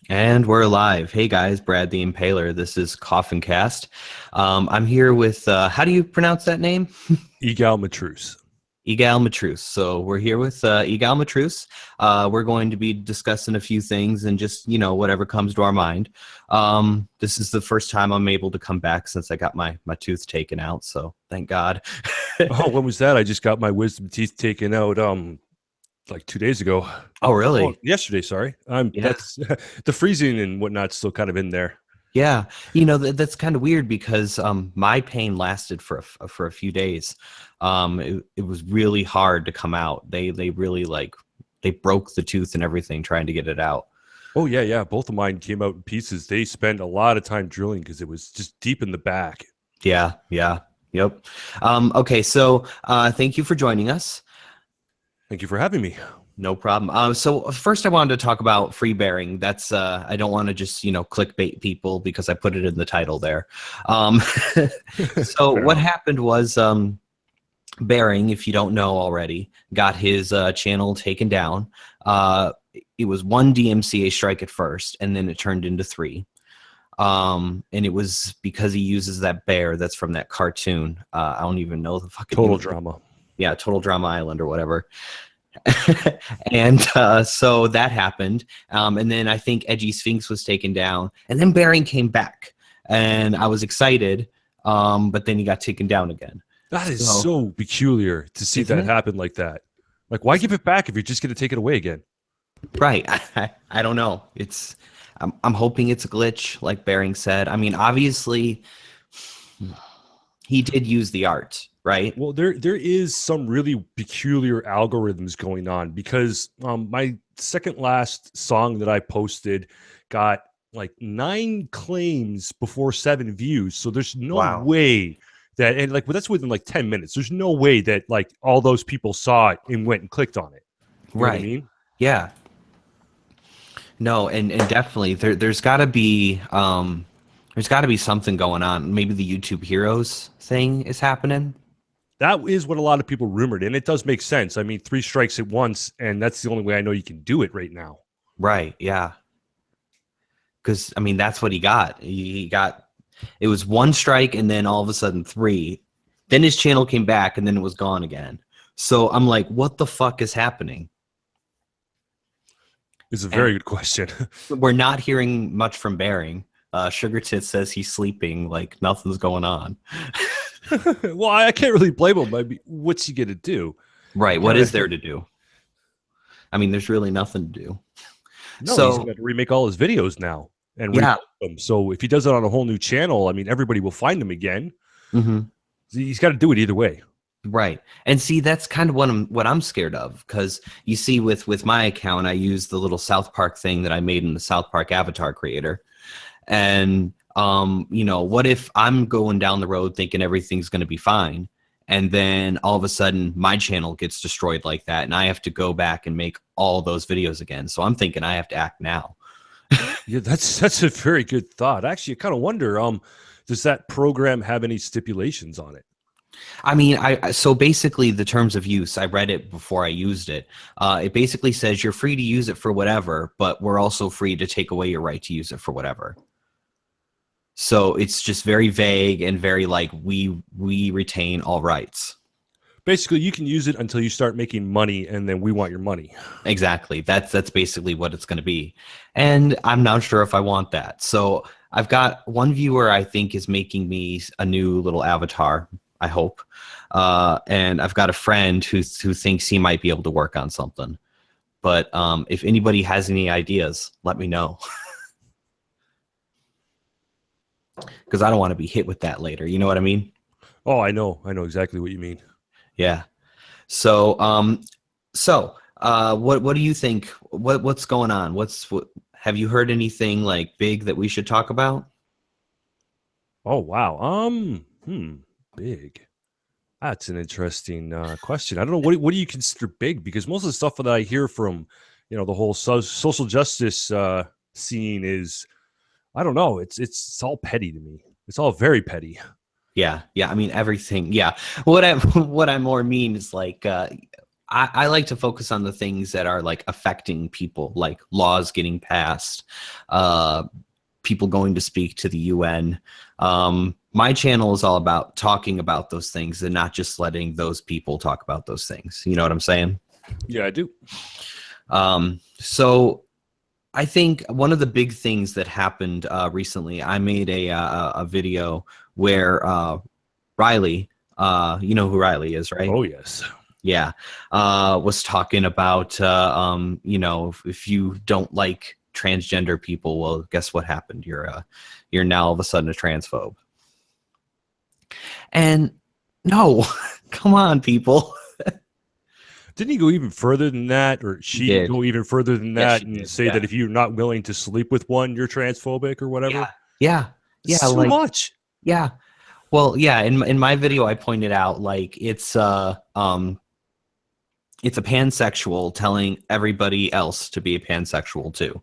And we're live. Hey guys, Brad the Impaler. This is Coffin Cast. I'm here with, how do you pronounce that name? Egal Matreaux. Egal Matreaux. So we're here with Egal Matreaux. We're going to be discussing a few things and just, whatever comes to our mind. This is the first time I'm able to come back since I got my tooth taken out. So thank God. Oh, when was that? I just got my wisdom teeth taken out like 2 days ago. Oh, Oh, really? yesterday, sorry. Yeah. That's the freezing and whatnot still kind of in there. Yeah, that's kind of weird because my pain lasted for a few days. It was really hard to come out. They really they broke the tooth and everything trying to get it out. Oh yeah, yeah. Both of mine came out in pieces. They spent a lot of time drilling because it was just deep in the back. Yeah, yeah, yep. Okay, so thank you for joining us. Thank you for having me. No problem. So first, I wanted to talk about free bearing. That's I don't want to just clickbait people because I put it in the title there. Um, so Fair what enough. happened was Bearing, if you don't know already, got his channel taken down. It was one DMCA strike at first, and then it turned into three. And it was because he uses that bear that's from that cartoon. I don't even know the fucking name Total of it. drama. Yeah, Total Drama Island or whatever. And so that happened. And then I think Edgy Sphinx was taken down, and then Bearing came back, and I was excited. But then he got taken down again. That is So, so peculiar to see isn't that it? happen like that. Like, why give it back if you're just going to take it away again? Right. I don't know. I'm hoping it's a glitch, like Bering said. I mean, obviously, he did use the art, right? Well, there is some really peculiar algorithms going on because my second last song that I posted got like 9 claims before 7 views. So there's no Wow. way that, and like, well, that's within like 10 minutes. There's no way that like all those people saw it and went and clicked on it. You know what I Right. mean? Yeah. No, and definitely there's got to be something going on. Maybe the YouTube Heroes thing is happening. That is what a lot of people rumored, and it does make sense. I mean, 3 strikes at once, and that's the only way I know you can do it right now. Right. Yeah. Because I mean, that's what he got. He got it was one strike, and then all of a sudden three. Then his channel came back, and then it was gone again. So I'm like, what the fuck is happening? It's a And very good question. we're not hearing much from Bering. Sugar Tit says he's sleeping, like nothing's going on. Well, I can't really blame him. I mean, what's he gonna do? Right. You What is gotta there to do? I mean, there's really nothing to do. no. He's So got to remake all his videos now and yeah. repost them. So if he does it on a whole new channel, I mean, everybody will find him again. Hmm. He's got to do it either way. Right. And see, that's kind of what I'm scared of because you see, with my account, I use the little South Park thing that I made in the South Park Avatar Creator, and what if I'm going down the road thinking everything's going to be fine, and then all of a sudden my channel gets destroyed like that, and I have to go back and make all those videos again. So I'm thinking I have to act now. Yeah, that's a very good thought. Actually, I kind of wonder. Does that program have any stipulations on it? I mean, so basically the terms of use, I read it before I used it. It basically says you're free to use it for whatever, but we're also free to take away your right to use it for whatever. So it's just very vague and very like we retain all rights. Basically, you can use it until you start making money, and then we want your money. Exactly. That's basically what it's going to be. And I'm not sure if I want that. So I've got one viewer I think is making me a new little avatar, I hope. And I've got a friend who thinks he might be able to work on something. But if anybody has any ideas, let me know. Because I don't want to be hit with that later. You know what I mean? Oh, I know exactly what you mean. Yeah. So what do you think? What's going on? Have you heard anything like big that we should talk about? Oh wow. Big. That's an interesting question. I don't know what do you consider big because most of the stuff that I hear from, the whole social justice scene is, I don't know. It's all petty to me. It's all very petty. Yeah, yeah. I mean everything. Yeah. What I what I more mean is like I like to focus on the things that are like affecting people, like laws getting passed, people going to speak to the UN. My channel is all about talking about those things and not just letting those people talk about those things. You know what I'm saying? Yeah, I do. So I think one of the big things that happened recently, I made a video where Riley, you know who Riley is, right? Oh, yes. Yeah, was talking about, you know, if you don't like transgender people, well, guess what happened? You're now all of a sudden a transphobe. And no, come on, people. Didn't he go even further than that, or He she did. go even further than Yeah, that she and did. say Yeah. that if you're not willing to sleep with one, you're transphobic or whatever? Yeah, It's too like, much. yeah. Well, yeah, in my video, I pointed out like it's a pansexual telling everybody else to be a pansexual too.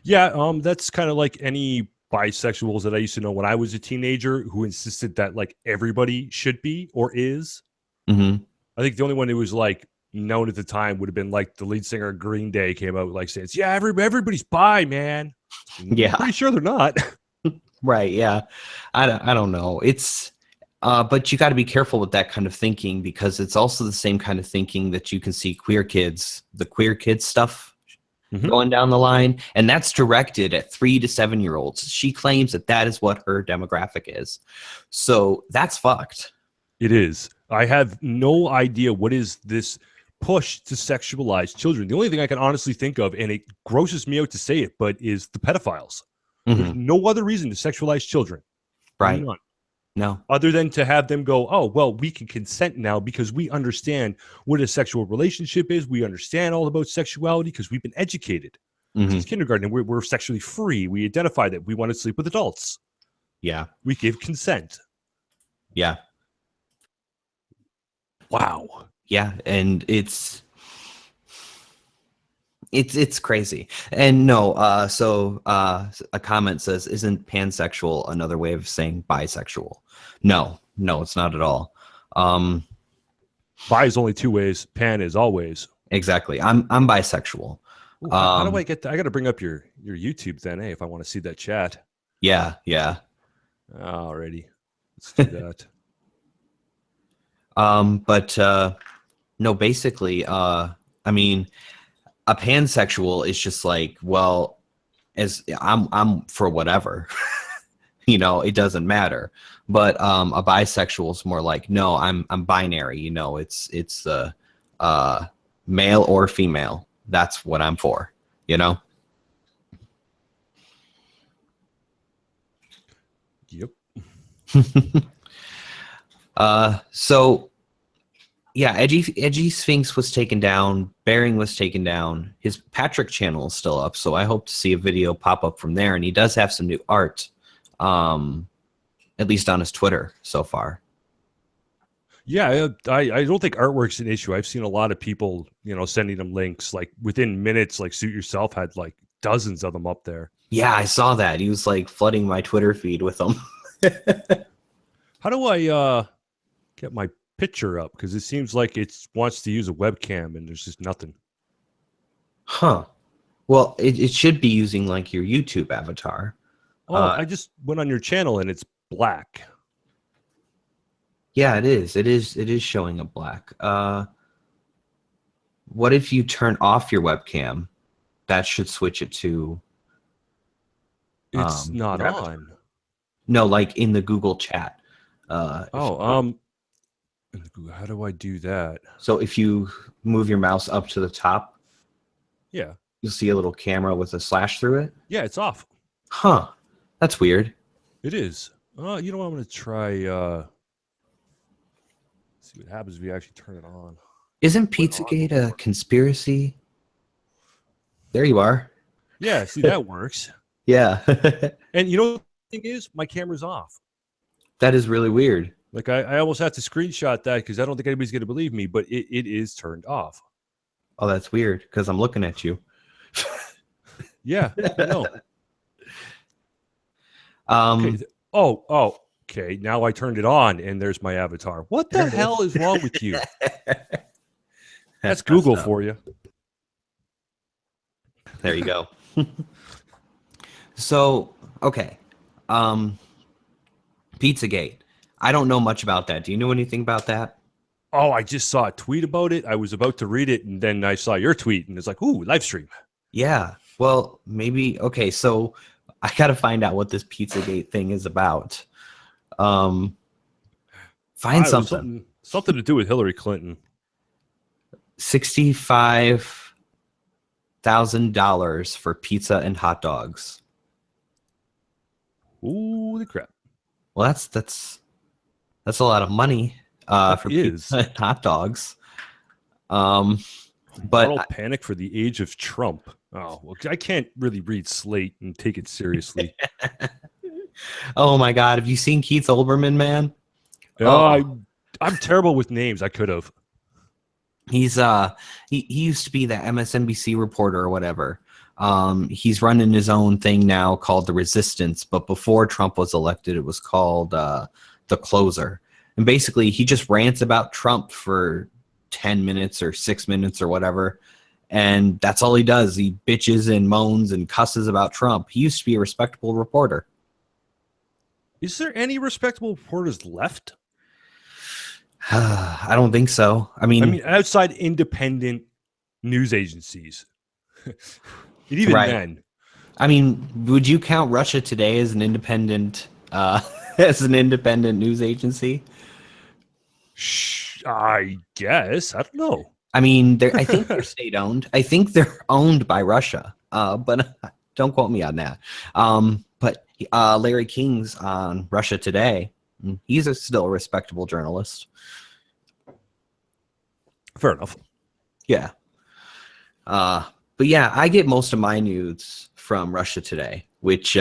Yeah, that's kind of like any bisexuals that I used to know when I was a teenager who insisted that like everybody should be or is. Mm-hmm. I think the only one who was like known at the time would have been like the lead singer of Green Day came out like saying, "Yeah, everybody's bi, man." Yeah. Pretty sure they're not. Right. Yeah. I don't know. It's, but you got to be careful with that kind of thinking because it's also the same kind of thinking that you can see the queer kids stuff going down the line. And that's directed at 3 to 7 year olds. She claims that that is what her demographic is. So that's fucked. It is. I have no idea what is this push to sexualize children. The only thing I can honestly think of, and it grosses me out to say it, but is the pedophiles. There's no other reason to sexualize children. Right. None. No. Other than to have them go, oh, well, we can consent now because we understand what a sexual relationship is. We understand all about sexuality because we've been educated since kindergarten, and we're sexually free. We identify that we want to sleep with adults. Yeah. We give consent. Yeah. Wow. Yeah. And it's crazy. And no, so a comment says, isn't pansexual another way of saying bisexual? No, it's not at all. Bi is only 2 ways. Pan is always. Exactly. I'm bisexual. Ooh, how do I get I got to bring up your YouTube then, if I want to see that chat. Yeah. Alrighty. Let's do that. But no, basically, I mean, a pansexual is just like, well, as I'm for whatever. You know, it doesn't matter. But a bisexual is more like, no, I'm binary. You know, it's the male or female. That's what I'm for. You know. Yep. So yeah, Edgy Sphinx was taken down. Bearing was taken down. His Patrick channel is still up, so I hope to see a video pop up from there. And he does have some new art, at least on his Twitter so far. Yeah, I don't think artwork's an issue. I've seen a lot of people, sending them links like within minutes. Like Suit Yourself had like dozens of them up there. Yeah, I saw that. He was like flooding my Twitter feed with them. How do I get my picture up? Because it seems like it wants to use a webcam and there's just nothing. Huh. Well, it should be using like your YouTube avatar. Oh, I just went on your channel and it's black. Yeah, it is. It is showing a black. What if you turn off your webcam? That should switch it to. It's not on. No, like in the Google chat. How do I do that? So if you move your mouse up to the top, yeah, you'll see a little camera with a slash through it. Yeah, it's off. Huh. That's weird. It is. You know what? I'm going to try. See what happens if you actually turn it on. Isn't Pizzagate a conspiracy? There you are. Yeah, see, that works. Yeah. And you know what the thing is? My camera's off. That is really weird. Like, I almost have to screenshot that because I don't think anybody's going to believe me, but it is turned off. Oh, that's weird because I'm looking at you. Yeah, I know. Okay. Now I turned it on and there's my avatar. What the hell is wrong with you? That's That's messed Google up. for you. There you go. So, okay. Um, Pizzagate. I don't know much about that. Do you know anything about that? Oh, I just saw a tweet about it. I was about to read it, and then I saw your tweet, and it's like, ooh, live stream. Yeah. Well, maybe. Okay. So I got to find out what this Pizzagate thing is about. Um, find It was something. something to do with Hillary Clinton. $65,000 for pizza and hot dogs. Ooh, the crap. Well, that's a lot of money That for is. pizza and hot dogs. But Moral panic for the age of Trump. Oh, well, I can't really read Slate and take it seriously. oh my God, have you seen Keith Olbermann, man? I'm terrible with names. I could have. He's he used to be the MSNBC reporter or whatever. He's running his own thing now called The Resistance, but before Trump was elected, it was called The Closer. And basically, he just rants about Trump for 10 minutes or 6 minutes or whatever. And that's all he does. He bitches and moans and cusses about Trump. He used to be a respectable reporter. Is there any respectable reporters left? I don't think so. I mean, outside independent news agencies. And even right. then. I mean, would you count Russia Today as an independent as an independent news agency? I guess. I don't know. I mean, I think they're state owned. I think they're owned by Russia, but don't quote me on that. But Larry King's on Russia Today. He's still a respectable journalist. Fair enough. Yeah. But yeah, I get most of my news from Russia Today, which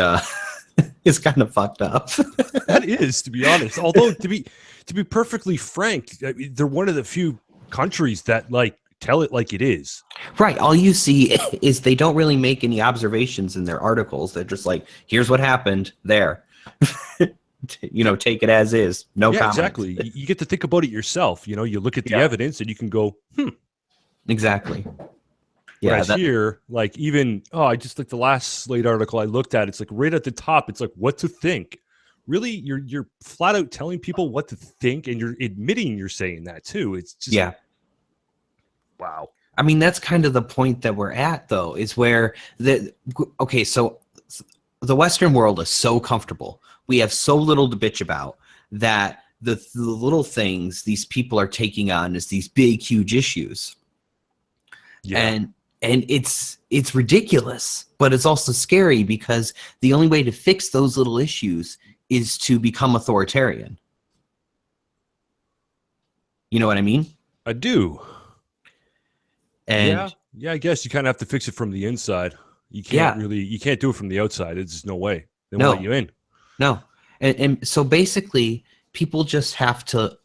is kind of fucked up. That is, to be honest. Although to be perfectly frank, they're one of the few countries that like tell it like it is. Right. All you see is they don't really make any observations in their articles. They're just like, here's what happened there. Take it as is. No comments. Exactly. You get to think about it yourself. You look at the evidence and you can go, Exactly. Yeah. Whereas here, like I just like the last Slate article I looked at, it's like right at the top, it's like what to think. Really, you're flat out telling people what to think, and you're admitting you're saying that too. It's just wow. I mean, that's kind of the point that we're at, though, is where so the Western world is so comfortable. We have so little to bitch about that the little things these people are taking on as these big, huge issues. Yeah. And it's ridiculous, but it's also scary because the only way to fix those little issues is to become authoritarian. You know what I mean? I do. And yeah, I guess you kind of have to fix it from the inside. You can't you can't do it from the outside. It's just no way. They won't let you in. No. And so basically people just have to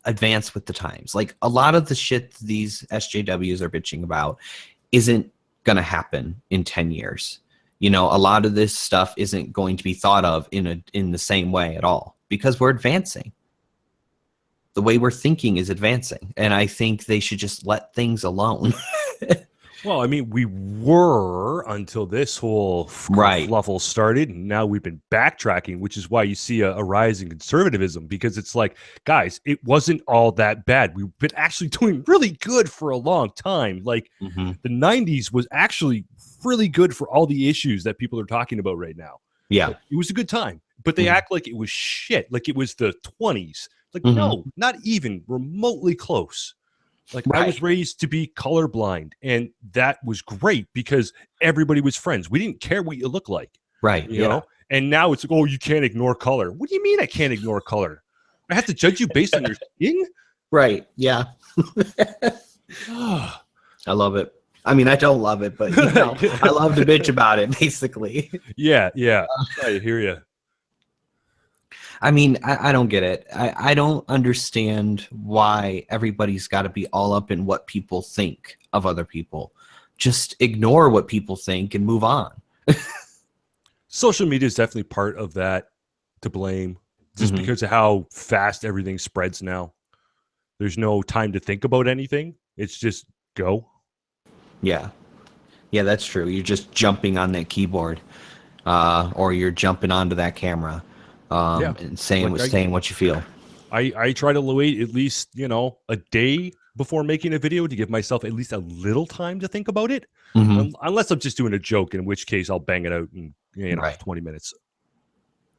advance with the times. Like a lot of the shit these SJWs are bitching about isn't going to happen in 10 years. A lot of this stuff isn't going to be thought of in the same way at all because we're advancing. The way we're thinking is advancing, and I think they should just let things alone. Well, I mean, we were until this whole fluffle started, and now we've been backtracking, which is why you see a rise in conservatism, because it's like, guys, it wasn't all that bad. We've been actually doing really good for a long time. Like the 90s was actually really good for all the issues that people are talking about right now. Yeah. Like, it was a good time, but they act like it was shit, like it was the 20s. Like, no, not even remotely close. Like I was raised to be colorblind, and that was great because everybody was friends. We didn't care what you look like. Right. You know? And now it's like, oh, you can't ignore color. What do you mean I can't ignore color? I have to judge you based on your skin? Right. Yeah. I love it. I mean, I don't love it, but I love to bitch about it, basically. Yeah. I hear you. I mean, I don't get it. I don't understand why everybody's got to be all up in what people think of other people. Just ignore what people think and move on. Social media is definitely part of that to blame, just because of how fast everything spreads now. There's no time to think about anything. It's just go. Yeah. Yeah, that's true. You're just jumping on that keyboard, or you're jumping onto that camera, Yeah. and saying Like saying what you feel. I try to wait at least, a day before making a video to give myself at least a little time to think about it. Hmm. Unless I'm just doing a joke, in which case I'll bang it out in, Right. 20 minutes.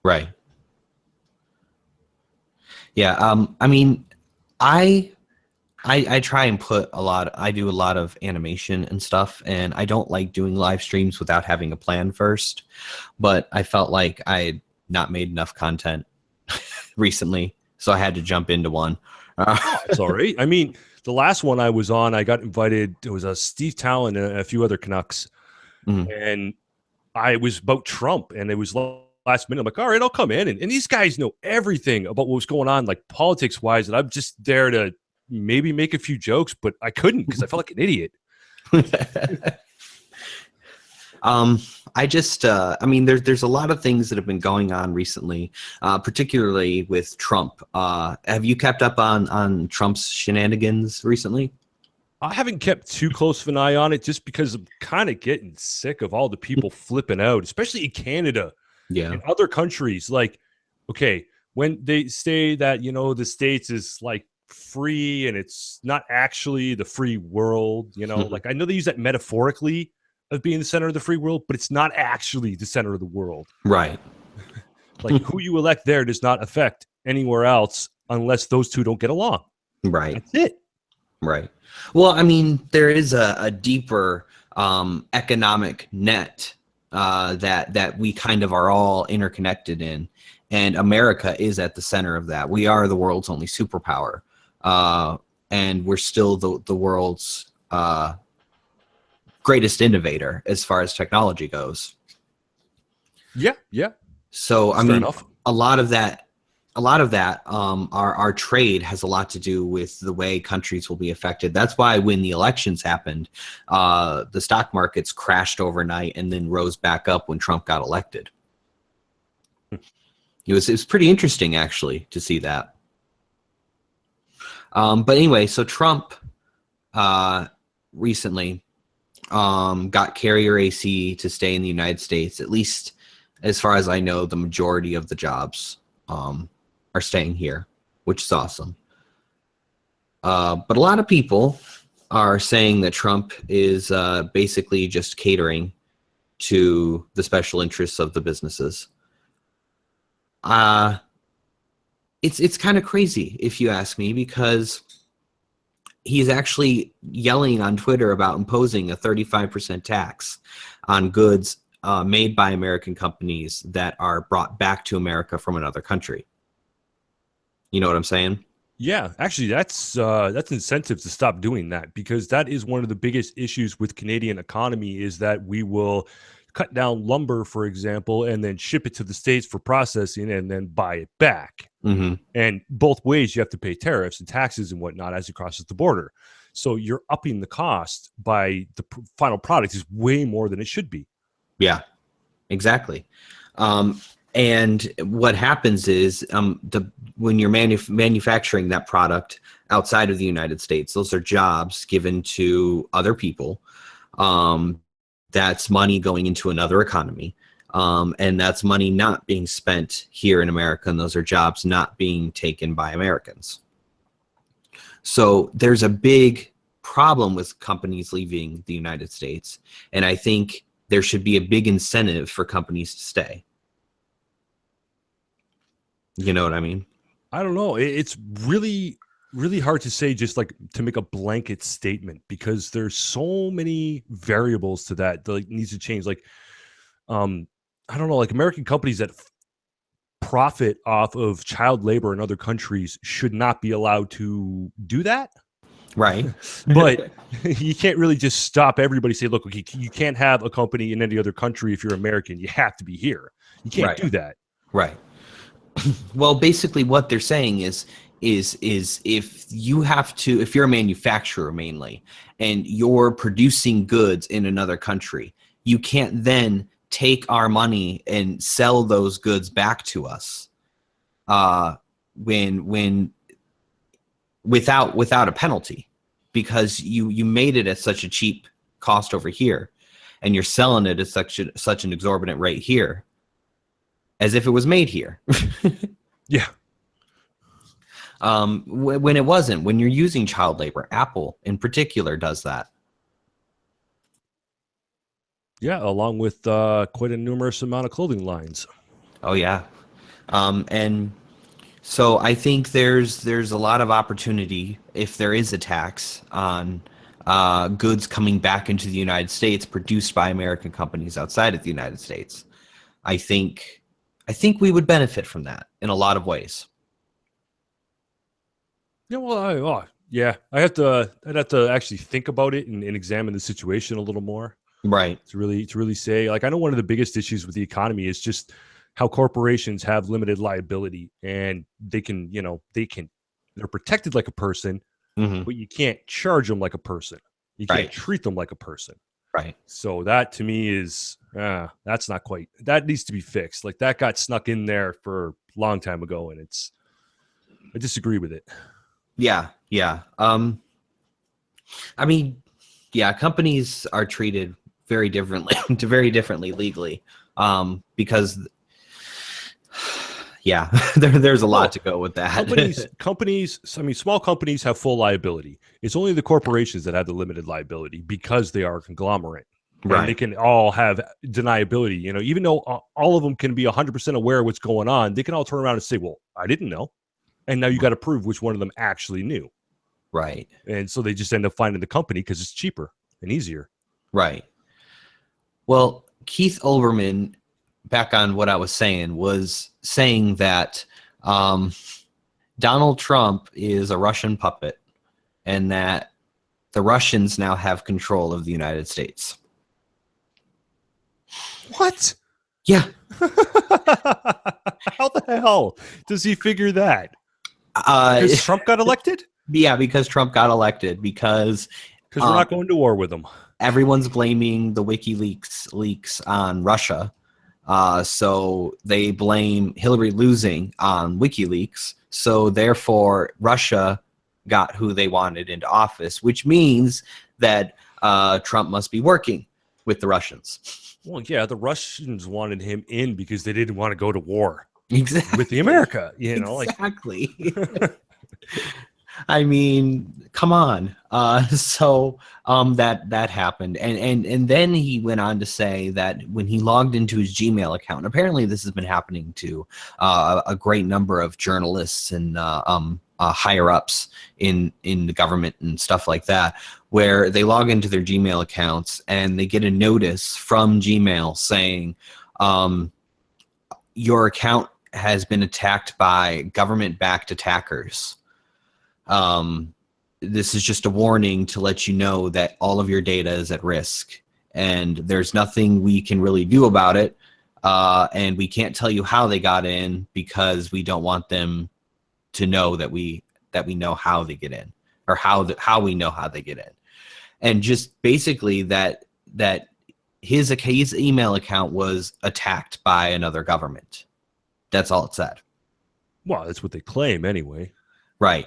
Right. Yeah. I mean, I I try and put a lot. I do a lot of animation and stuff, and I don't like doing live streams without having a plan first. But I felt like I had not made enough content recently, so I had to jump into one. Oh, it's all right. I mean, the last one I was on, I got invited. It was a Steve Talon and a few other Canucks, Mhm. and I was about Trump, and it was last minute. I'm like, all right, I'll come in, and these guys know everything about what was going on, like politics wise, and I'm just there to maybe make a few jokes, but I couldn't because I felt like an idiot. I just, I mean, there's a lot of things that have been going on recently, particularly with Trump. Have you kept up on Trump's shenanigans recently? I haven't kept too close of an eye on it just because I'm kind of getting sick of all the people flipping out, especially in Canada Yeah. and other countries. Like, okay, when they say that, the States is like free and it's not actually the free world, like I know they use that metaphorically of being the center of the free world, but it's not actually the center of the world. Right. Like who you elect there does not affect anywhere else unless those two don't get along. Right. That's it. Right. Well, I mean, there is a deeper economic net that we kind of are all interconnected in, and America is at the center of that. We are the world's only superpower, and we're still the world's greatest innovator as far as technology goes. Yeah. Yeah. So, That's I fair mean, enough. a lot of that, our trade has a lot to do with the way countries will be affected. That's why when the elections happened, the stock markets crashed overnight and then rose back up when Trump got elected. It was pretty interesting actually to see that. But anyway, so Trump recently got carrier AC to stay in the United States. At least, as far as I know, the majority of the jobs are staying here, which is awesome. But a lot of people are saying that Trump is basically just catering to the special interests of the businesses. It's kind of crazy if you ask me, because he's actually yelling on Twitter about imposing a 35% tax on goods made by American companies that are brought back to America from another country. You know what I'm saying? Yeah, actually, that's incentive to stop doing that, because that is one of the biggest issues with Canadian economy is that we will cut down lumber, for example, and then ship it to the States for processing and then buy it back. Mm-hmm. And both ways you have to pay tariffs and taxes and whatnot as it crosses the border. So you're upping the cost by the final product is way more than it should be. Yeah, exactly. And what happens is when you're manufacturing that product outside of the United States, those are jobs given to other people. That's money going into another economy. And that's money not being spent here in America, and those are jobs not being taken by Americans. So there's a big problem with companies leaving the United States, and I think there should be a big incentive for companies to stay. You know what I mean? I don't know. It's really, really hard to say, just like to make a blanket statement, because there's so many variables to that that needs to change. Like, I don't know, like American companies that profit off of child labor in other countries should not be allowed to do that. Right. But you can't really just stop everybody, say, look, okay, you can't have a company in any other country if you're American. You have to be here. You can't do that. Right. Well, basically what they're saying is if you're a manufacturer mainly and you're producing goods in another country, you can't then take our money and sell those goods back to us when without a penalty. because you made it at such a cheap cost over here, and you're selling it at such an exorbitant rate here, as if it was made here. Yeah. When it wasn't, when you're using child labor. Apple in particular does that. Yeah, along with quite a numerous amount of clothing lines. Oh yeah. And so I think there's a lot of opportunity if there is a tax on goods coming back into the United States produced by American companies outside of the United States. I think we would benefit from that in a lot of ways. Yeah, well, I'd have to actually think about it and examine the situation a little more. Right. To really say, like, I know one of the biggest issues with the economy is just how corporations have limited liability, and they're protected like a person, Mm-hmm. but you can't charge them like a person. You can't Right. treat them like a person. Right. So that to me is that's not quite. That needs to be fixed. Like, that got snuck in there for a long time ago, and I disagree with it. Yeah. Yeah. I mean, yeah, companies are treated very differently legally, because yeah, there's a lot to go with that. Companies, I mean, small companies have full liability. It's only the corporations that have the limited liability because they are a conglomerate. Right. And they can all have deniability. You know, even though all of them can be 100% aware of what's going on, they can all turn around and say, well, I didn't know. And now you got to prove which one of them actually knew. Right. And so they just end up finding the company because it's cheaper and easier. Right. Well, Keith Olbermann, back on what I was saying, was saying that Donald Trump is a Russian puppet and that the Russians now have control of the United States. What? Yeah. How the hell does he figure that? Because Trump got elected? Yeah, because Trump got elected. Because we're not going to war with him. Everyone's blaming the WikiLeaks leaks on Russia. So they blame Hillary losing on WikiLeaks. So therefore, Russia got who they wanted into office, which means that Trump must be working with the Russians. Well, yeah, the Russians wanted him in because they didn't want to go to war. Exactly. With the America, you know, exactly. I mean, come on. So that happened, and then he went on to say that when he logged into his Gmail account, apparently this has been happening to a great number of journalists and higher ups in the government and stuff like that, where they log into their Gmail accounts and they get a notice from Gmail saying your account has been attacked by government-backed attackers. This is just a warning to let you know that all of your data is at risk, and there's nothing we can really do about it. And we can't tell you how they got in because we don't want them to know that we know how they get in, or how we know how they get in. And just basically that his email account was attacked by another government. That's all it said. Well, that's what they claim anyway. Right.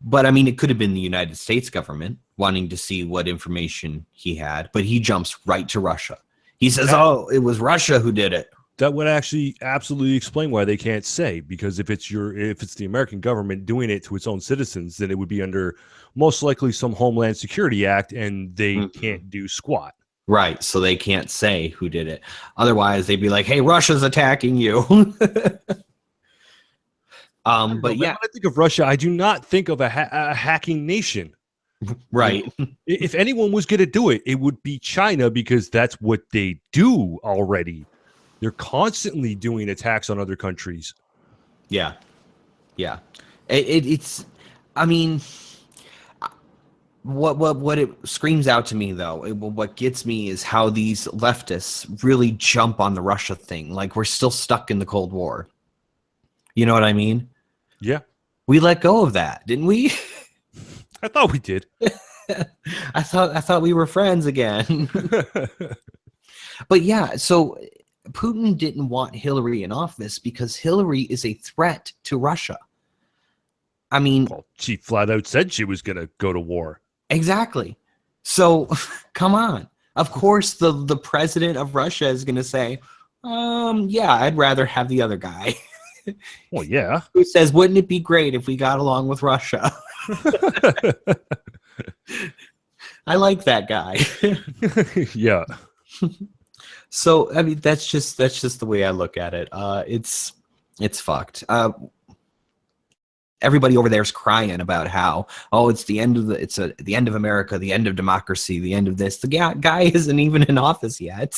But I mean, it could have been the United States government wanting to see what information he had, but he jumps right to Russia. He says, oh, it was Russia who did it. That would actually absolutely explain why they can't say, because if it's the American government doing it to its own citizens, then it would be under most likely some Homeland Security Act, and they can't do squat. Right, so they can't say who did it. Otherwise, they'd be like, hey, Russia's attacking you. But yeah, when I think of Russia, I do not think of a hacking nation. Right. If anyone was going to do it, it would be China, because that's what they do already. They're constantly doing attacks on other countries. Yeah. Yeah. It's, I mean, what it screams out to me, though, what gets me is how these leftists really jump on the Russia thing. Like, we're still stuck in the Cold War. You know what I mean? Yeah. We let go of that, didn't we? I thought we did. I thought we were friends again. But yeah, so Putin didn't want Hillary in office because Hillary is a threat to Russia. I mean, well, she flat out said she was going to go to war. Exactly. So come on. Of course the president of Russia is going to say, yeah, I'd rather have the other guy. Well, yeah. Who says, wouldn't it be great if we got along with Russia? I like that guy. Yeah. So I mean that's just the way I look at it. It's fucked. Everybody over there is crying about how, oh, it's the end of the end of America, the end of democracy, the end of this. The guy isn't even in office yet.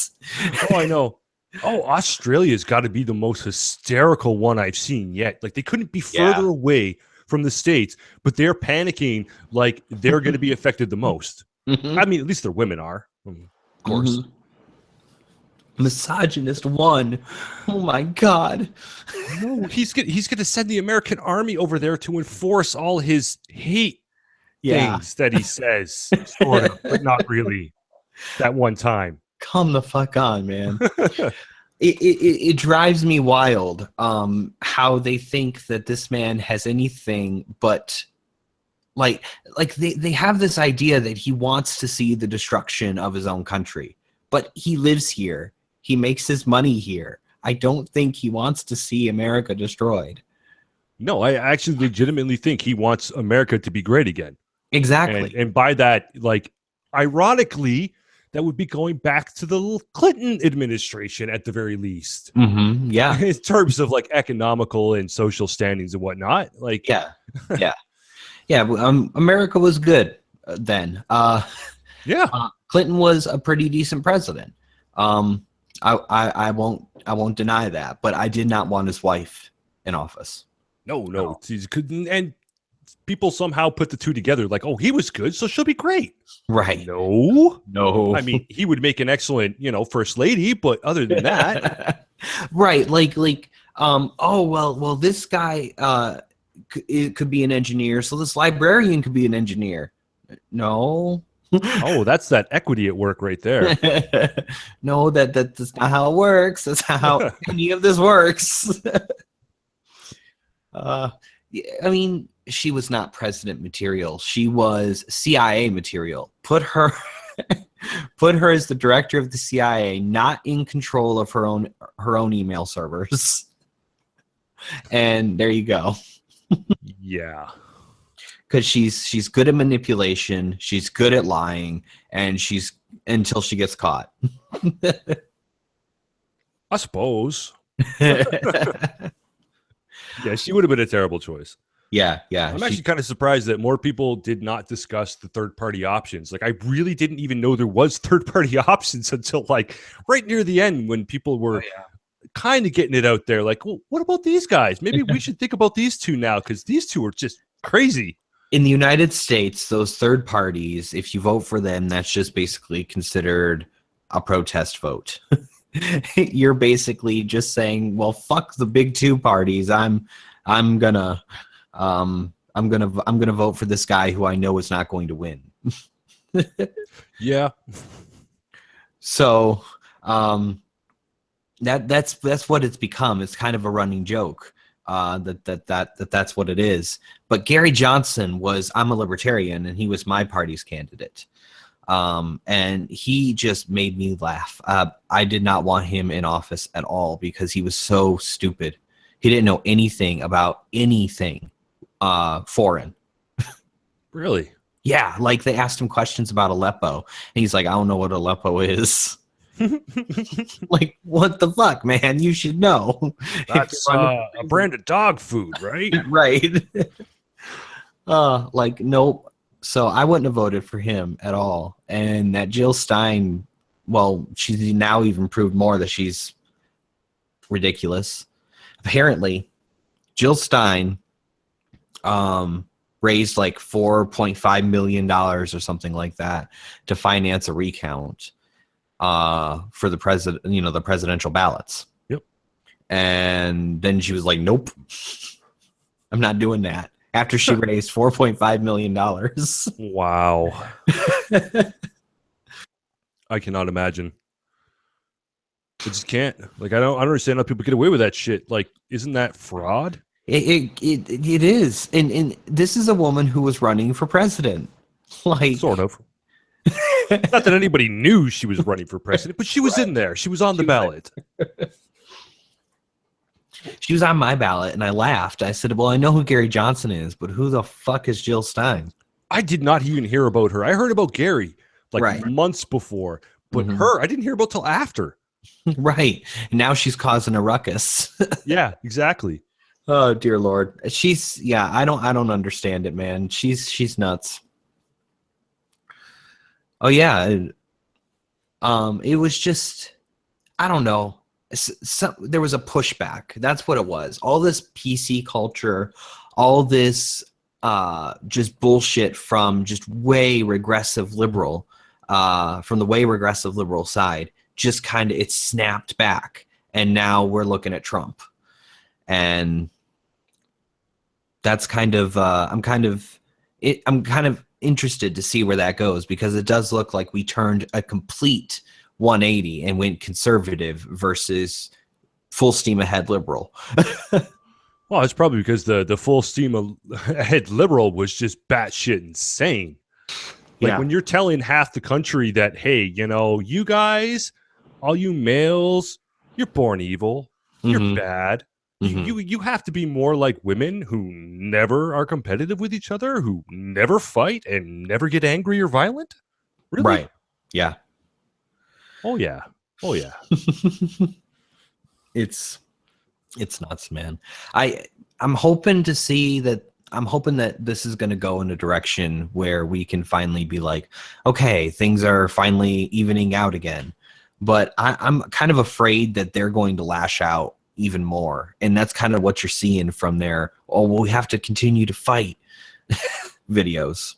Oh, I know. Oh, Australia's got to be the most hysterical one I've seen yet. Like, they couldn't be further away from the States, but they're panicking like they're going to be affected the most. Mhm. I mean, at least their women are, of course. Mhm. Misogynist one. Oh my God. No, he's going to send the American army over there to enforce all his hate things that he says, sort of, but not really. That one time. Come the fuck on, man. It drives me wild how they think that this man has anything but like they have this idea that he wants to see the destruction of his own country, but he lives here, he makes his money here. I don't think he wants to see America destroyed. No, I actually legitimately think he wants America to be great again. Exactly. And by that, like, ironically, that would be going back to the Clinton administration at the very least. Mm-hmm. Yeah. In terms of like economical and social standings and whatnot. Like, Yeah. America was good then. Clinton was a pretty decent president. I won't deny that, but I did not want his wife in office. No. And people somehow put the two together, like, oh, he was good, so she'll be great. Right. No. No. I mean, he would make an excellent, first lady, but other than that. Right. Well, this guy it could be an engineer, so this librarian could be an engineer. No. Oh, that's that equity at work right there. No, that's not how it works. That's how any of this works. I mean, she was not president material. She was CIA material. Put her as the director of the CIA, not in control of her own email servers. And there you go. Yeah. Because she's good at manipulation, she's good at lying, and she's until she gets caught. I suppose. Yeah, she would have been a terrible choice. Yeah. I'm actually kind of surprised that more people did not discuss the third-party options. Like, I really didn't even know there was third-party options until like right near the end when people were kind of getting it out there. Like, well, what about these guys? Maybe we should think about these two now because these two are just crazy. In the United States, those third parties, if you vote for them, that's just basically considered a protest vote. You're basically just saying, well, fuck the big two parties. I'm gonna vote for this guy who I know is not going to win. Yeah. So that's what it's become. It's kind of a running joke. That's what it is. But Gary Johnson I'm a libertarian, and he was my party's candidate. And he just made me laugh. I did not want him in office at all because he was so stupid. He didn't know anything about anything foreign. Really? Yeah, like they asked him questions about Aleppo, and he's like, I don't know what Aleppo is. Like, what the fuck, man? You should know. That's a brand of dog food, right? Right. Like, nope. So I wouldn't have voted for him at all. And that Jill Stein, well, she's now even proved more that she's ridiculous. Apparently, Jill Stein raised like $4.5 million or something like that to finance a recount for the the presidential ballots. Yep. And then she was like, nope, I'm not doing that. After she raised $4.5 million. Wow. I cannot imagine. I just can't. Like, I don't understand how people get away with that shit. Like, isn't that fraud? It is. And this is a woman who was running for president. Like, Sort of. Not that anybody knew she was running for president, but she was in there. She was on the ballot. She was on my ballot, and I laughed. I said, well, I know who Gary Johnson is, but who the fuck is Jill Stein? I did not even hear about her. I heard about Gary like months before, but her, I didn't hear about till after. Right. And now she's causing a ruckus. Yeah, exactly. Oh, dear Lord. I don't understand it, man. She's nuts. Oh, yeah. It was just, I don't know. There was a pushback. That's what it was. All this PC culture, all this just bullshit from just way regressive liberal, from the way regressive liberal side, just kind of, it snapped back. And now we're looking at Trump. And that's kind of, I'm kind of interested to see where that goes, because it does look like we turned a complete 180 and went conservative versus full steam ahead liberal. Well, it's probably because the full steam ahead liberal was just batshit insane. Like when you're telling half the country that, hey, you guys, all you males, you're born evil, you're bad. You have to be more like women who never are competitive with each other, who never fight and never get angry or violent. Really? Right. Yeah. Oh yeah. Oh yeah. It's nuts, man. I'm hoping to see that. I'm hoping that this is going to go in a direction where we can finally be like, okay, things are finally evening out again. But I'm kind of afraid that they're going to lash out even more. And that's kind of what you're seeing from their, oh, well, we have to continue to fight videos.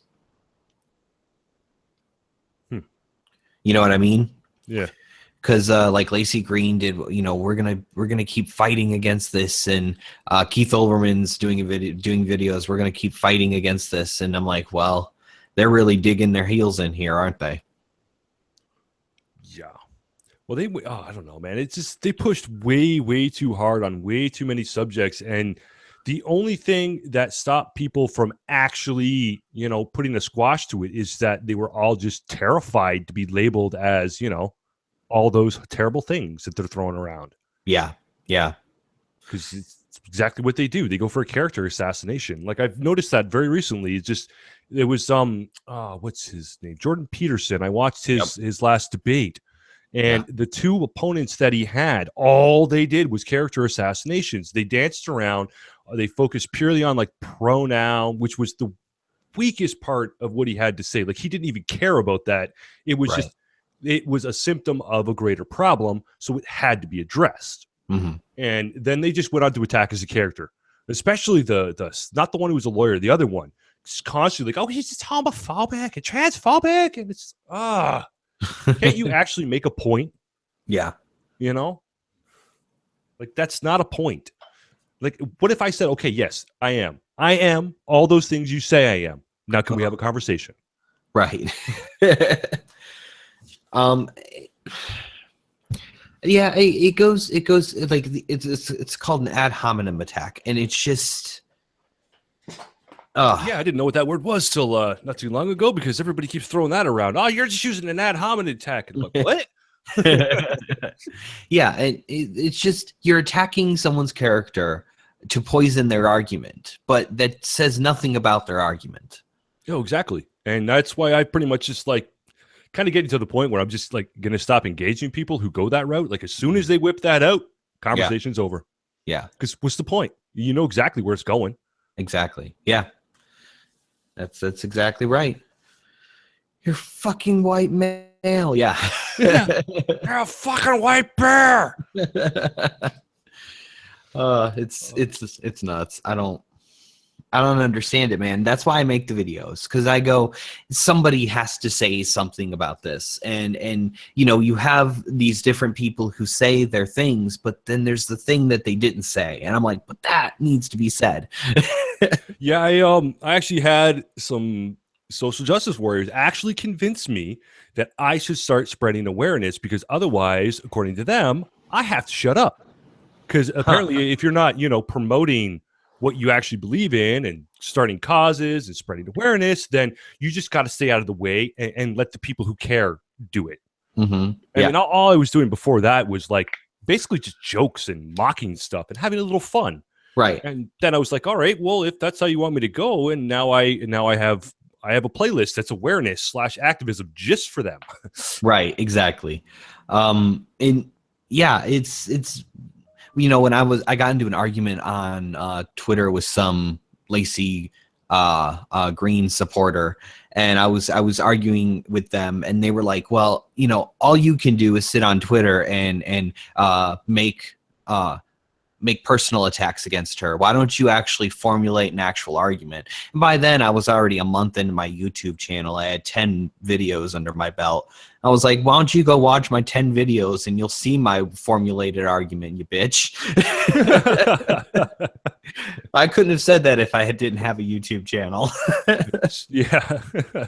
You know what I mean? Yeah. Because like Lacey Green did, we're gonna keep fighting against this, and Keith Olbermann's doing videos. We're gonna keep fighting against this, and I'm like, well, they're really digging their heels in here, aren't they? Yeah. Well, I don't know, man. It's just they pushed way too hard on way too many subjects, and the only thing that stopped people from actually, putting a squash to it is that they were all just terrified to be labeled as, all those terrible things that they're throwing around. Yeah. Yeah. Because it's exactly what they do. They go for a character assassination. Like I've noticed that very recently. It was what's his name? Jordan Peterson. I watched his last debate. And the two opponents that he had, all they did was character assassinations. They danced around. They focused purely on like pronoun, which was the weakest part of what he had to say. Like he didn't even care about that. It was just, it was a symptom of a greater problem. So it had to be addressed. And then they just went on to attack as a character, especially the not the one who was a lawyer, the other one. Just constantly like, oh, he's just homophobic and transphobic. And it's, can't you actually make a point? Yeah. Like that's not a point. Like, what if I said, okay, yes, I am all those things you say I am. Now, can we have a conversation? Right. Yeah, it goes like it's called an ad hominem attack, and it's just yeah, I didn't know what that word was till not too long ago, because everybody keeps throwing that around. Oh, you're just using an ad hominem attack. And look, what? Yeah, and it's just you're attacking someone's character to poison their argument, but that says nothing about their argument. Oh, exactly. And that's why I pretty much just like kind of getting to the point where I'm just like going to stop engaging people who go that route. Like as soon as they whip that out, conversation's over. Yeah. Because what's the point? You know exactly where it's going. Exactly. Yeah. That's exactly right. You're fucking white male. Yeah. Yeah. You're a fucking white bear. It's nuts. I don't understand it, man. That's why I make the videos, because I go, somebody has to say something about this, and you have these different people who say their things, but then there's the thing that they didn't say, and I'm like, but that needs to be said. Yeah, I actually had some social justice warriors actually convince me that I should start spreading awareness, because otherwise, according to them, I have to shut up. Because apparently, if you're not, promoting what you actually believe in and starting causes and spreading awareness, then you just got to stay out of the way and let the people who care do it. Mm-hmm. I mean, all I was doing before that was like basically just jokes and mocking stuff and having a little fun. Right. And then I was like, all right, well, if that's how you want me to go, and now I have a playlist that's awareness / activism just for them. Right. Exactly. And yeah, it's when I got into an argument on Twitter with some Lacey Green supporter, and I was arguing with them, and they were like, well, all you can do is sit on Twitter and make personal attacks against her. Why don't you actually formulate an actual argument? And by then I was already a month into my YouTube channel. I had 10 videos under my belt. I was like, why don't you go watch my 10 videos and you'll see my formulated argument, you bitch. I couldn't have said that if I didn't have a YouTube channel. Yeah.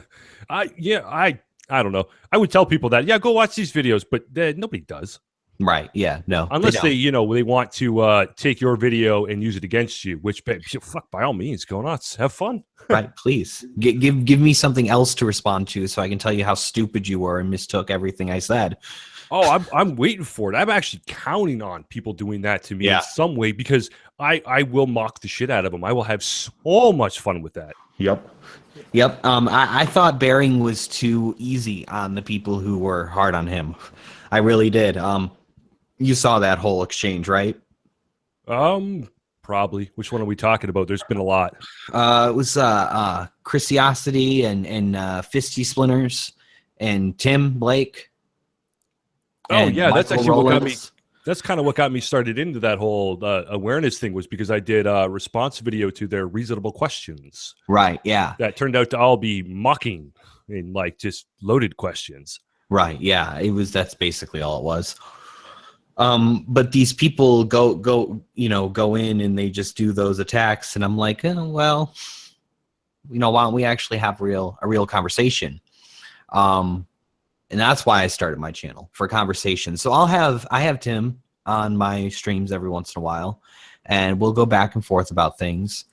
I don't know. I would tell people that, yeah, go watch these videos, but nobody does. Right. Yeah. No. Unless they want to take your video and use it against you, which fuck, by all means, go nuts, have fun. Right. Please give me something else to respond to so I can tell you how stupid you were and mistook everything I said. Oh, I'm waiting for it. I'm actually counting on people doing that to me in some way, because I will mock the shit out of them. I will have so much fun with that. Yep. I thought Bering was too easy on the people who were hard on him. I really did. You saw that whole exchange, right? Probably. Which one are we talking about? There's been a lot. It was Chrisiosity and Fisty Splinters and Tim Blake. Oh yeah, Michael that's actually Rowlands. what got me. That's kind of what got me started into that whole awareness thing, was because I did a response video to their reasonable questions. Right. Yeah. That turned out to all be mocking and like just loaded questions. Right. Yeah. That's basically all it was. But these people go in and they just do those attacks, and I'm like, well, why don't we actually have a real conversation? And that's why I started my channel, for conversation. So I have Tim on my streams every once in a while, and we'll go back and forth about things.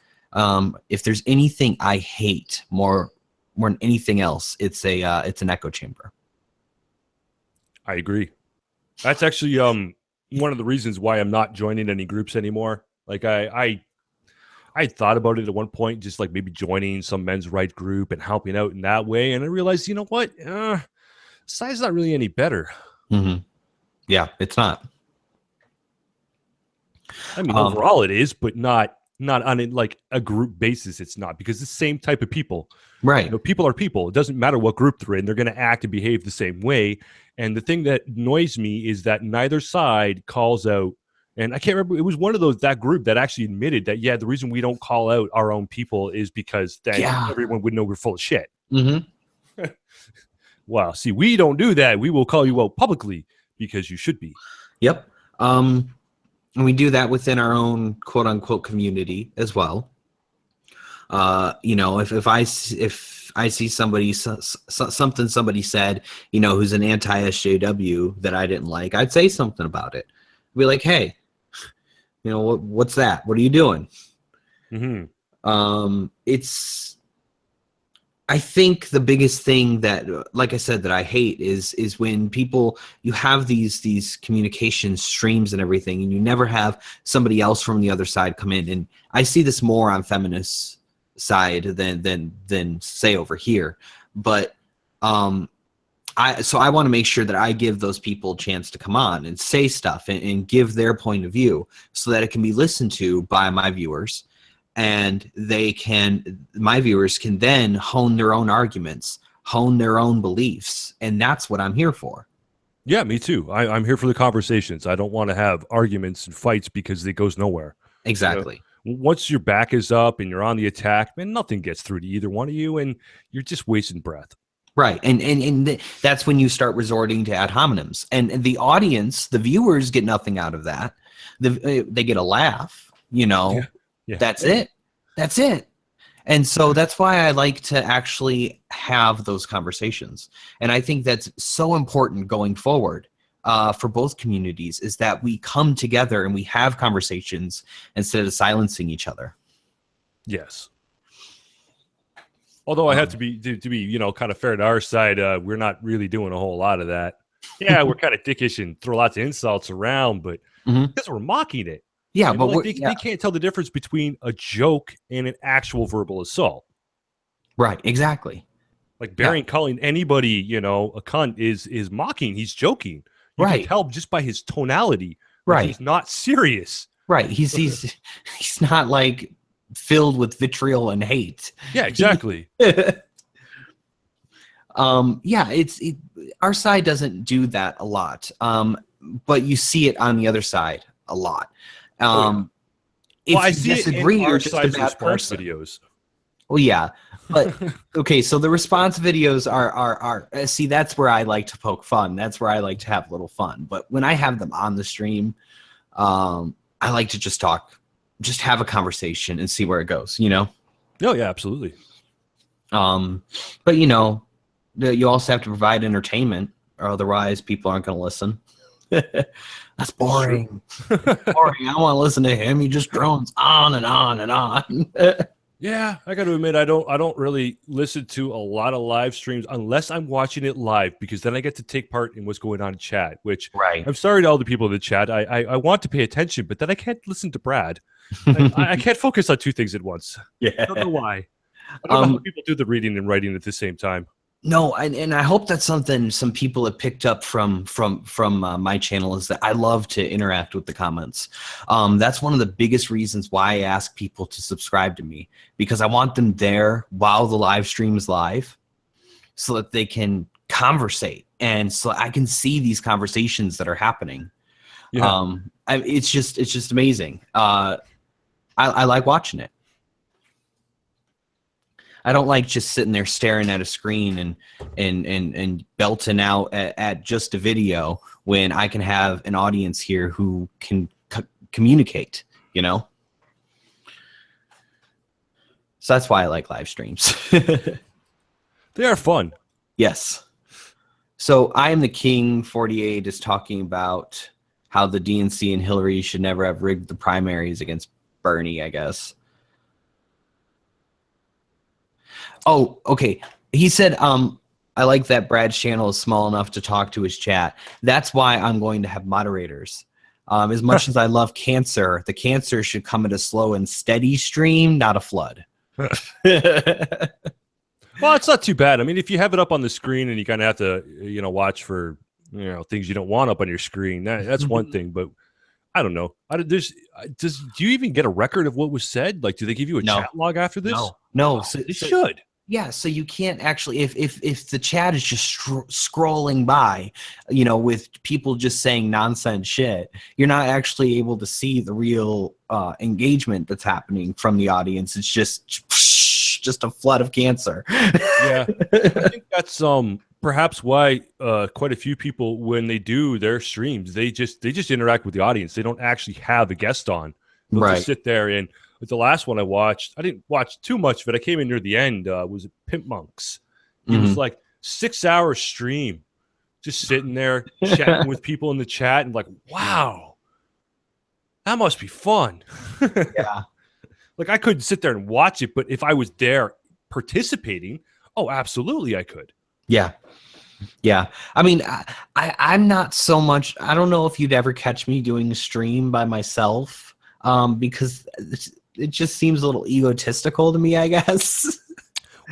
If there's anything I hate more than anything else, it's an echo chamber. I agree. That's actually one of the reasons why I'm not joining any groups anymore. Like I thought about it at one point, just like maybe joining some men's right group and helping out in that way, and I realized, you know what, side's not really any better. Mm-hmm. Yeah, it's not. I mean, overall it is, but not on like a group basis. It's not, because it's the same type of people. Right. People are people. It doesn't matter what group they're in. They're going to act and behave the same way. And the thing that annoys me is that neither side calls out. And I can't remember. It was one of that group that actually admitted that, yeah, the reason we don't call out our own people is because then everyone would know we're full of shit. Mm-hmm. Well, see, we don't do that. We will call you out publicly because you should be. Yep. And we do that within our own quote unquote community as well. If I see somebody something somebody said, who's an anti-SJW that I didn't like, I'd say something about it. I'd be like, hey, what's that? What are you doing? Mm-hmm. I think the biggest thing that, like I said, that I hate is when you have these communication streams and everything, and you never have somebody else from the other side come in. And I see this more on feminists side than say over here, but I want to make sure that I give those people a chance to come on and say stuff and give their point of view so that it can be listened to by my viewers, and my viewers can then hone their own arguments, hone their own beliefs, and that's what I'm here for. Yeah, me too. I'm here for the conversations. I don't want to have arguments and fights because it goes nowhere. Exactly. Once your back is up and you're on the attack, man, nothing gets through to either one of you, and you're just wasting breath. Right. And that's when you start resorting to ad hominems. And the audience, the viewers, get nothing out of that. They get a laugh, Yeah. That's it. That's it. And so that's why I like to actually have those conversations. And I think that's so important going forward. For both communities, is that we come together and we have conversations instead of silencing each other. Yes. Although I have to be kind of fair to our side, we're not really doing a whole lot of that. Yeah, we're kind of dickish and throw lots of insults around, but because we're mocking it. Yeah, but they can't tell the difference between a joke and an actual verbal assault. Right, exactly. Like Barry calling anybody, a cunt is mocking. He's joking. You can tell just by his tonality. Like he's not serious. Right. He's not like filled with vitriol and hate. Yeah, exactly. Our side doesn't do that a lot. But you see it on the other side a lot. If I you see disagree, it in you're our just side's a bad response person. videos. Well, yeah, but okay. So the response videos are see, that's where I like to poke fun. That's where I like to have a little fun. But when I have them on the stream, I like to just talk, just have a conversation and see where it goes. Oh yeah, absolutely. But you also have to provide entertainment, or otherwise people aren't going to listen. That's boring. Boring. I want to listen to him. He just drones on and on and on. Yeah, I got to admit, I don't really listen to a lot of live streams unless I'm watching it live, because then I get to take part in what's going on in chat, which I'm sorry to all the people in the chat. I want to pay attention, but then I can't listen to Brad. I can't focus on two things at once. Yeah. I don't know why. I don't know how people do the reading and writing at the same time. No, and I hope that's something some people have picked up from my channel, is that I love to interact with the comments. That's one of the biggest reasons why I ask people to subscribe to me, because I want them there while the live stream is live, so that they can conversate, and so I can see these conversations that are happening. Yeah. It's just amazing. I like watching it. I don't like just sitting there staring at a screen and belting out at just a video, when I can have an audience here who can communicate, So that's why I like live streams. They are fun. Yes. So I Am the King 48 is talking about how the DNC and Hillary should never have rigged the primaries against Bernie, I guess. Oh, okay. He said, I like that Brad's channel is small enough to talk to his chat. That's why I'm going to have moderators. As much as I love cancer, the cancer should come at a slow and steady stream, not a flood. Well, it's not too bad. I mean, if you have it up on the screen and you kind of have to, watch for, things you don't want up on your screen, that's one thing. But I don't know. Do you even get a record of what was said? Like, do they give you a chat log after this? No. So they should. Yeah, so you can't actually, if the chat is just scrolling by, with people just saying nonsense shit, you're not actually able to see the real engagement that's happening from the audience. It's just a flood of cancer. Yeah, I think that's perhaps why quite a few people, when they do their streams, they just interact with the audience. They don't actually have a guest on. They'll just sit there and. But the last one I watched, I didn't watch too much of it. I came in near the end. Was it Pimp Monks? It was like 6-hour stream, just sitting there chatting with people in the chat, and like, wow, that must be fun. Yeah. Like I couldn't sit there and watch it, but if I was there participating, oh, absolutely, I could. Yeah. Yeah. I mean, I'm not so much. I don't know if you'd ever catch me doing a stream by myself, because it just seems a little egotistical to me, I guess.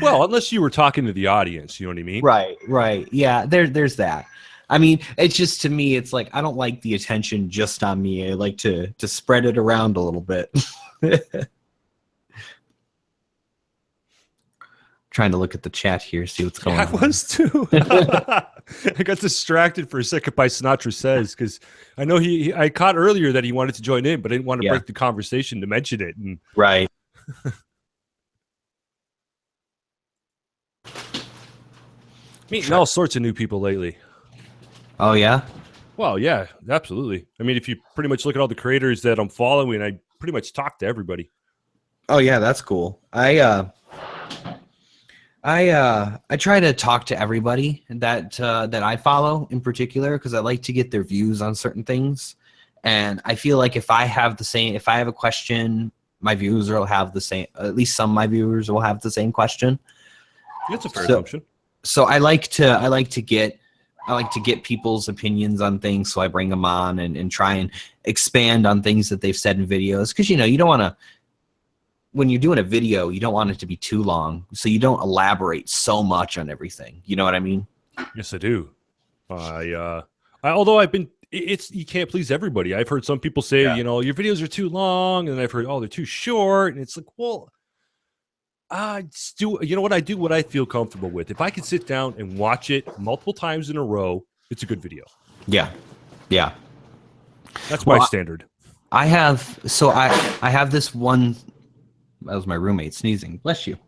Well, unless you were talking to the audience, you know what I mean? Right. Yeah, there's that. I mean, it's just, to me, it's like, I don't like the attention just on me. I like to spread it around a little bit. Trying to look at the chat here, see what's going on. I was too. I got distracted for a second by Sinatra Says, because I know I caught earlier that he wanted to join in, but I didn't want to break the conversation to mention it. And right. Meeting all sorts of new people lately. Oh yeah? Well, yeah, absolutely. I mean, if you pretty much look at all the creators that I'm following, I pretty much talk to everybody. Oh yeah, that's cool. I try to talk to everybody that I follow in particular, because I like to get their views on certain things. And I feel like if I have a question, my viewers will have the same, at least some of my viewers will have the same question. That's a fair So, assumption. so I like to get people's opinions on things, so I bring them on and try and expand on things that they've said in videos, because you don't want to, when you're doing a video, you don't want it to be too long, so you don't elaborate so much on everything. You know what I mean? Yes, I do. Although I've been, it's you can't please everybody. I've heard some people say, Yeah. your videos are too long, and I've heard, oh, they're too short, and it's like, well, I just do. You know what I do? What I feel comfortable with. If I can sit down and watch it multiple times in a row, it's a good video. Yeah, yeah. That's my standard. I have this one. That was my roommate sneezing. Bless you.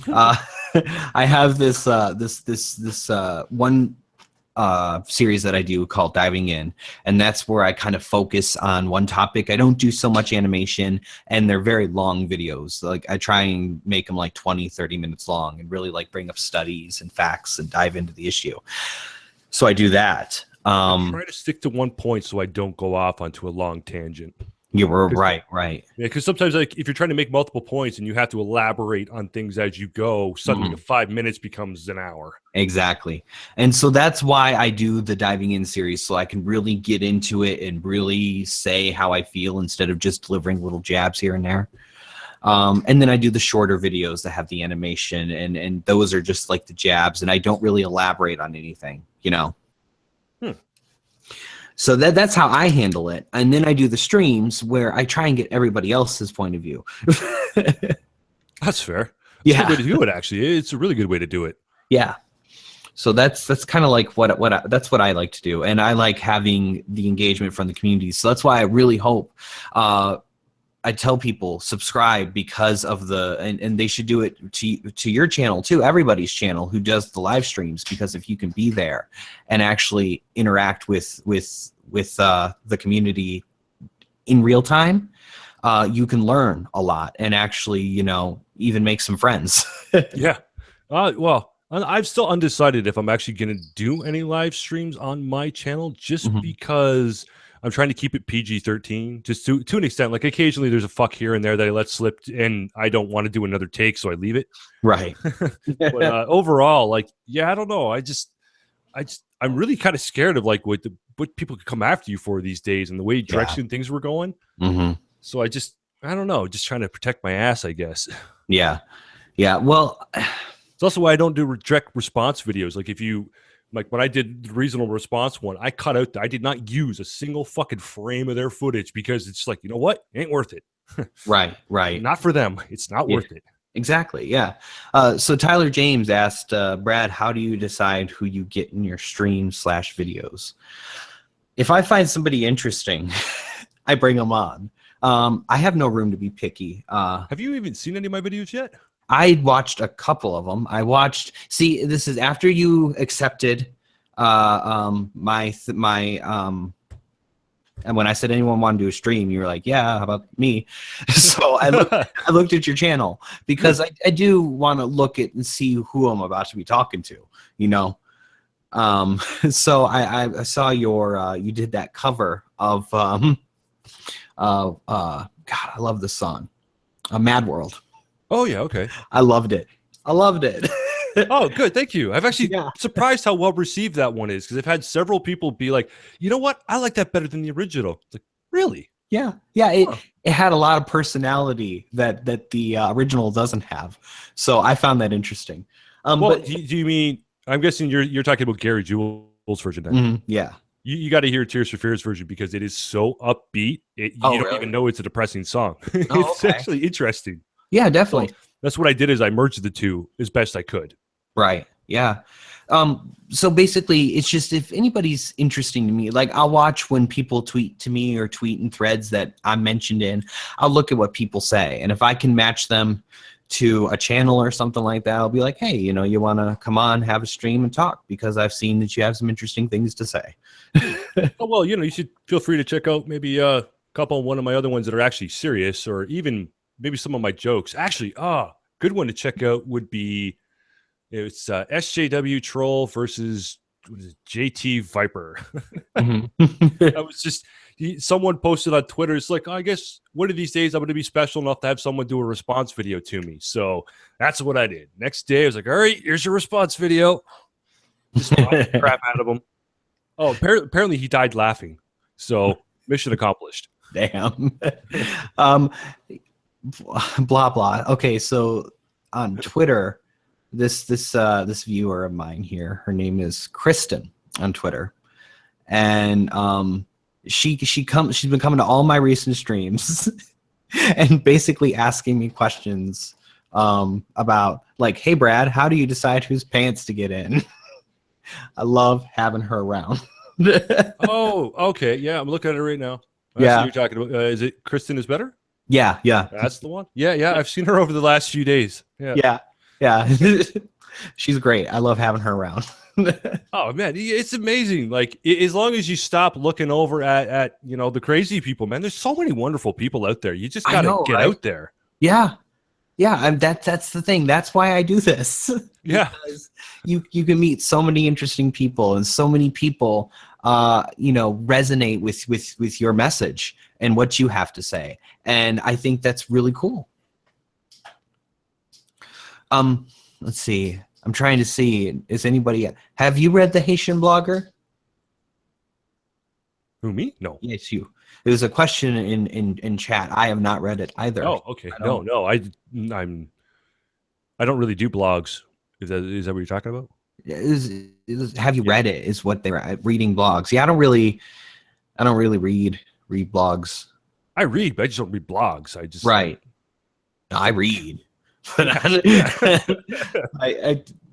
I have this one series that I do called Diving In, and that's where I kind of focus on one topic. I don't do so much animation, and they're very long videos. Like I try and make them like 20-30 minutes long and really like bring up studies and facts and dive into the issue. So I do that. I try to stick to one point so I don't go off onto a long tangent. You were right. Yeah, because sometimes, like, if you're trying to make multiple points and you have to elaborate on things as you go, suddenly the 5 minutes becomes an hour. Exactly. And so that's why I do the Diving In series, so I can really get into it and really say how I feel instead of just delivering little jabs here and there. And then I do the shorter videos that have the animation, and those are just like the jabs, and I don't really elaborate on anything, So that's how I handle it. And then I do the streams where I try and get everybody else's point of view. That's fair. That's Yeah. a good way to do it, actually. It's a really good way to do it. Yeah. So that's kind of like that's what I like to do. And I like having the engagement from the community. So that's why I really hope I tell people subscribe, because of and they should do it to your channel too, everybody's channel who does the live streams, because if you can be there and actually interact with the community in real time, you can learn a lot and actually even make some friends. Yeah. Well, I'm still undecided if I'm actually going to do any live streams on my channel, just because I'm trying to keep it PG-13, just to an extent. Like occasionally there's a fuck here and there that I let slip, and I don't want to do another take, so I leave it. Right. But overall, like, yeah, I don't know. I'm really kind of scared of like what people could come after you for these days and the way direction things were going. So I don't know, just trying to protect my ass, I guess. Yeah. Well, it's also why I don't do direct response videos. Like when I did the reasonable response one, I cut out. I did not use a single fucking frame of their footage, because it's like, you know what? It ain't worth it. Right. Not for them. It's not worth it. Exactly. Yeah. So Tyler James asked, Brad, how do you decide who you get in your stream/videos? If I find somebody interesting, I bring them on. I have no room to be picky. Have you even seen any of my videos yet? I watched a couple of them. See, this is after you accepted and when I said anyone want to do a stream, you were like, yeah, how about me? So I looked at your channel, because I do want to look at and see who I'm about to be talking to, So I saw you did that cover of God, I love this song, Mad World. Oh yeah, okay. I loved it. Oh, good. Thank you. I've actually surprised how well received that one is, because I've had several people be like, you know what? I like that better than the original. It's like, really? Yeah. It had a lot of personality that the original doesn't have. So I found that interesting. But do you mean? I'm guessing you're talking about Gary Jules' version then. Yeah. You got to hear Tears for Fears version, because it is so upbeat. You don't even know it's a depressing song. It's actually interesting. Yeah, definitely. So that's what I did, is I merged the two as best I could. Right. Yeah. So basically, it's just, if anybody's interesting to me, like I'll watch when people tweet to me or tweet in threads that I'm mentioned in. I'll look at what people say, and if I can match them to a channel or something like that, I'll be like, hey, you want to come on, have a stream and talk, because I've seen that you have some interesting things to say. Oh, well, you should feel free to check out maybe a couple, one of my other ones that are actually serious, or even maybe some of my jokes. Actually, good one to check out would be, it's SJW Troll versus JT Viper. I was just, someone posted on Twitter. It's like, I guess one of these days I'm going to be special enough to have someone do a response video to me. So that's what I did. Next day, I was like, all right, here's your response video. Just mocked the crap out of him. Oh, apparently he died laughing. So mission accomplished. Damn. Blah blah. Okay, so on Twitter, this viewer of mine here, her name is Kristen on Twitter, and she's been coming to all my recent streams and basically asking me questions about like, hey Brad, how do you decide whose pants to get in? I love having her around. Oh, okay. Yeah, I'm looking at it right now. I Yeah. see what you're talking about. Is it Kristen is Better? Yeah. That's the one. Yeah. I've seen her over the last few days. Yeah. She's great. I love having her around. Oh man, it's amazing. Like as long as you stop looking over at the crazy people, man. There's so many wonderful people out there. You just gotta get out there. Yeah. And that's the thing. That's why I do this. Yeah. Because you can meet so many interesting people, and so many people resonate with your message and what you have to say. And I think that's really cool. Let's see. I'm trying to see, have you read The Haitian Blogger? Who, me? No. Yes, you. There was a question in chat. I have not read it either. Oh, okay. No. I don't really do blogs. Is that what you're talking about? Have you read it? Is what they're reading blogs. Yeah, I don't really read blogs. I read, but I just don't read blogs. I read. But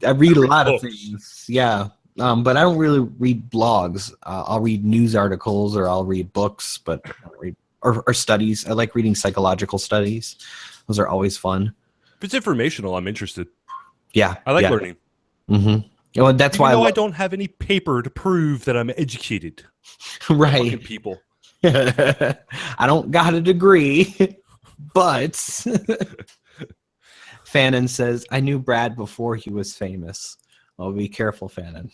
I read a lot of things. Yeah. But I don't really read blogs. I'll read news articles, or I'll read books, but I don't read or studies. I like reading psychological studies. Those are always fun. If it's informational, I'm interested. Yeah. I like learning. Mm-hmm. Well, that's why I don't have any paper to prove that I'm educated. Right. Fucking people. I don't got a degree, but Fannin says, I knew Brad before he was famous. Oh, be careful, Fannin.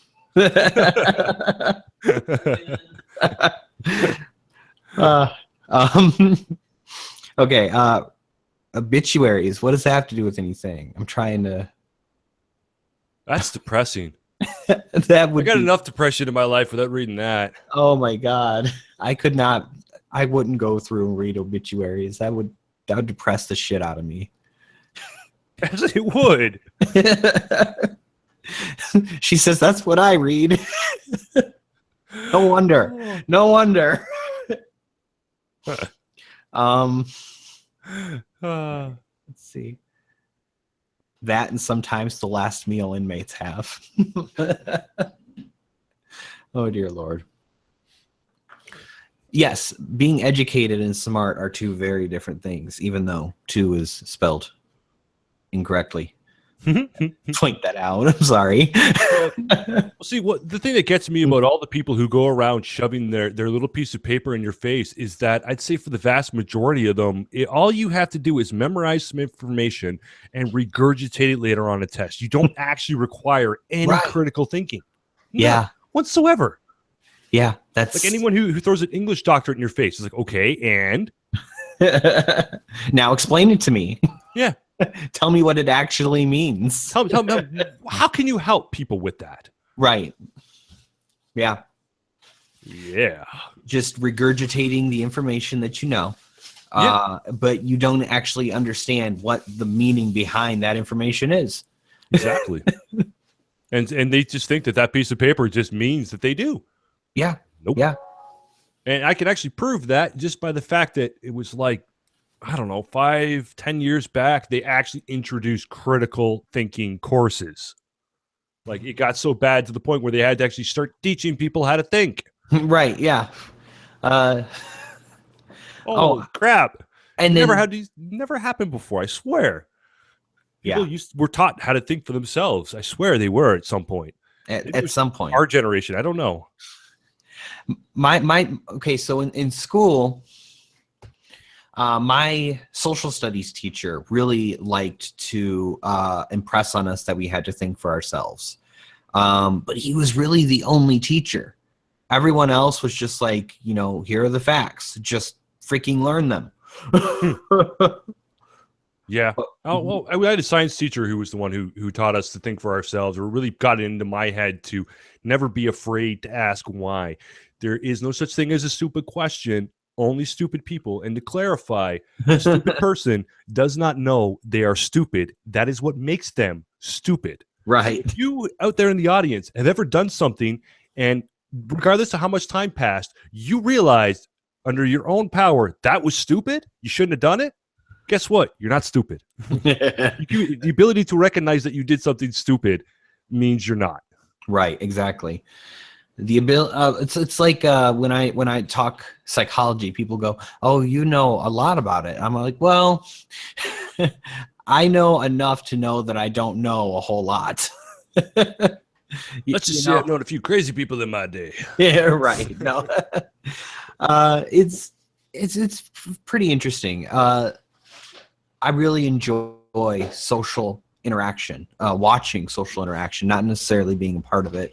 Okay. Obituaries. What does that have to do with anything? I'm trying to. That's depressing. I got enough depression in my life without reading that. Oh my God. I could not. I wouldn't go through and read obituaries. That would depress the shit out of me. Yes, it would. She says that's what I read. No wonder. Let's see. That, and sometimes the last meal inmates have. Oh dear Lord. Yes, being educated and smart are two very different things, even though two is spelled incorrectly. Point that out. I'm sorry. See, what the thing that gets me about all the people who go around shoving their little piece of paper in your face is that I'd say for the vast majority of them, all you have to do is memorize some information and regurgitate it later on a test. You don't actually require any critical thinking. Yeah. Whatsoever. Yeah. That's like anyone who throws an English doctorate in your face is like, okay, and now explain it to me. Yeah. Tell me what it actually means. Tell me, how can you help people with that? Right. Yeah. Yeah. Just regurgitating the information that you know, but you don't actually understand what the meaning behind that information is. Exactly. and they just think that piece of paper just means that they do. Yeah. Nope. Yeah. And I can actually prove that just by the fact that it was like, I don't know, 5-10 years back, they actually introduced critical thinking courses. Like it got so bad to the point where they had to actually start teaching people how to think. Right. Yeah. Crap. And never happened before. I swear. People were taught how to think for themselves. I swear they were at some point. At some point. Our generation. I don't know. Okay. So in school, my social studies teacher really liked to impress on us that we had to think for ourselves. But he was really the only teacher. Everyone else was just like, here are the facts. Just freaking learn them. Yeah. Oh, well, I had a science teacher who was the one who taught us to think for ourselves, or really got it into my head to never be afraid to ask why. There is no such thing as a stupid question, only stupid people. And to clarify, a stupid person does not know they are stupid. That is what makes them stupid. Right. If you out there in the audience have ever done something, and regardless of how much time passed, you realized under your own power that was stupid, you shouldn't have done it, guess what? You're not stupid. The ability to recognize that you did something stupid means you're not. Right, exactly. The ability, it's like when I talk psychology, people go, "Oh, you know a lot about it." I'm like, well, I know enough to know that I don't know a whole lot. Let's just say I've known a few crazy people in my day. Yeah, right. No, it's pretty interesting. I really enjoy social interaction, watching social interaction, not necessarily being a part of it.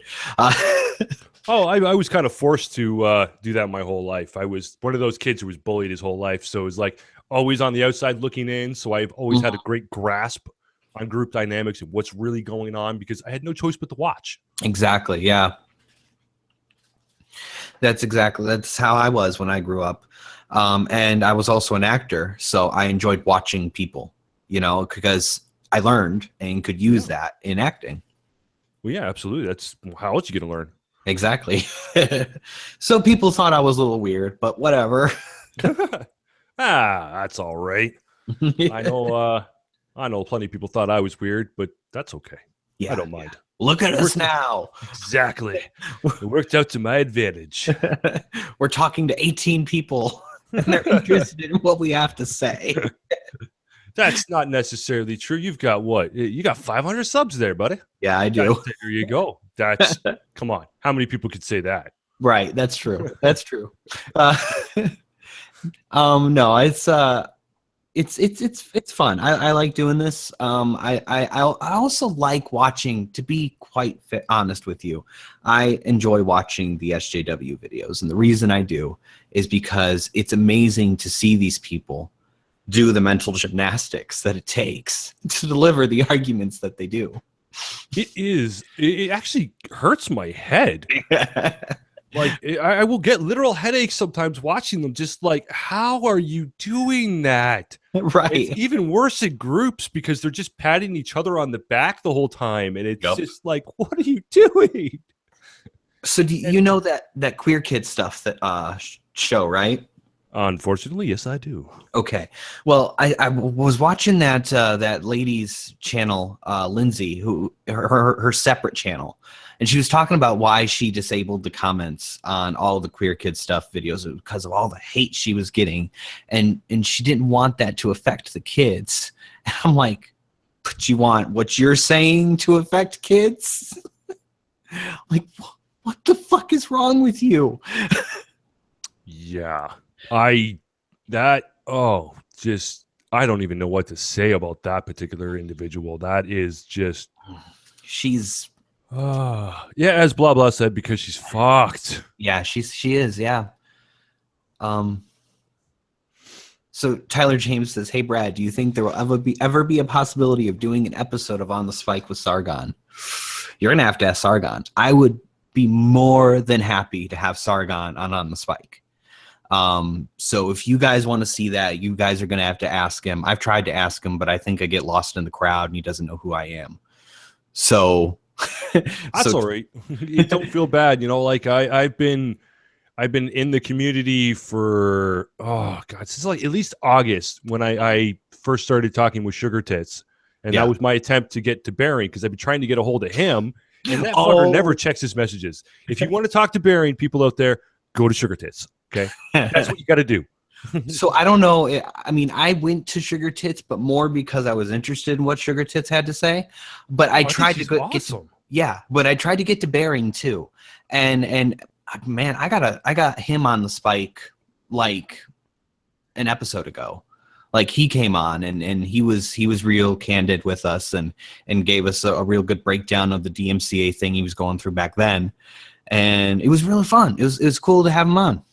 I was kind of forced to do that my whole life. I was one of those kids who was bullied his whole life, so it was like always on the outside looking in. So I've always had a great grasp on group dynamics and what's really going on because I had no choice but to watch. Exactly. Yeah. That's how I was when I grew up. And I was also an actor, so I enjoyed watching people, because I learned and could use that in acting. Well, yeah, absolutely. That's how else you get to learn. Exactly. So people thought I was a little weird, but whatever. That's all right. I know plenty of people thought I was weird, but that's okay. Yeah, I don't mind. Look at us now. Exactly. It worked out to my advantage. We're talking to 18 people and they're interested in what we have to say. That's not necessarily true. You've got what? You got 500 subs there, buddy. Yeah, I do. There you go. That's come on. How many people could say that? Right. That's true. That's true. No, it's fun. I like doing this. I also like watching, to be quite honest with you, I enjoy watching the SJW videos. And the reason I do is because it's amazing to see these people do the mental gymnastics that it takes to deliver the arguments that they do. It is. It actually hurts my head. Like, I will get literal headaches sometimes watching them. Just like, how are you doing that? Right. It's even worse in groups because they're just patting each other on the back the whole time. And it's just like, what are you doing? So do you know that Queer Kid stuff that show, right? Unfortunately, yes, I do. Okay. Well, I was watching that lady's channel, Lindsay, who her separate channel, and she was talking about why she disabled the comments on all the Queer Kid stuff videos because of all the hate she was getting, and she didn't want that to affect the kids. And I'm like, but you want what you're saying to affect kids? Like, what the fuck is wrong with you? Yeah. I don't even know what to say about that particular individual. That is just she's yeah, as blah blah said, because she's fucked. Yeah, she is, yeah. So Tyler James says, "Hey Brad, do you think there will ever be a possibility of doing an episode of On the Spike with Sargon?" You're gonna have to ask Sargon. I would be more than happy to have Sargon on the Spike. So if you guys want to see that, you guys are going to have to ask him. I've tried to ask him, but I think I get lost in the crowd and he doesn't know who I am. So that's all right. You don't feel bad. Like I've been in the community for, since like at least August when I first started talking with Sugar Tits. And that was my attempt to get to Bearing because I've been trying to get a hold of him. And that fucker never checks his messages. If you want to talk to Bearing, people out there, go to Sugar Tits. Okay, that's what you got to do. So I don't know. I mean, I went to Sugar Tits, but more because I was interested in what Sugar Tits had to say. But I tried to get to, but I tried to get to Bearing too. And man, I got him on the Spike like an episode ago. Like he came on and he was real candid with us and gave us a real good breakdown of the DMCA thing he was going through back then. and it was really fun. It was cool to have him on.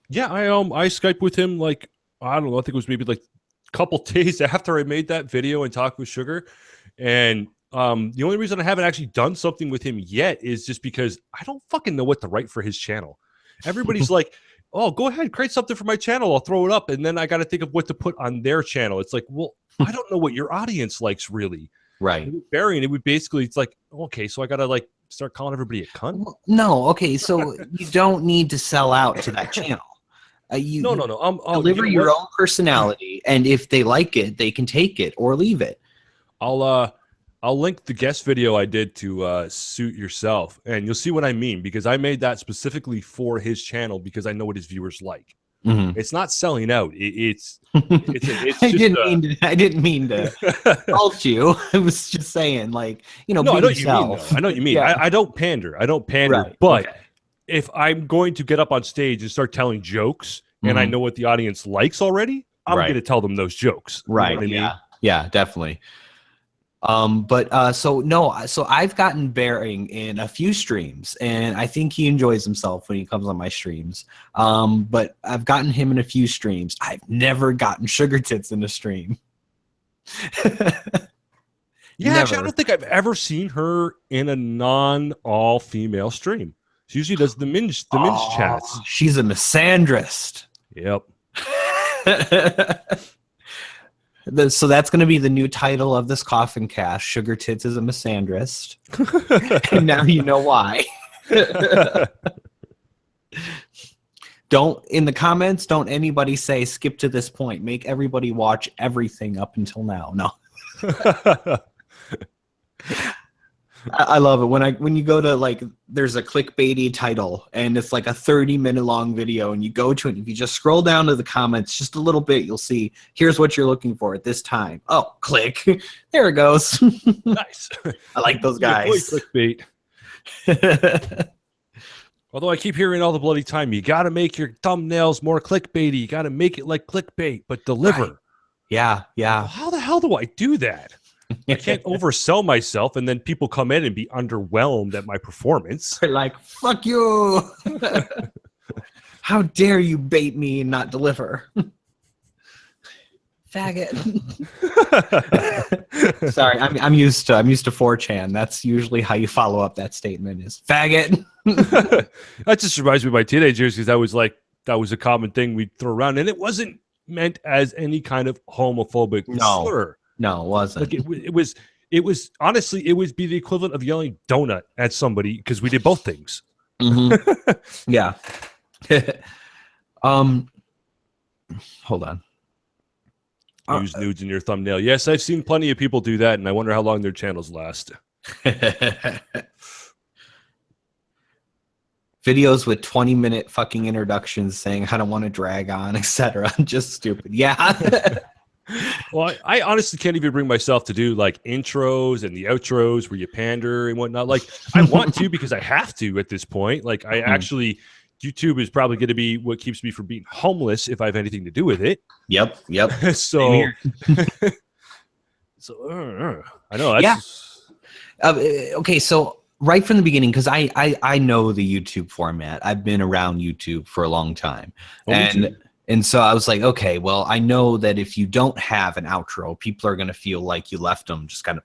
Yeah, I Skyped with him like, I don't know, I think it was maybe like a couple days after I made that video and talked with Sugar. And the only reason I haven't actually done something with him yet is just because I don't fucking know what to write for his channel. Everybody's like, oh, go ahead, create something for my channel. I'll throw it up. And then I got to think of what to put on their channel. It's like, well, I don't know what your audience likes really. Right. Barry, and it would basically, it's like, okay, so I got to like start calling everybody a cunt? Well, no, okay, so you don't need to sell out to that channel. No. Deliver your own personality, and if they like it, they can take it or leave it. I'll link the guest video I did to Suit Yourself, and you'll see what I mean, because I made that specifically for his channel because I know what his viewers like. Mm-hmm. It's not selling out. It's I didn't mean to fault you. I was just saying, like, you know, no, be I know what yourself. you mean. Though. I know what you mean. Yeah. I don't pander. Right. But okay. if I'm going to get up on stage and start telling jokes, and I know what the audience likes already, I'm going to tell them those jokes. Right. You know what I mean? Yeah, definitely. So I've gotten Bearing in a few streams, and I think he enjoys himself when he comes on my streams. But I've gotten him in a few streams. I've never gotten Sugar Tits in a stream. Yeah, actually, I don't think I've ever seen her in a non-all-female stream. She usually does the minge chats. She's a misandrist. Yep. So that's going to be the new title of this coffin cast. Sugar Tits is a misandrist. And now you know why. In the comments, don't anybody say skip to this point. Make everybody watch everything up until now. No. I love it when you go to, like, there's a clickbaity title and it's like a 30-minute long video, and you go to it. If you just scroll down to the comments just a little bit, you'll see here's what you're looking for at this time. Oh, click. There it goes. Nice. I like those guys. Clickbait. Although I keep hearing all the bloody time, you got to make your thumbnails more clickbaity. You got to make it like clickbait, but deliver. Right. Yeah. Well, how the hell do I do that? I can't oversell myself, and then people come in and be underwhelmed at my performance. They're like, fuck you. How dare you bait me and not deliver? Faggot. Sorry, I'm used to 4chan. That's usually how you follow up that statement is faggot. That just reminds me of my teenage years, because that was a common thing we'd throw around, and it wasn't meant as any kind of homophobic slur. No, it wasn't. Like it was honestly, it would be the equivalent of yelling donut at somebody, because we did both things. Mm-hmm. Yeah. Hold on. Use nudes in your thumbnail. Yes, I've seen plenty of people do that, and I wonder how long their channels last. Videos with 20-minute fucking introductions saying I don't want to drag on, etc. Just stupid. Yeah. Well, I honestly can't even bring myself to do like intros and the outros where you pander and whatnot. Like, I want to because I have to at this point. Like, I actually, YouTube is probably going to be what keeps me from being homeless if I have anything to do with it. Yep. So, I know. That's okay, so right from the beginning, because I know the YouTube format. I've been around YouTube for a long time. And so I was like, okay, well, I know that if you don't have an outro, people are going to feel like you left them just kind of,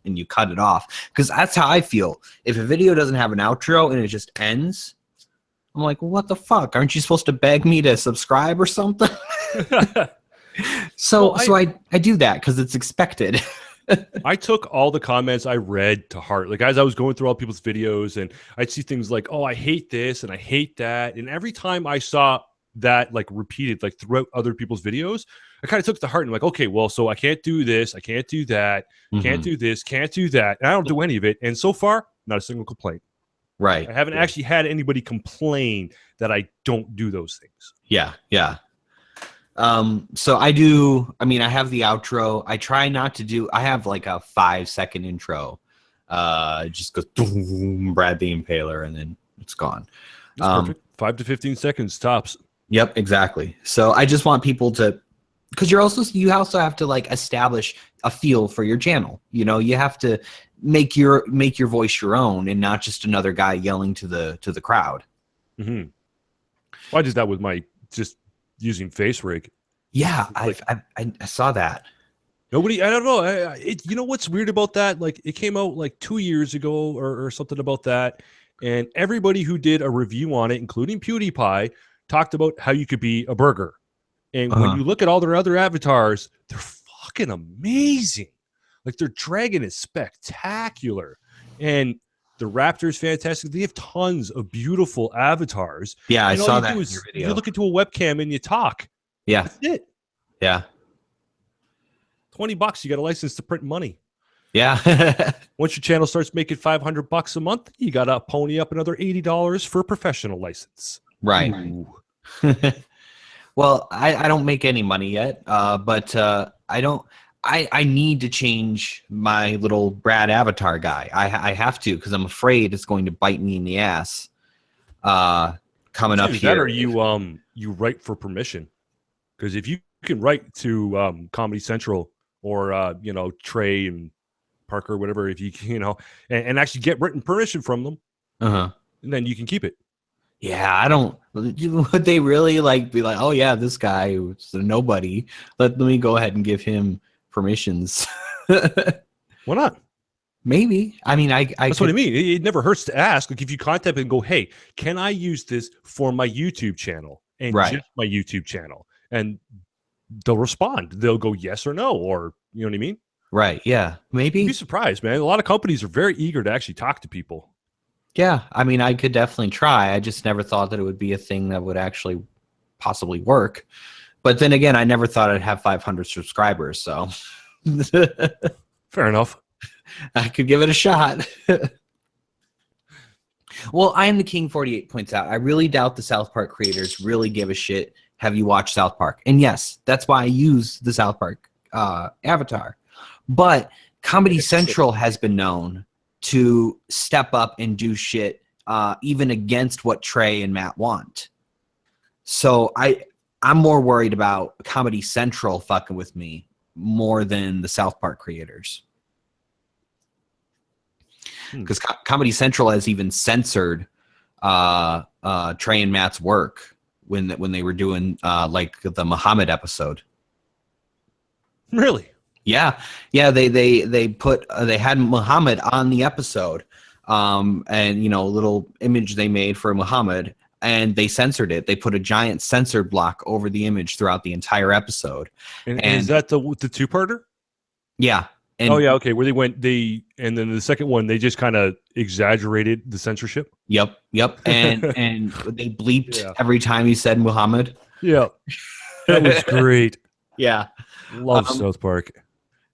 and you cut it off. Because that's how I feel. If a video doesn't have an outro and it just ends, I'm like, well, what the fuck? Aren't you supposed to beg me to subscribe or something? So I do that because it's expected. I took all the comments I read to heart. Like, as I was going through all people's videos, and I'd see things like, oh, I hate this and I hate that. And every time I saw that like repeated like throughout other people's videos, I kind of took it to heart and like, okay, well, so I can't do this, I can't do that, can't do this, can't do that, and I don't do any of it. And so far, not a single complaint. Right. I haven't actually had anybody complain that I don't do those things. Yeah. So I do. I mean, I have the outro. I try not to do. I have like a 5-second intro. Just goes boom, Brad the Impaler, and then it's gone. That's perfect. 5 to 15 seconds tops. Yep, exactly. So I just want people to, because you also have to like establish a feel for your channel. You know, you have to make your voice your own and not just another guy yelling to the crowd. Mm-hmm. Well, I did that with my just using face rig. Yeah, Like, I saw that. Nobody, I don't know. You know what's weird about that? Like, it came out like 2 years ago or something about that, and everybody who did a review on it, including PewDiePie, talked about how you could be a burger. And when you look at all their other avatars, they're fucking amazing. Like, their dragon is spectacular, and the raptor is fantastic. They have tons of beautiful avatars. Yeah, I and all saw you that do in is your video. you look into a webcam and you talk. Yeah, That's it. yeah, $20, you got a license to print money. yeah. Once your channel starts making $500 a month, you got to pony up another $80 for a professional license. Right. Well, I don't make any money yet, but I don't. I need to change my little Brad avatar guy. I have to, because I'm afraid it's going to bite me in the ass. Coming up here. That, or you write for permission, because if you can write to Comedy Central or Trey and Parker, whatever, if and actually get written permission from them, and then you can keep it. Yeah, I don't. Would they really be like, oh yeah, this guy is a nobody. Let me go ahead and give him permissions. Why not? Maybe. I mean, that's what I mean. It never hurts to ask. Like, if you contact and go, hey, can I use this for my YouTube channel and just my YouTube channel? And they'll respond. They'll go yes or no, or you know what I mean? Right. Yeah. Maybe. You'd be surprised, man. A lot of companies are very eager to actually talk to people. Yeah. I mean, I could definitely try. I just never thought that it would be a thing that would actually possibly work. But then again, I never thought I'd have 500 subscribers. So fair enough. I could give it a shot. Well, I Am the King 48 points out, I really doubt the South Park creators really give a shit. Have you watched South Park? And yes, that's why I use the South Park avatar. But Comedy Central has been known to step up and do shit even against what Trey and Matt want. So I'm more worried about Comedy Central fucking with me more than the South Park creators. Because Comedy Central has even censored Trey and Matt's work when they were doing the Muhammad episode. Really? Yeah. They had Muhammad on the episode, and a little image they made for Muhammad, and they censored it. They put a giant censor block over the image throughout the entire episode. And is that the two-parter? Yeah. And, oh yeah, okay. Where and then the second one, they just kind of exaggerated the censorship. Yep. And they bleeped every time he said Muhammad. Yeah, that was great. Yeah, love South Park.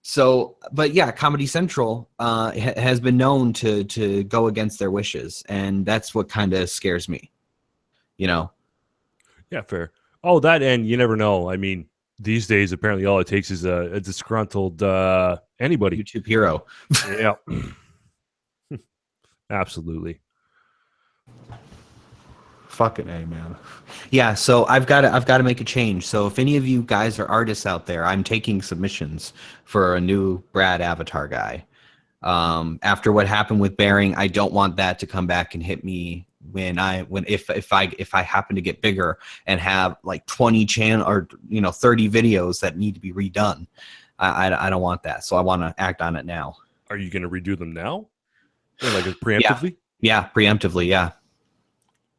So, but yeah, Comedy Central has been known to go against their wishes, and that's what kind of scares me. Yeah, fair. Oh, that, and you never know. I mean, these days, apparently, all it takes is a disgruntled anybody. YouTube hero. Yeah. Absolutely. Fucking A, man. Yeah, so I've got to make a change. So if any of you guys are artists out there, I'm taking submissions for a new Brad avatar guy. After what happened with Bearing, I don't want that to come back and hit me if I happen to get bigger and have 20 channel or 30 videos that need to be redone. I don't want that. So I want to act on it now. Are you going to redo them now? Preemptively? Yeah, preemptively, yeah.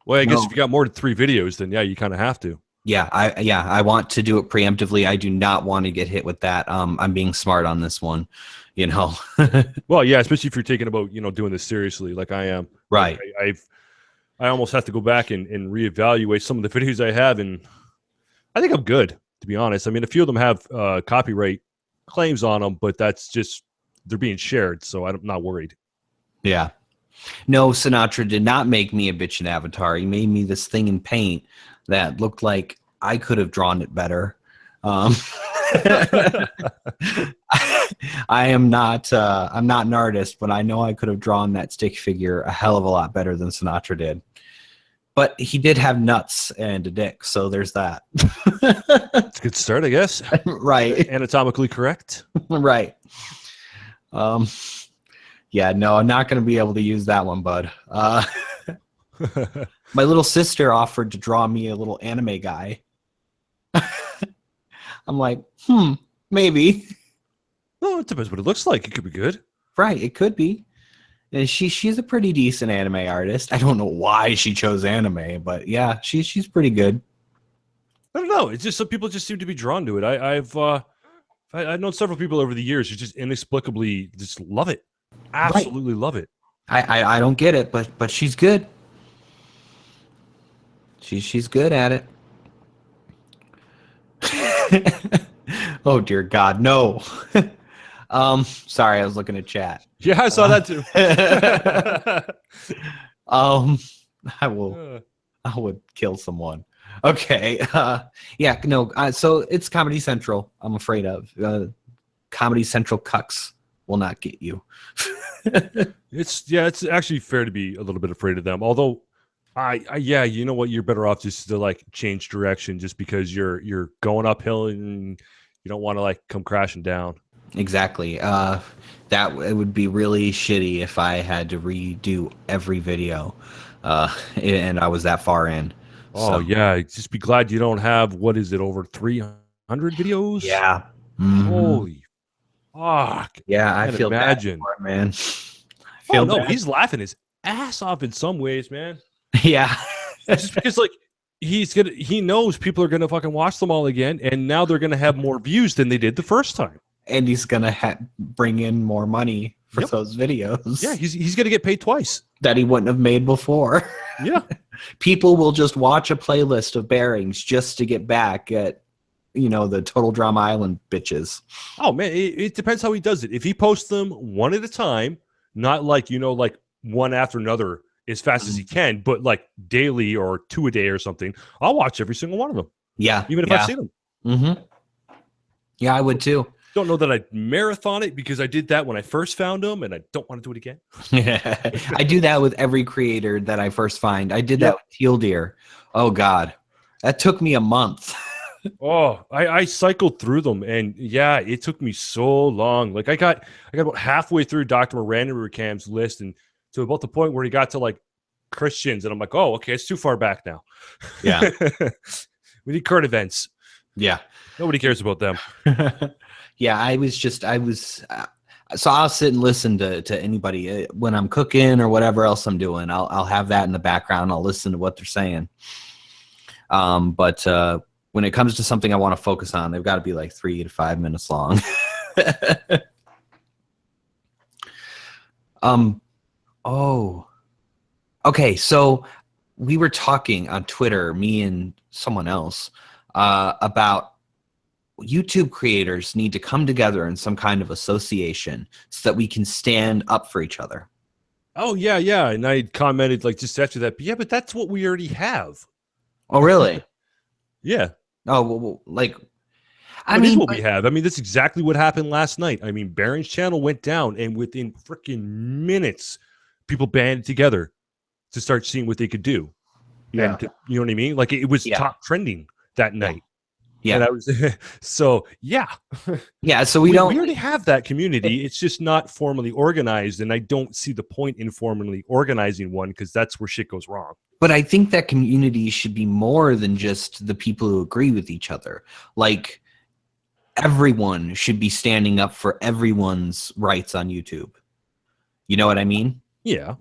Well, I guess if you got more than 3 videos, then yeah, you kind of have to. Yeah, I want to do it preemptively. I do not want to get hit with that. I'm being smart on this one, Well, yeah, especially if you're thinking about doing this seriously, like I am. Right. I almost have to go back and reevaluate some of the videos I have, and I think I'm good, to be honest. I mean, a few of them have copyright claims on them, but that's just they're being shared, so I'm not worried. Yeah. No, Sinatra did not make me a bitchin' avatar. He made me this thing in paint that looked like I could have drawn it better. I am not. I'm not an artist, but I know I could have drawn that stick figure a hell of a lot better than Sinatra did. But he did have nuts and a dick, so there's that. It's a good start, I guess. Right. Anatomically correct. Right. Yeah, no, I'm not going to be able to use that one, bud. My little sister offered to draw me a little anime guy. I'm like, maybe. Well, it depends what it looks like. It could be good. Right, it could be. And she's a pretty decent anime artist. I don't know why she chose anime, but yeah, she's pretty good. I don't know. It's just some people just seem to be drawn to it. I've known several people over the years who just inexplicably just love it. Absolutely love it. I don't get it, but she's good. She's good at it. Oh dear God, no. Sorry, I was looking at chat. Yeah, I saw that too. I would kill someone. Okay. Yeah, no. So it's Comedy Central. I'm afraid of Comedy Central cucks will not get you. It's actually fair to be a little bit afraid of them. Although, yeah, you know what? You're better off just to like change direction, just because you're going uphill and you don't want to like come crashing down. Exactly. That it would be really shitty if I had to redo every video, and I was that far in. Oh yeah, just be glad you don't have, what is it, over 300 videos? Yeah. Holy fuck. Yeah, I feel imagine, bad for it, man. Oh no, he's laughing his ass off in some ways, man. Yeah. Just because like he knows people are gonna fucking watch them all again, and now they're gonna have more views than they did the first time. And he's gonna bring in more money for those videos. Yeah, he's gonna get paid twice that he wouldn't have made before. Yeah. People will just watch a playlist of bearings just to get back at, the Total Drama Island bitches. Oh man, it depends how he does it. If he posts them one at a time, not like like one after another as fast as he can, but like daily or 2 a day or something, I'll watch every single one of them. Yeah, even if I've seen them. Mm-hmm. Yeah, I would too. Don't know that I'd marathon it, because I did that when I first found them, and I don't want to do it again. I do that with every creator that I first find. I did that with Teal Deer. Oh God, that took me a month. Oh, I cycled through them, and yeah, it took me so long. Like I got about halfway through Dr. Miranda-Cam's list, and to about the point where he got to like Christians, and I'm like, oh, okay, it's too far back now. Yeah. We need current events. Yeah. Nobody cares about them. Yeah, so I'll sit and listen to anybody when I'm cooking or whatever else I'm doing. I'll have that in the background. I'll listen to what they're saying. But when it comes to something I want to focus on, they've got to be like 3 to 5 minutes long. Okay. So we were talking on Twitter, me and someone else, about YouTube creators need to come together in some kind of association so that we can stand up for each other. Oh, yeah. And I commented like just after that, but that's what we already have. Oh, really? Yeah. Oh, well, like, I mean, what we have. I mean, that's exactly what happened last night. I mean, Baron's channel went down, and within freaking minutes, people banded together to start seeing what they could do. Yeah. And you know what I mean? Like it was top trending that night. Yeah. And I was so yeah. Yeah. So we already have that community. It's just not formally organized, and I don't see the point in formally organizing one, because that's where shit goes wrong. But I think that community should be more than just the people who agree with each other. Like, everyone should be standing up for everyone's rights on YouTube. You know what I mean? Yeah.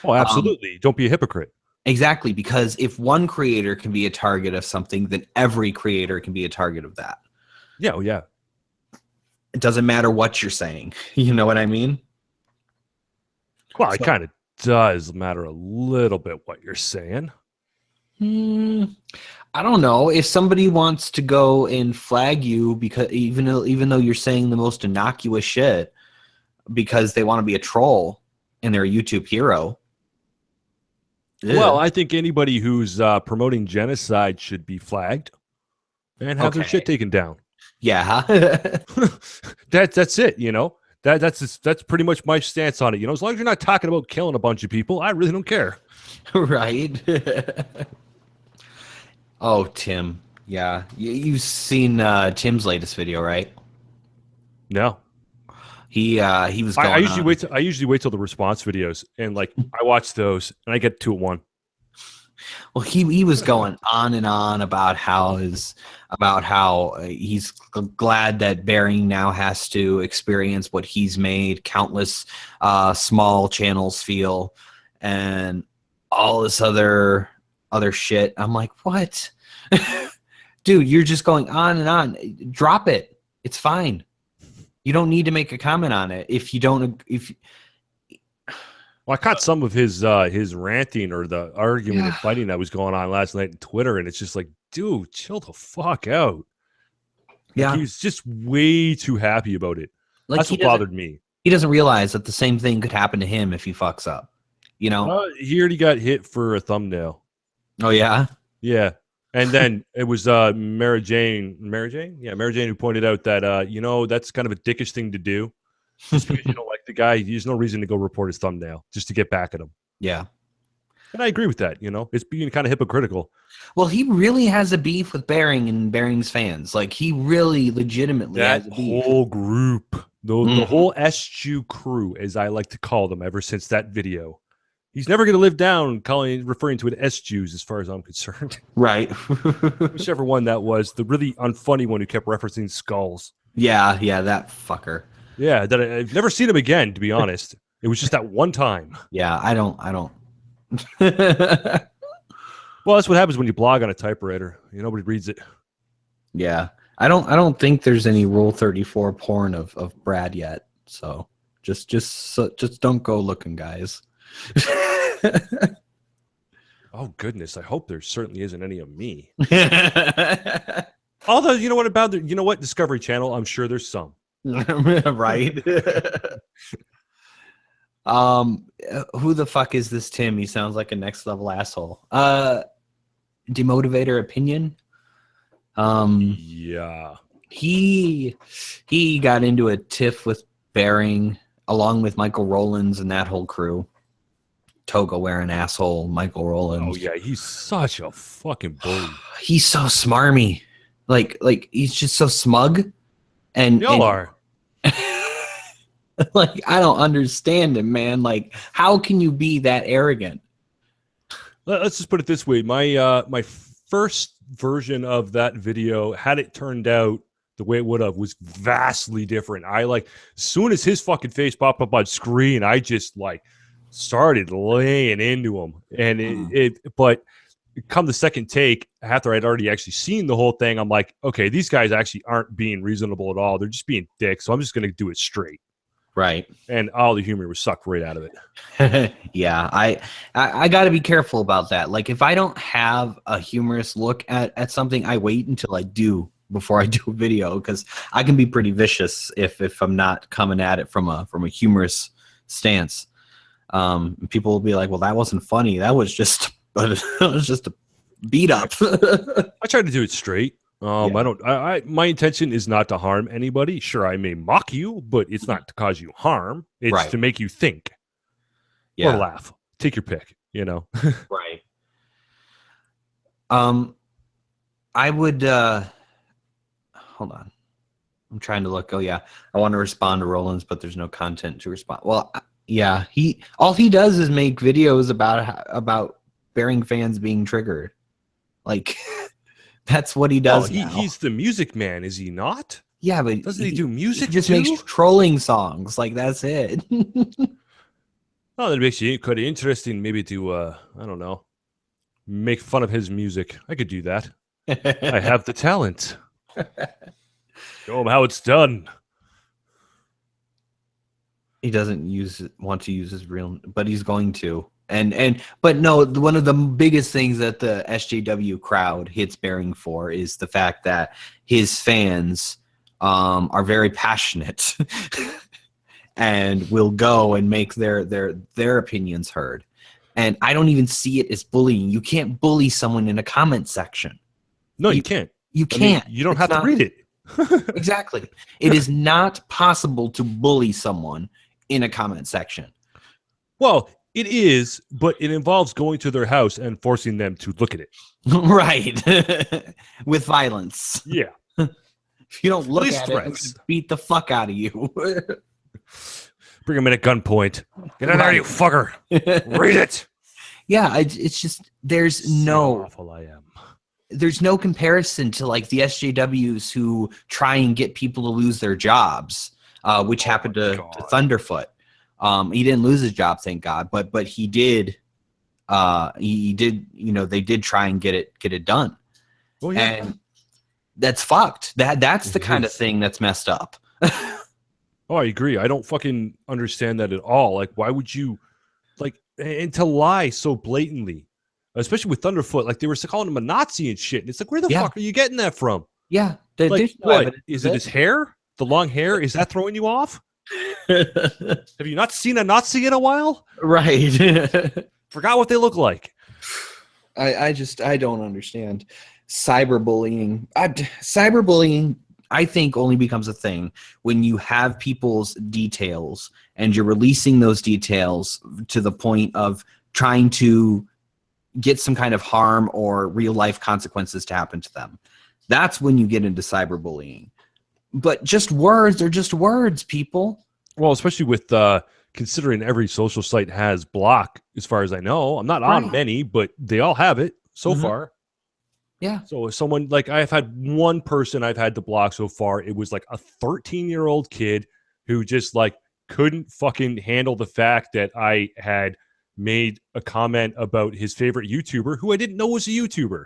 Oh, absolutely. Don't be a hypocrite. Exactly, because if one creator can be a target of something, then every creator can be a target of that. Yeah, oh yeah. It doesn't matter what you're saying. You know what I mean? Well, it kind of does matter a little bit what you're saying. I don't know. If somebody wants to go and flag you because even though you're saying the most innocuous shit because they want to be a troll and they're a YouTube hero. Well, I think anybody who's promoting genocide should be flagged and have their shit taken down. Yeah. That's it, That's pretty much my stance on it. As long as you're not talking about killing a bunch of people, I really don't care. Right. Oh, Tim. Yeah. You've seen Tim's latest video, right? No. He was going I usually on. wait. I usually wait till the response videos, and like I watch those, and I get 2 at 1. Well, he was going on and on about how he's glad that Bering now has to experience what he's made countless small channels feel, and all this other shit. I'm like, what? Dude, you're just going on and on. Drop it. It's fine. You don't need to make a comment on it if you don't. Well, I caught some of his ranting or the argument and fighting that was going on last night on Twitter, and it's just like, dude, chill the fuck out. Like, he was just way too happy about it. Like, that's what bothered me. He doesn't realize that the same thing could happen to him if he fucks up. You know? He already got hit for a thumbnail. Oh, yeah? Yeah. And then it was Mara Jane who pointed out that, that's kind of a dickish thing to do. Just because you don't like the guy, there's no reason to go report his thumbnail just to get back at him. Yeah. And I agree with that. It's being kind of hypocritical. Well, he really has a beef with Bering and Bering's fans. Like, he really legitimately has a beef. That whole group, the whole SJU crew, as I like to call them ever since that video. He's never going to live down referring to it as SJUs as far as I'm concerned. Right. Whichever one that was, the really unfunny one who kept referencing skulls. Yeah, that fucker. Yeah, that I've never seen him again, to be honest. It was just that one time. Yeah, I don't. Well, that's what happens when you blog on a typewriter. Nobody reads it. Yeah. I don't think there's any Rule 34 porn of Brad yet. So just don't go looking, guys. Oh goodness, I hope there certainly isn't any of me. Although, you know what, Discovery Channel, I'm sure there's some. Right. Who the fuck is this Tim? He sounds like a next level asshole. Demotivatoropinion. Yeah. He got into a tiff with Bering along with Michael Rowlands and that whole crew. Toga wearing asshole Michael Rowlands. Oh yeah, he's such a fucking bully. He's so smarmy. Like he's just so smug. And y'all are. Like, I don't understand him, man. Like, how can you be that arrogant? Let's just put it this way. My first version of that video, had it turned out the way it would have, was vastly different. As soon as his fucking face popped up on screen, I just started laying into him. And but come the second take, after I'd already actually seen the whole thing, I'm like, okay, these guys actually aren't being reasonable at all. They're just being dicks. So I'm just going to do it straight. Right. And all the humor was sucked right out of it. Yeah, I got to be careful about that. Like, if I don't have a humorous look at something, I wait until I do before I do a video, because I can be pretty vicious if I'm not coming at it from a humorous stance. People will be like, "Well, that wasn't funny. That was just a beat up." I try to do it straight. Yeah. My intention is not to harm anybody. Sure, I may mock you, but it's not to cause you harm. It's to make you think or laugh. Take your pick, Right. I would, hold on. I'm trying to look. Oh yeah. I want to respond to Roland's, but there's no content to respond. Well, yeah, all he does is make videos about Bering fans being triggered. Like, that's what he does. He's the music man, is he not? Yeah, but doesn't he do music? He just too? makes trolling songs. Like, that's it. Oh, that makes you quite interesting. Maybe to I don't know, make fun of his music. I could do that. I have the talent. Show him how it's done. He doesn't want to use his real, but he's going to. But no, one of the biggest things that the SJW crowd hits Bering for is the fact that his fans are very passionate and will go and make their opinions heard. And I don't even see it as bullying. You can't bully someone in a comment section. No, you can't. You can't. You don't have to read it. Exactly. It is not possible to bully someone in a comment section. Well, it is, but it involves going to their house and forcing them to look at it. Right. With violence. Yeah. If you don't look Police at threats. it, I'm gonna beat the fuck out of you. Bring him in at gunpoint. Get in there, you fucker. Read it. Yeah, it's just there's See no how awful I am. there's no comparison to like the SJWs who try and get people to lose their jobs, which happened to Thunderfoot. He didn't lose his job, thank God, but he did. He did. You know, they did try and get it done. Oh yeah, and that's fucked. That's the kind of thing that's messed up. Oh, I agree. I don't fucking understand that at all. Like, why would you, like, and to lie so blatantly, especially with Thunderfoot, like they were calling him a Nazi and shit. And it's like, where the fuck are you getting that from? Yeah. Like, what? Is it his hair? The long hair? Is that throwing you off? Have you not seen a Nazi in a while? Right. Forgot what they look like. I don't understand. Cyberbullying. Cyberbullying, I think, only becomes a thing when you have people's details and you're releasing those details to the point of trying to get some kind of harm or real life consequences to happen to them. That's when you get into cyberbullying. But just words are just words, people. Well, especially with considering every social site has block, as far as I know. I'm not on many, but they all have it so far. Yeah. So if someone, like, I've had one person I've had to block so far. It was like a 13-year-old kid who just like couldn't fucking handle the fact that I had made a comment about his favorite YouTuber who I didn't know was a YouTuber.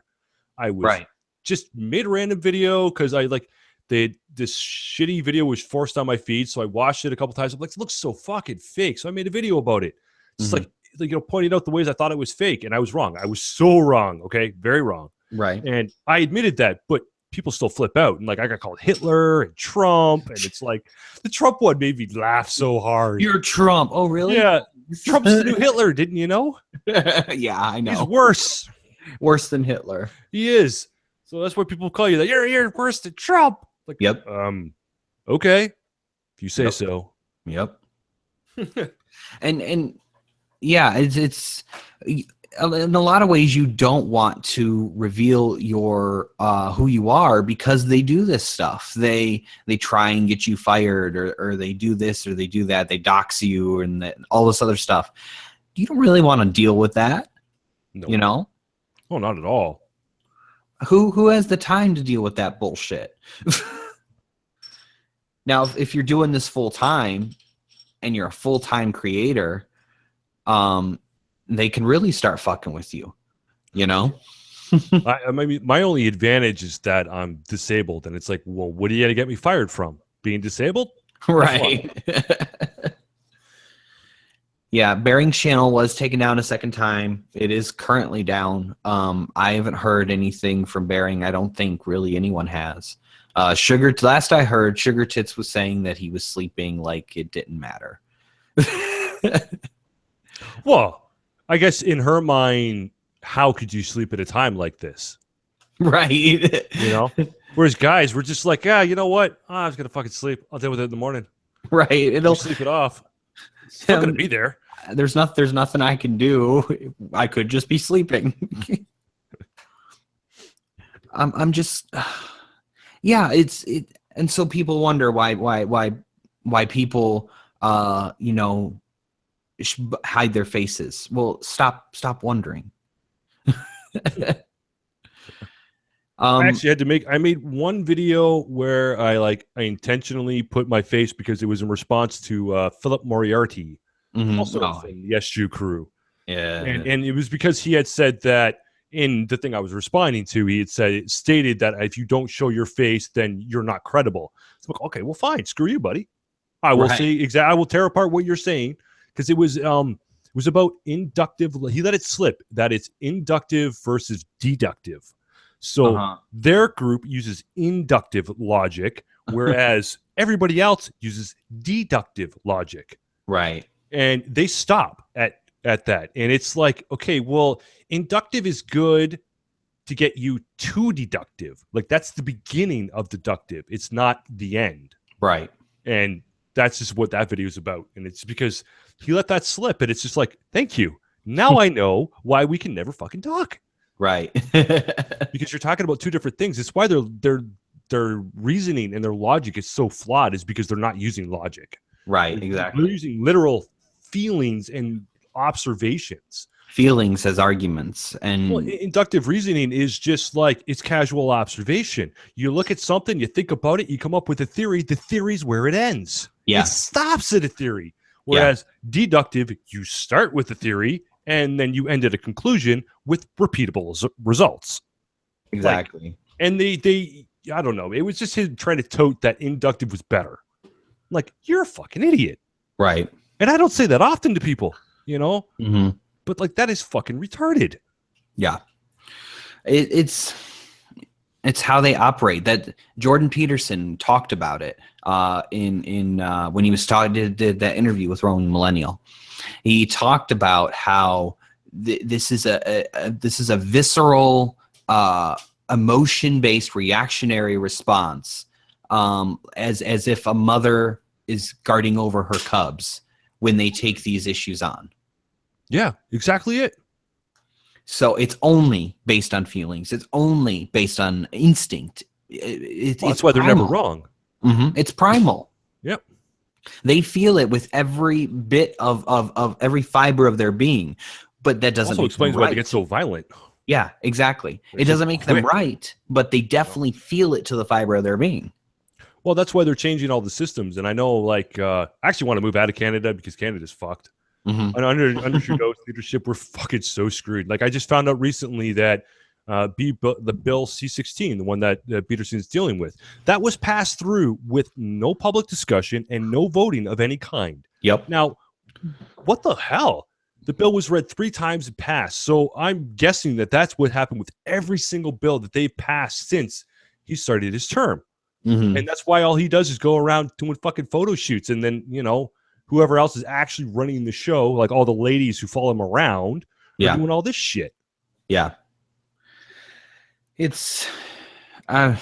I was just made a random video because I like this shitty video was forced on my feed. So I watched it a couple times. I'm like, it looks so fucking fake. So I made a video about it. Just like, you know, pointing out the ways I thought it was fake. And I was wrong. I was so wrong. Okay. Very wrong. Right. And I admitted that, but people still flip out. And like, I got called Hitler and Trump. And it's like, the Trump one made me laugh so hard. You're Trump. Oh, really? Yeah. Trump's the new Hitler. Didn't you know? Yeah, I know. He's worse. Worse than Hitler. He is. So that's why people call you that. You're worse than Trump. Like, yep. Okay. If you say so. Yep. and yeah, it's in a lot of ways you don't want to reveal your who you are because they do this stuff. They try and get you fired or they do this or they do that. They dox you and all this other stuff. You don't really want to deal with that. No. You know? Oh, not at all. Who has the time to deal with that bullshit? Now, if you're doing this full time and you're a full-time creator, they can really start fucking with you, you know? I mean, my only advantage is that I'm disabled, and it's like, well, what are you going to get me fired from? Being disabled? Right. Yeah, Bearing's channel was taken down a second time. It is currently down. I haven't heard anything from Bearing. I don't think really anyone has. Last I heard, Sugar Tits was saying that he was sleeping like it didn't matter. Well, I guess in her mind, how could you sleep at a time like this? Right. You know? Whereas guys, we're just like, yeah, you know what? I was going to fucking sleep. I'll deal with it in the morning. Right. It'll sleep it off. It's not going to be there. There's nothing I can do. I could just be sleeping. I'm just, yeah, and so people wonder why people, you know, hide their faces. Well, stop wondering. I actually had to I made one video where I intentionally put my face because it was in response to Philip Moriarty, also from the SJU crew. Yeah. And it was because he had said that in the thing I was responding to, he had stated that if you don't show your face, then you're not credible. So, okay, well, fine. Screw you, buddy. I will say I will tear apart what you're saying because it was about inductive. He let it slip that it's inductive versus deductive. So their group uses inductive logic, whereas everybody else uses deductive logic. Right. And they stop at that. And it's like, okay, well, inductive is good to get you to deductive. Like that's the beginning of deductive. It's not the end. Right. And that's just what that video is about. And it's because he let that slip. And it's just like, thank you. Now I know why we can never fucking talk. Right. Because you're talking about two different things. It's why their reasoning and their logic is so flawed is because they're not using logic. Right, They're exactly. using literal feelings and observations. Feelings as arguments. Well, And inductive reasoning is just like it's casual observation. You look at something, you think about it, you come up with a theory. The theory's where it ends. yeah, It stops at a theory. yeah, Whereas deductive, you start with a theory and then you end at a conclusion with repeatable results. Like, exactly. and they, I don't know. It was just him trying to tote that inductive was better. Like, you're a fucking idiot. Right. And I don't say that often to people, you know, Mm-hmm. but like that is fucking retarded. Yeah. It's how they operate. That Jordan Peterson talked about it in when he was did that interview with Rolling Millennial. He talked about how this is a visceral, emotion-based reactionary response, as if a mother is guarding over her cubs when they take these issues on. Yeah, exactly it. So it's only based on feelings. It's only based on instinct. That's why they're never wrong. Mm-hmm. It's primal. Yep. They feel it with every bit of every fiber of their being, but that doesn't Also explains why they get so violent. Yeah, exactly. They're It so doesn't make them quick. right, but they definitely feel it to the fiber of their being. Well, that's why they're changing all the systems. And I know, like, I actually want to move out of Canada because Canada's fucked. Mm-hmm. And under Trudeau's leadership, we're fucking so screwed. Like, I just found out recently that the bill C-16, the one that Peterson's dealing with, that was passed through with no public discussion and no voting of any kind. Yep. Now, what the hell? The bill was read 3 times and passed. So I'm guessing that that's what happened with every single bill that they've passed since he started his term. Mm-hmm. And that's why all he does is go around doing fucking photo shoots. And then, you know, whoever else is actually running the show, like all the ladies who follow him around, are doing all this shit. Yeah. It's the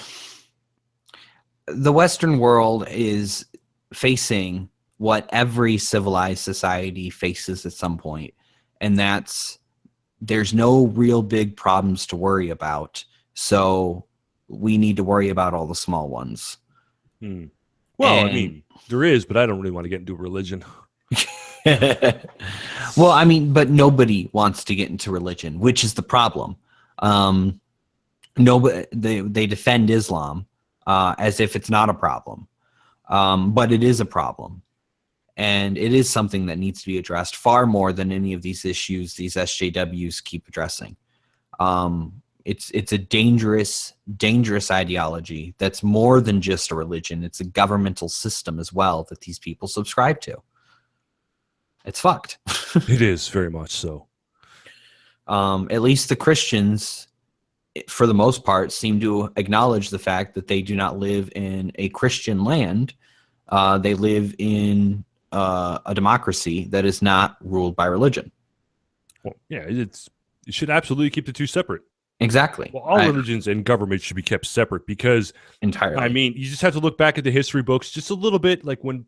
Western world is facing what every civilized society faces at some point, and that's there's no real big problems to worry about. So we need to worry about all the small ones. Well, I mean, there is, but I don't really want to get into religion. Well, I mean, but nobody wants to get into religion, which is the problem. Nobody, they defend Islam as if it's not a problem, but it is a problem, and it is something that needs to be addressed far more than any of these issues these SJWs keep addressing. It's a dangerous ideology that's more than just a religion. It's a governmental system as well that these people subscribe to. It's fucked. It is very much so. At least the Christians, for the most part, seem to acknowledge the fact that they do not live in a Christian land. They live in a democracy that is not ruled by religion. Well, yeah, you should absolutely keep the two separate. Exactly. Well, all religions and governments should be kept separate because, entirely. I mean, you just have to look back at the history books just a little bit. Like when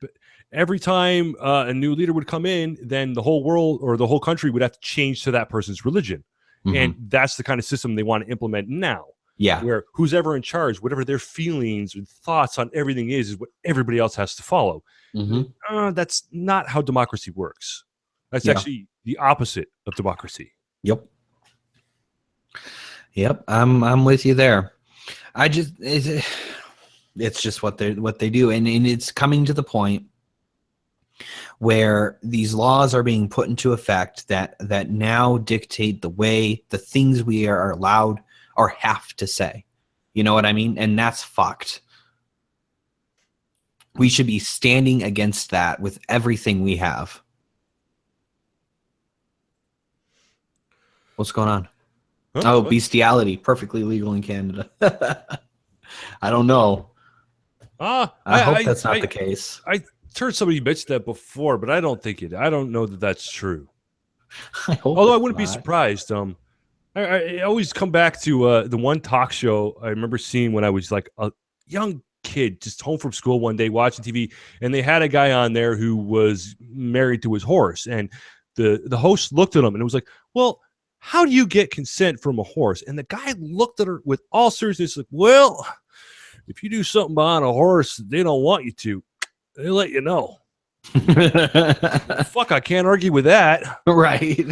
every time a new leader would come in, then the whole world or the whole country would have to change to that person's religion. Mm-hmm. And that's the kind of system they want to implement now. Yeah. Where who's ever in charge, whatever their feelings and thoughts on everything is what everybody else has to follow. Mm-hmm. That's not how democracy works. That's actually the opposite of democracy. Yep, I'm with you there. It's just what they do, and it's coming to the point where these laws are being put into effect that now dictate the things we are allowed or have to say. You know what I mean? And that's fucked. We should be standing against that with everything we have. What's going on? What? Bestiality, perfectly legal in Canada. I don't know. I hope that's not the case. I heard somebody mention that before, but I don't think it. I don't know that that's true. Although I wouldn't be surprised. I always come back to the one talk show I remember seeing when I was like a young kid, just home from school one day watching TV, and they had a guy on there who was married to his horse, and the host looked at him and it was like, well, how do you get consent from a horse? And the guy looked at her with all seriousness, like, well, if you do something behind a horse, they don't want you to. They let you know. Fuck, I can't argue with that. Right.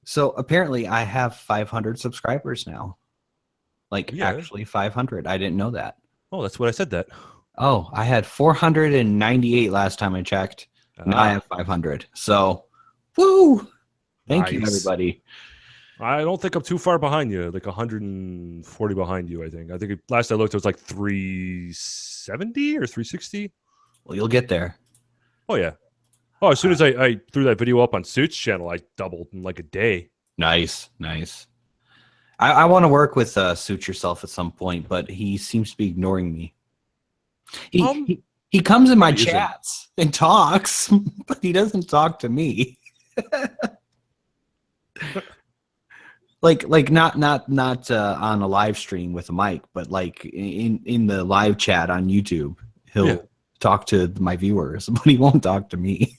So apparently I have 500 subscribers now. Like Yeah. actually 500. I didn't know that. Oh, that's what I said that. Oh, I had 498 last time I checked. Now I Ah, have 500. So, woo! Thank you, nice. everybody. I don't think I'm too far behind you. Like 140 behind you, I think. Last I looked, it was like 370 or 360. Well, you'll get there. Oh, yeah. Oh, as soon as I threw that video up on Suits channel, I doubled in like a day. Nice, nice. I want to work with Suit Yourself at some point, but he seems to be ignoring me. He comes in my he isn't. chats and talks, but he doesn't talk to me. like not on a live stream with a mic, but like in the live chat on YouTube, he'll talk to my viewers, but he won't talk to me.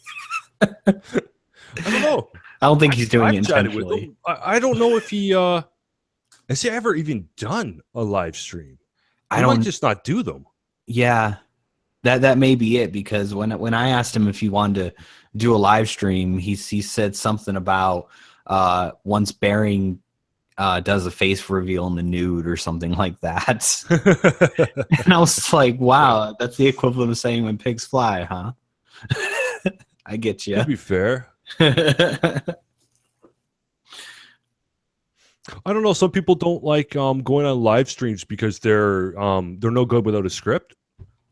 I don't know. I don't think he's doing it I've chatted with intentionally. him. I don't know if he has he ever even done a live stream. He might just not do them. Yeah, that may be it, because when I asked him if he wanted to do a live stream, he said something about once Bearing does a face reveal in the nude or something like that. And I was like, wow, that's the equivalent of saying when pigs fly, huh? I get you. To be fair. I don't know. Some people don't like going on live streams because they're no good without a script.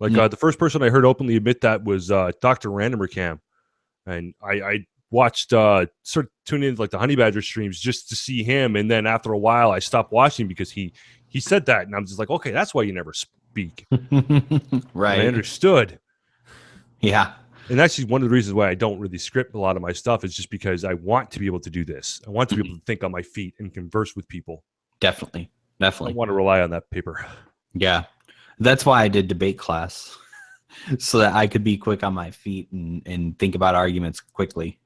Like the first person I heard openly admit that was Dr. Randomer Cam, and I watched sort of tune in like the Honey Badger streams just to see him, and then after a while I stopped watching because he said that, and I'm just like, okay, that's why you never speak. Right. And I understood. Yeah. And actually, one of the reasons why I don't really script a lot of my stuff is just because I want to be able to do this. I want to be able to think on my feet and converse with people. Definitely. I don't want to rely on that paper. Yeah. That's why I did debate class, so that I could be quick on my feet and think about arguments quickly.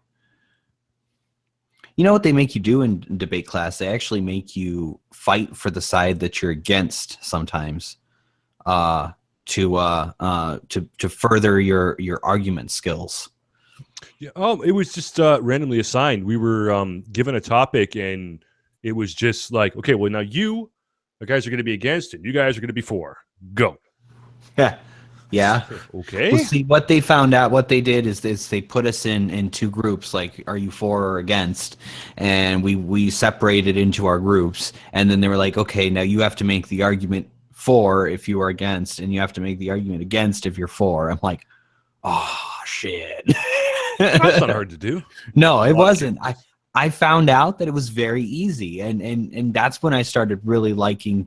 You know what they make you do in debate class? They actually make you fight for the side that you're against sometimes, to further your argument skills. Yeah. It was just randomly assigned. We were given a topic, and it was just like, okay, well, now you guys are going to be against it. You guys are going to be for. Go. Yeah. Yeah. Okay. Well, see, what they found out, what they did is they put us in two groups, like, are you for or against? And we separated into our groups, and then they were like, okay, now you have to make the argument for if you are against, and you have to make the argument against if you're for. I'm like, oh shit. That's not hard to do. No, it wasn't. I found out that it was very easy, and that's when I started really liking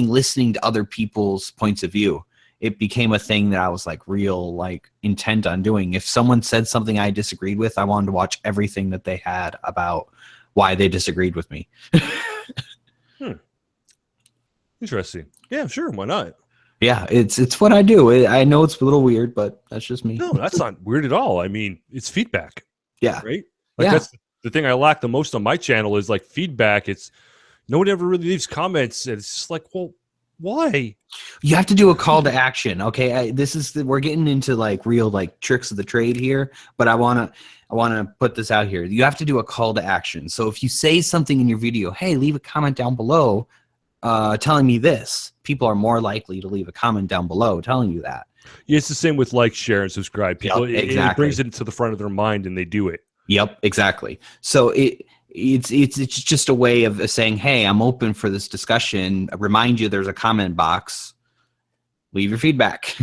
listening to other people's points of view. It became a thing that I was like intent on doing. If someone said something I disagreed with, I wanted to watch everything that they had about why they disagreed with me. Interesting. Yeah, sure. Why not? Yeah, it's what I do. I know it's a little weird, but that's just me. No, that's not weird at all. I mean, it's feedback. Yeah. Right? Like that's the thing I lack the most on my channel is like feedback. It's no one ever really leaves comments. And it's just like, well, why? You have to do a call to action. Okay, we're getting into like real like tricks of the trade here, but I wanna put this out here. You have to do a call to action. So if you say something in your video, hey, leave a comment down below, telling me this, people are more likely to leave a comment down below telling you that. Yeah, it's the same with like, share, and subscribe. People, exactly. It brings it to the front of their mind, and they do it. Yep, exactly. So it's just a way of saying, hey, I'm open for this discussion. I remind you there's a comment box. Leave your feedback.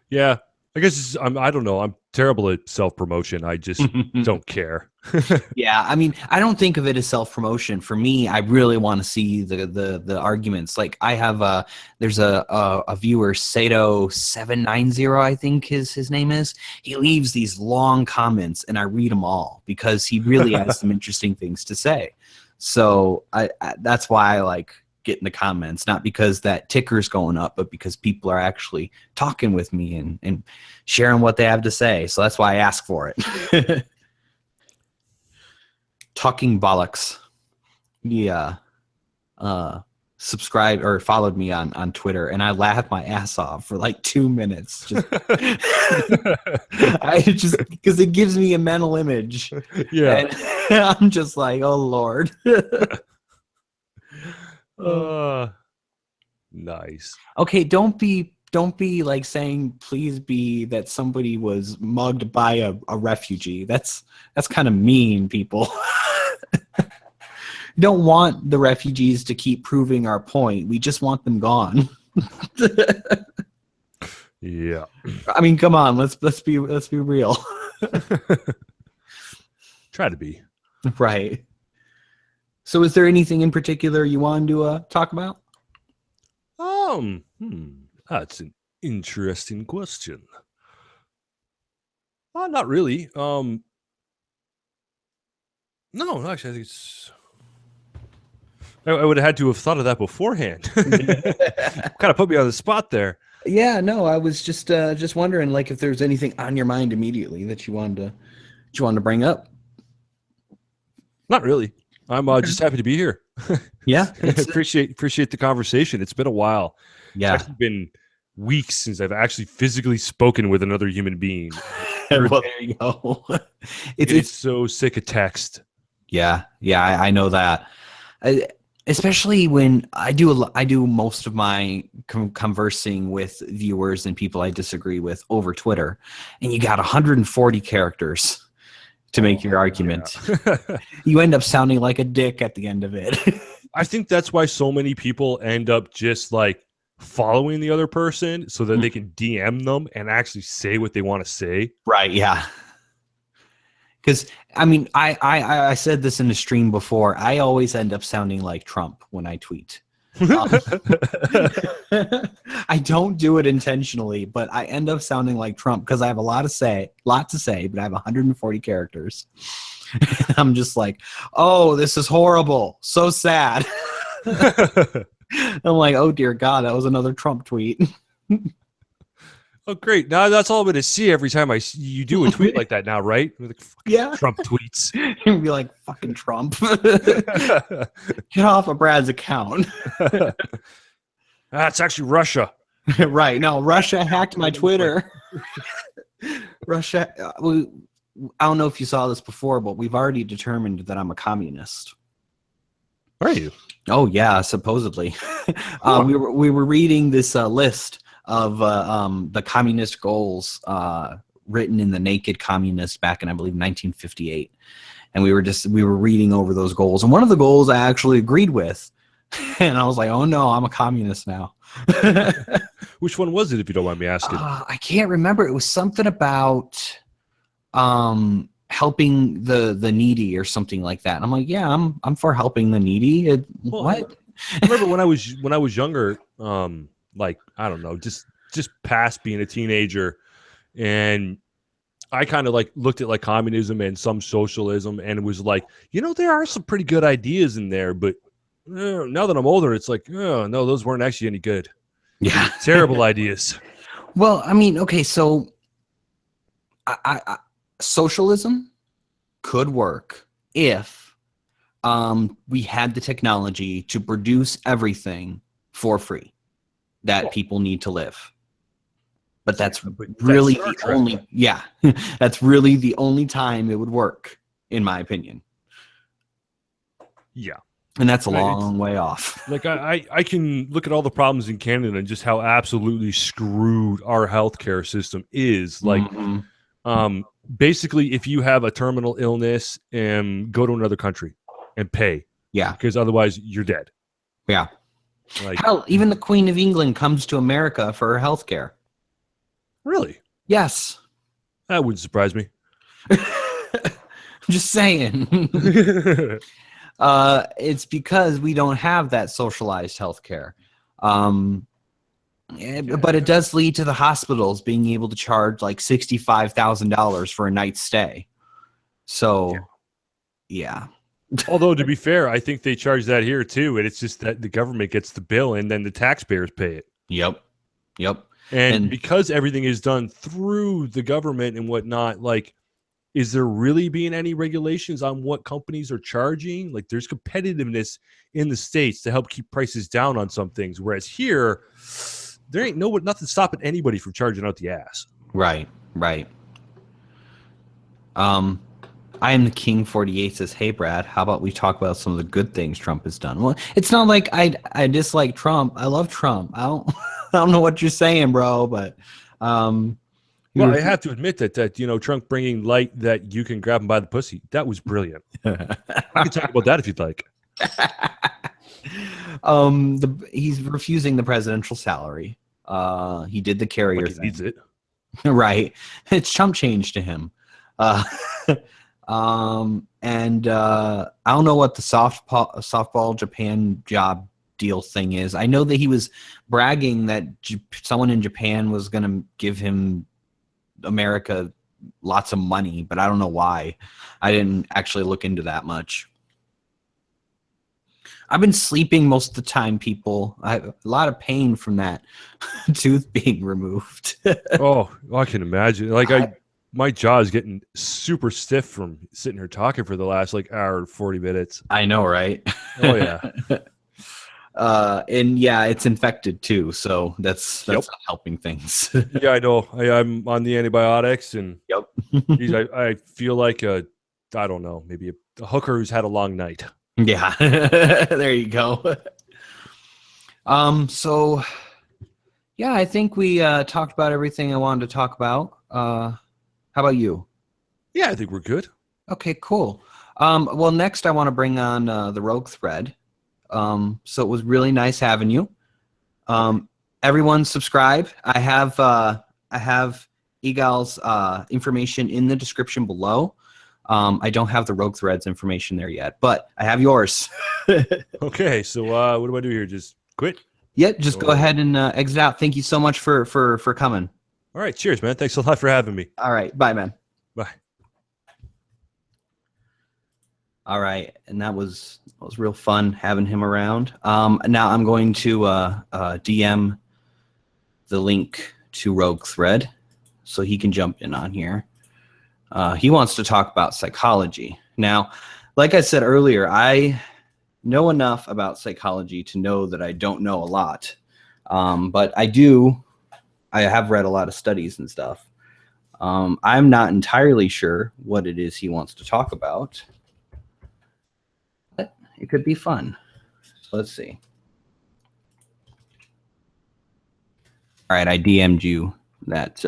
Yeah. I guess I don't know. I'm terrible at self-promotion. I just don't care. Yeah, I mean, I don't think of it as self-promotion. For me, I really want to see the arguments. Like I have there's a viewer, Sato790, I think his name is. He leaves these long comments, and I read them all because he really has some interesting things to say. So I that's why I like get in the comments, not because that ticker's going up, but because people are actually talking with me and sharing what they have to say. So that's why I ask for it. Talking bollocks. Yeah. subscribed or followed me on Twitter, and I laughed my ass off for like 2 minutes. Just, I just because it gives me a mental image. Yeah. And I'm just like, oh Lord. Nice. Okay, don't be like saying please be that somebody was mugged by a refugee. That's kind of mean, people. We don't want the refugees to keep proving our point. We just want them gone. Yeah. I mean, come on, let's be real. Try to be. Right. So is there anything in particular you wanted to talk about? That's an interesting question. Not really. No, actually, I think it's. I would have had to have thought of that beforehand. Kind of put me on the spot there. Yeah, no, I was just wondering, like, if there's anything on your mind immediately that you wanted to bring up. Not really. I'm just happy to be here. Yeah, appreciate the conversation. It's been a while. Yeah, It's actually been weeks since I've actually physically spoken with another human being. well, there you go. It's so sick of text. Yeah, I know that. Especially when I do most of my conversing with viewers and people I disagree with over Twitter, and you got 140 characters to make your argument. Yeah. You end up sounding like a dick at the end of it. I think that's why so many people end up just like following the other person so that they can DM them and actually say what they want to say. Right, yeah. Because, I mean, I said this in the stream before. I always end up sounding like Trump when I tweet. I don't do it intentionally, but I end up sounding like Trump because I have a lot to say, but I have 140 characters. I'm just like, oh, this is horrible. So sad. I'm like, oh, dear God, that was another Trump tweet. Oh, great. Now that's all I'm going to see every time you do a tweet like that now, right? Like, yeah. Trump tweets. You'd be like, fucking Trump. Get off of Brad's account. That's actually Russia. Right. No, Russia hacked my Twitter. Russia. I don't know if you saw this before, but we've already determined that I'm a communist. Are you? Oh, yeah, supposedly. We were reading this list of the communist goals written in the Naked Communist back in, I believe, 1958. And we were reading over those goals. And one of the goals I actually agreed with. And I was like, oh, no, I'm a communist now. Which one was it, if you don't mind me asking? I can't remember. It was something about helping the needy or something like that. And I'm like, yeah, I'm for helping the needy. What? I remember when I was younger, like, I don't know, just past being a teenager, and I kind of like looked at like communism and some socialism, and it was like, there are some pretty good ideas in there, but now that I'm older, it's like, oh no, those weren't actually any good. Yeah, terrible ideas. Well, I mean, okay, so I socialism could work if we had the technology to produce everything for free that people need to live. But that's really the only, that's really the only time it would work, in my opinion. Yeah. And that's a long way off. Like I can look at all the problems in Canada and just how absolutely screwed our healthcare system is. Like, basically, if you have a terminal illness, go to another country and pay. Yeah. Because otherwise you're dead. Yeah. Like, hell, even the Queen of England comes to America for her health care. Really? Yes. That wouldn't surprise me. I'm just saying. It's because we don't have that socialized health care. But it does lead to the hospitals being able to charge like $65,000 for a night's stay. So, yeah. Although, to be fair, I think they charge that here too, and it's just that the government gets the bill and then the taxpayers pay it. Yep. And because everything is done through the government and whatnot, like, is there really being any regulations on what companies are charging? Like, there's competitiveness in the States to help keep prices down on some things, whereas here, there ain't nothing stopping anybody from charging out the ass. Right, right. I am the King 48 says, "Hey Brad, how about we talk about some of the good things Trump has done?" Well, it's not like I dislike Trump. I love Trump. I don't I don't know what you're saying, bro, but Well, I have to admit that Trump bringing light that you can grab him by the pussy, that was brilliant. We can talk about that if you'd like. He's refusing the presidential salary. He did the carrier Like he needs it. right. It's chump change to him. And I don't know what the softball Japan job deal thing is. I know that he was bragging that someone in Japan was going to give him America lots of money, but I don't know why. I didn't actually look into that much. I've been sleeping most of the time, people. I have a lot of pain from that tooth being removed. Oh, I can imagine. Like my jaw is getting super stiff from sitting here talking for the last hour and 40 minutes. I know, right? Oh yeah. And yeah, it's infected too, so that's Yep. not helping things. Yeah, I know. I'm on the antibiotics, and Yep. geez, I feel like I don't know, maybe a hooker who's had a long night. Yeah. There you go. So yeah, I think we talked about everything I wanted to talk about. How about you? Yeah, I think we're good. Okay, cool. Well, next I want to bring on the Rogue Thread. So it was really nice having you. Everyone subscribe. I have Egal's information in the description below. I don't have the Rogue Threads information there yet, but I have yours. Okay, so what do I do here? Just quit? Yep, just go ahead and exit out. Thank you so much for coming. All right, cheers, man. Thanks a lot for having me. All right, bye, man. Bye. All right, and that was real fun having him around. Now I'm going to DM the link to Rogue Thread so he can jump in on here. He wants to talk about psychology. Now, like I said earlier, I know enough about psychology to know that I don't know a lot, but I have read a lot of studies and stuff. I'm not entirely sure what it is he wants to talk about. But it could be fun. So let's see. All right, I DM'd you that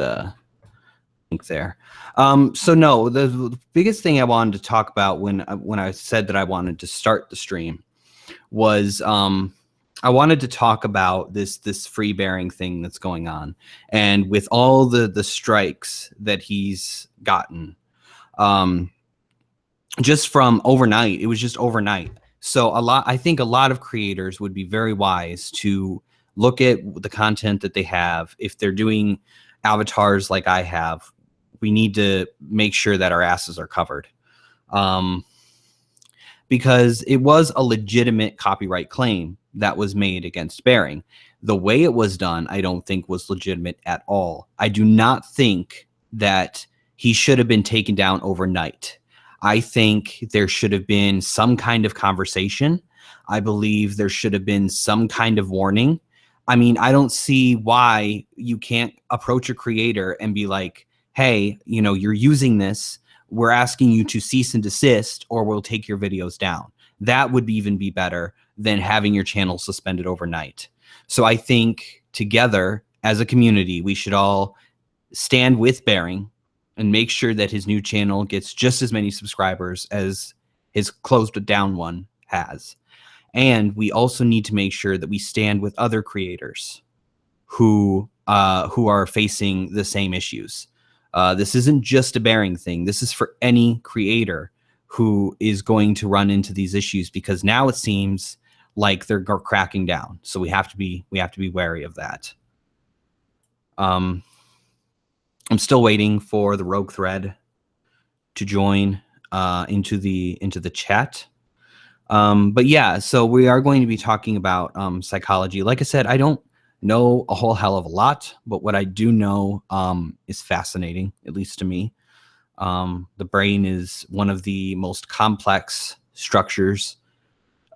link there. So no, the biggest thing I wanted to talk about when I said that I wanted to start the stream was I wanted to talk about this free bearing thing that's going on, and with all the strikes that he's gotten, just from overnight. It was just overnight. So I think a lot of creators would be very wise to look at the content that they have. If they're doing avatars like I have, we need to make sure that our asses are covered. Because it was a legitimate copyright claim that was made against Bering. The way it was done, I don't think was legitimate at all. I do not think that he should have been taken down overnight. I think there should have been some kind of conversation. I believe there should have been some kind of warning. I mean, I don't see why you can't approach a creator and be like, hey, you're using this. We're asking you to cease and desist, or we'll take your videos down. That would even be better than having your channel suspended overnight. So I think together as a community, we should all stand with Bering and make sure that his new channel gets just as many subscribers as his closed down one has. And we also need to make sure that we stand with other creators who are facing the same issues. This isn't just a Bering thing. This is for any creator who is going to run into these issues, because now it seems like they're cracking down. So we have to be wary of that. I'm still waiting for the Rogue Thread to join into the chat. But yeah, so we are going to be talking about psychology. Like I said, I don't know a whole hell of a lot, but what I do know is fascinating, at least to me. The brain is one of the most complex structures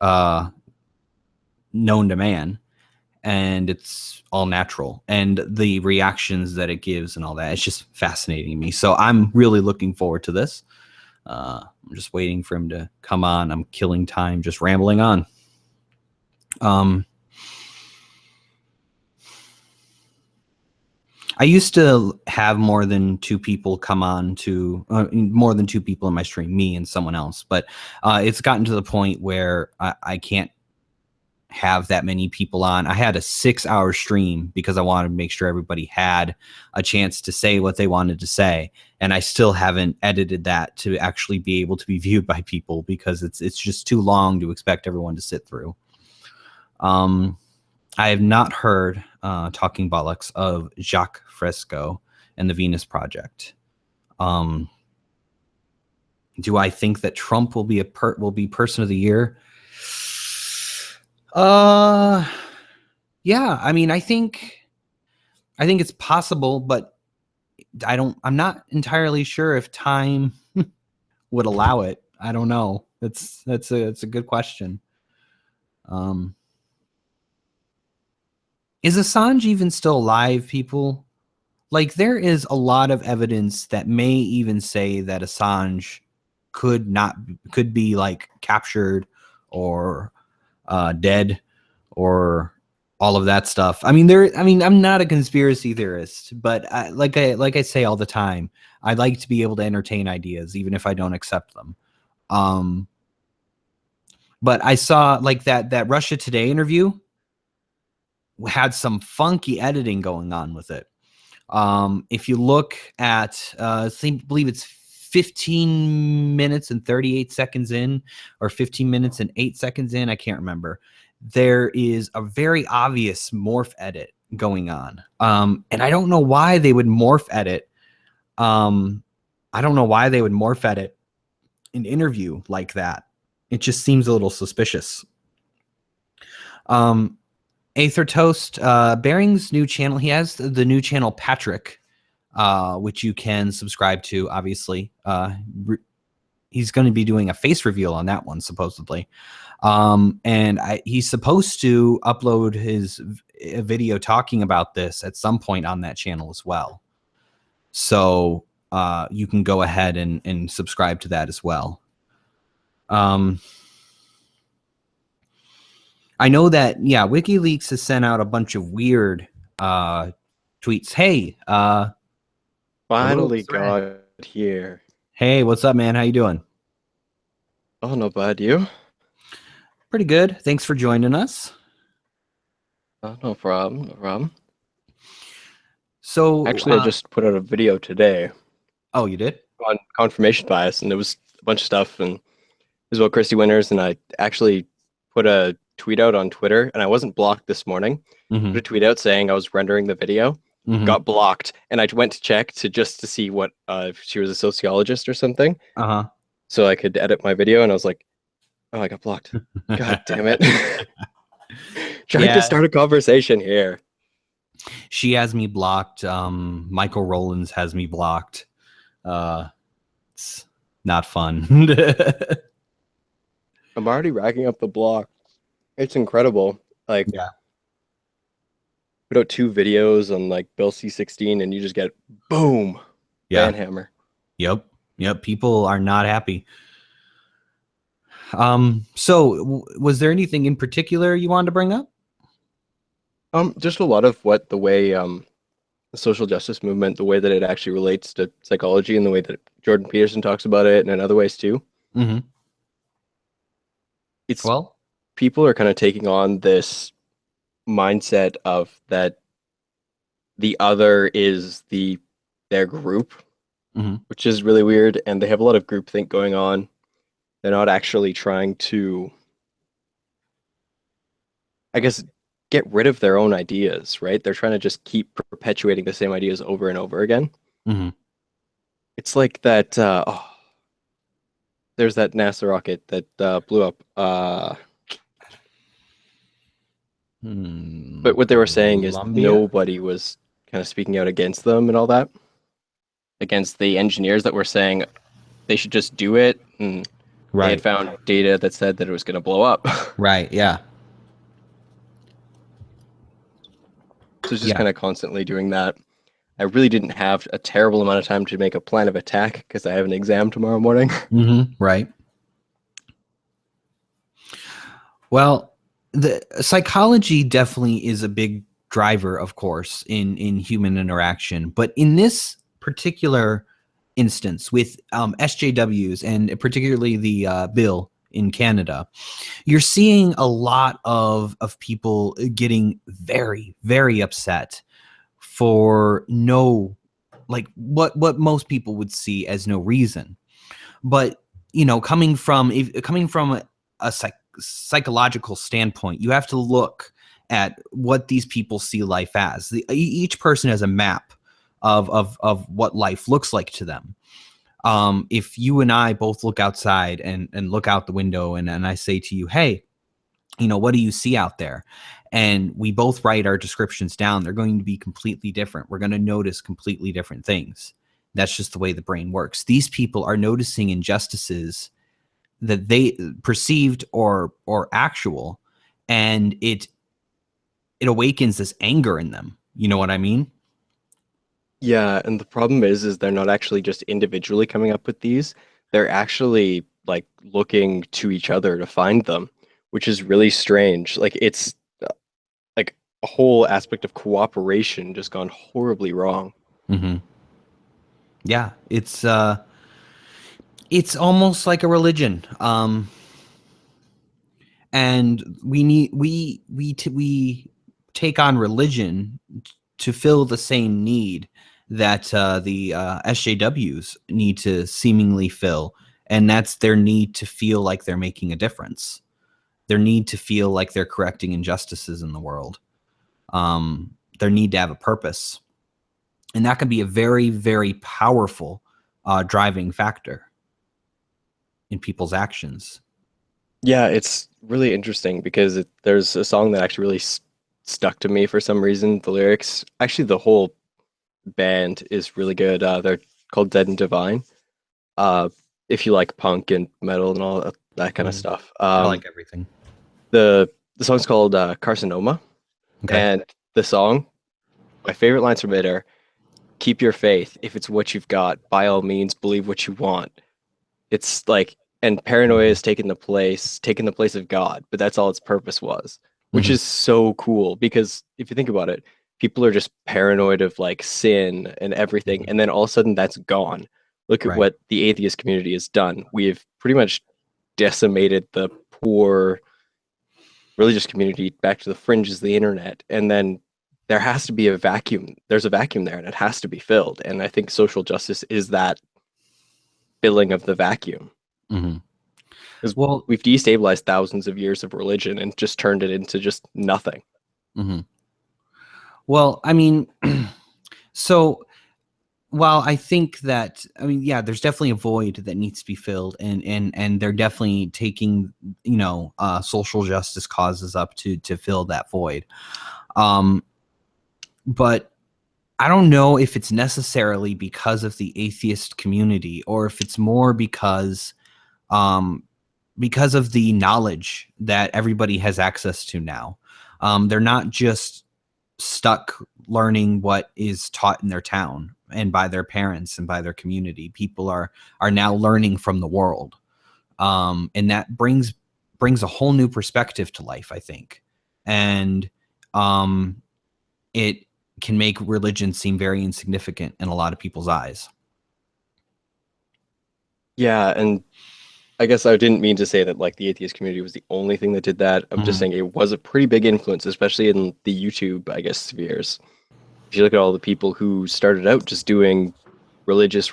known to man, and it's all natural. And the reactions that it gives and all that, it's just fascinating me. So I'm really looking forward to this. I'm just waiting for him to come on. I'm killing time, just rambling on. I used to have more than two people come on to more than two people in my stream, me and someone else. But it's gotten to the point where I can't have that many people on. I had a 6-hour stream because I wanted to make sure everybody had a chance to say what they wanted to say. And I still haven't edited that to actually be able to be viewed by people because it's just too long to expect everyone to sit through. I have not heard Talking Bollocks of Jacques Fresco and the Venus Project. Do I think that Trump will be Person of the Year? Yeah. I mean, I think it's possible, but I'm not entirely sure if time would allow it. I don't know. It's a good question. Is Assange even still alive, people? Like, there is a lot of evidence that may even say that Assange could be like captured or dead or all of that stuff. I mean, I'm not a conspiracy theorist, but like I say all the time, I like to be able to entertain ideas, even if I don't accept them. But I saw like that Russia Today interview had some funky editing going on with it. If you look at, I believe it's 15 minutes and 38 seconds in, or 15 minutes and 8 seconds in, I can't remember. There is a very obvious morph edit going on. And I don't know why they would morph edit. I don't know why they would morph edit an interview like that. It just seems a little suspicious. Aether Toast, Bering's new channel. He has the new channel Patrick, which you can subscribe to. Obviously, he's going to be doing a face reveal on that one, supposedly. And he's supposed to upload his video talking about this at some point on that channel as well. So you can go ahead and subscribe to that as well. I know that, yeah, WikiLeaks has sent out a bunch of weird tweets. Hey, finally got here. Hey, what's up, man? How you doing? Oh, no bad. You? Pretty good. Thanks for joining us. Oh, no problem. No problem. So actually, I just put out a video today. Oh, you did? On confirmation bias, and there was a bunch of stuff, and as well, Christy Winters, and I actually put a tweet out on Twitter, and I wasn't blocked this morning. Put a tweet out saying I was rendering the video, got blocked, and I went to check to see what if she was a sociologist or something. So I could edit my video, and I was like, oh, I got blocked. God damn it. Trying to start a conversation here. She has me blocked. Michael Rowlands has me blocked. It's not fun. I'm already racking up the block. It's incredible. Like, put out 2 videos on like Bill C-16 and you just get boom, banhammer. Yep. People are not happy. So was there anything in particular you wanted to bring up? Just a lot of the way the social justice movement, the way that it actually relates to psychology and the way that Jordan Peterson talks about it and in other ways too. It's people are kind of taking on this mindset of that the other is their group, which is really weird, and they have a lot of groupthink going on. They're not actually trying to, I guess, get rid of their own ideas, right? They're trying to just keep perpetuating the same ideas over and over again. It's like that, there's that NASA rocket that blew up. But what they were saying is nobody was kind of speaking out against them and all that. against the engineers that were saying they should just do it, and they had Right. found data that said that it was going to blow up. Right. Yeah. So it's just Yeah. kind of constantly doing that. I really didn't have a terrible amount of time to make a plan of attack because I have an exam tomorrow morning. Right. Well, the psychology definitely is a big driver, of course, in human interaction. But in this particular instance with SJWs and particularly the bill in Canada, you're seeing a lot of people getting very, very upset for no, like what most people would see as no reason. But coming from a psychological standpoint, you have to look at what these people see life as. Each person has a map of what life looks like to them. If you and I both look outside and look out the window and I say to you, hey, what do you see out there? And we both write our descriptions down. They're going to be completely different. We're going to notice completely different things. That's just the way the brain works. These people are noticing injustices that they perceived or actual, and it awakens this anger in them. You know what I mean? Yeah, and the problem is they're not actually just individually coming up with these. They're actually like looking to each other to find them, which is really strange. Like it's like a whole aspect of cooperation just gone horribly wrong. Mm-hmm. Yeah, it's almost like a religion. And we take on religion to fill the same need that the SJWs need to seemingly fill, and that's their need to feel like they're making a difference, their need to feel like they're correcting injustices in the world, their need to have a purpose, and that can be a very, very powerful driving factor in people's actions. Yeah, it's really interesting because there's a song that actually really stuck to me for some reason. The lyrics, actually, the whole band is really good. They're called Dead and Divine. Uh, if you like punk and metal and all that kind of stuff. I like everything. The song's called Carcinoma, Okay. and the song, my favorite lines from it are, "Keep your faith. If it's what you've got, by all means, believe what you want." It's like, and paranoia has taken the place of God, but that's all its purpose was, which Mhm. is so cool because if you think about it, people are just paranoid of like sin and everything, and then all of a sudden that's gone. Look at Right. what the atheist community has done. We've pretty much decimated the poor religious community back to the fringes of the internet, and then there has to be a vacuum. There's a vacuum there, and it has to be filled. And I think social justice is that filling of the vacuum. Mm-hmm. Because Well, we've destabilized thousands of years of religion and just turned it into just nothing. mm-hmm. Well, I mean, so while I think that, I mean, yeah, there's definitely a void that needs to be filled, and they're definitely taking, social justice causes up to fill that void. But I don't know if it's necessarily because of the atheist community or if it's more um, because of the knowledge that everybody has access to now. They're not just stuck learning what is taught in their town and by their parents and by their community. People are now learning from the world, and that brings a whole new perspective to life, I think, and it can make religion seem very insignificant in a lot of people's eyes. Yeah, and I guess I didn't mean to say that like the atheist community was the only thing that did that. I'm just Mhm. saying it was a pretty big influence, especially in the YouTube, I guess, spheres. If you look at all the people who started out just doing religious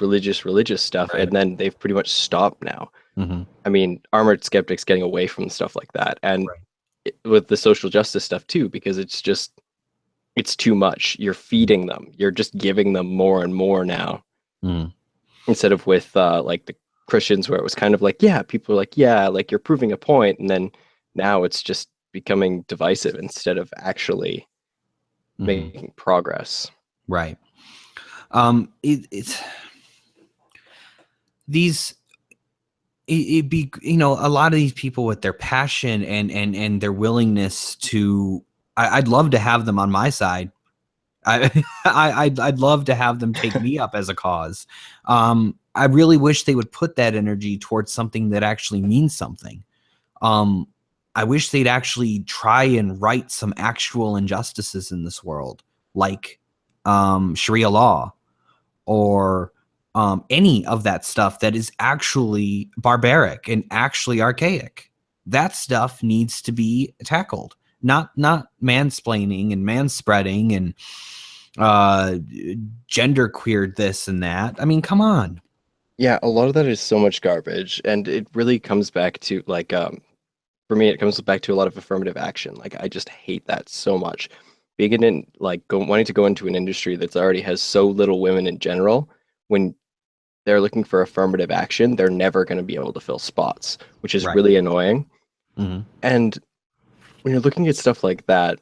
stuff, Right. and then they've pretty much stopped now. Mm-hmm. I mean, Armored Skeptics getting away from stuff like that, and Right. with the social justice stuff too, because it's too much. You're feeding them. You're just giving them more and more now, Mm. instead of with like the Christians where it was kind of like, yeah, people are like, yeah, like you're proving a point, and then now it's just becoming divisive instead of actually Mm-hmm. making progress. Right. It's these it be, you know, a lot of these people with their passion and their willingness to, I'd love to have them on my side. I'd love to have them take me up as a cause. I really wish they would put that energy towards something that actually means something. I wish they'd actually try and right some actual injustices in this world, like Sharia law, or any of that stuff that is actually barbaric and actually archaic. That stuff needs to be tackled, not mansplaining and manspreading and gender queered this and that. I mean, come on. Yeah, a lot of that is so much garbage, and it really comes back to like for me, it comes back to a lot of affirmative action. Like I just hate that so much. Being in like wanting to go into an industry that's already has so little women in general, when they're looking for affirmative action, they're never going to be able to fill spots, which is Right. really annoying. Mm-hmm. And when you're looking at stuff like that,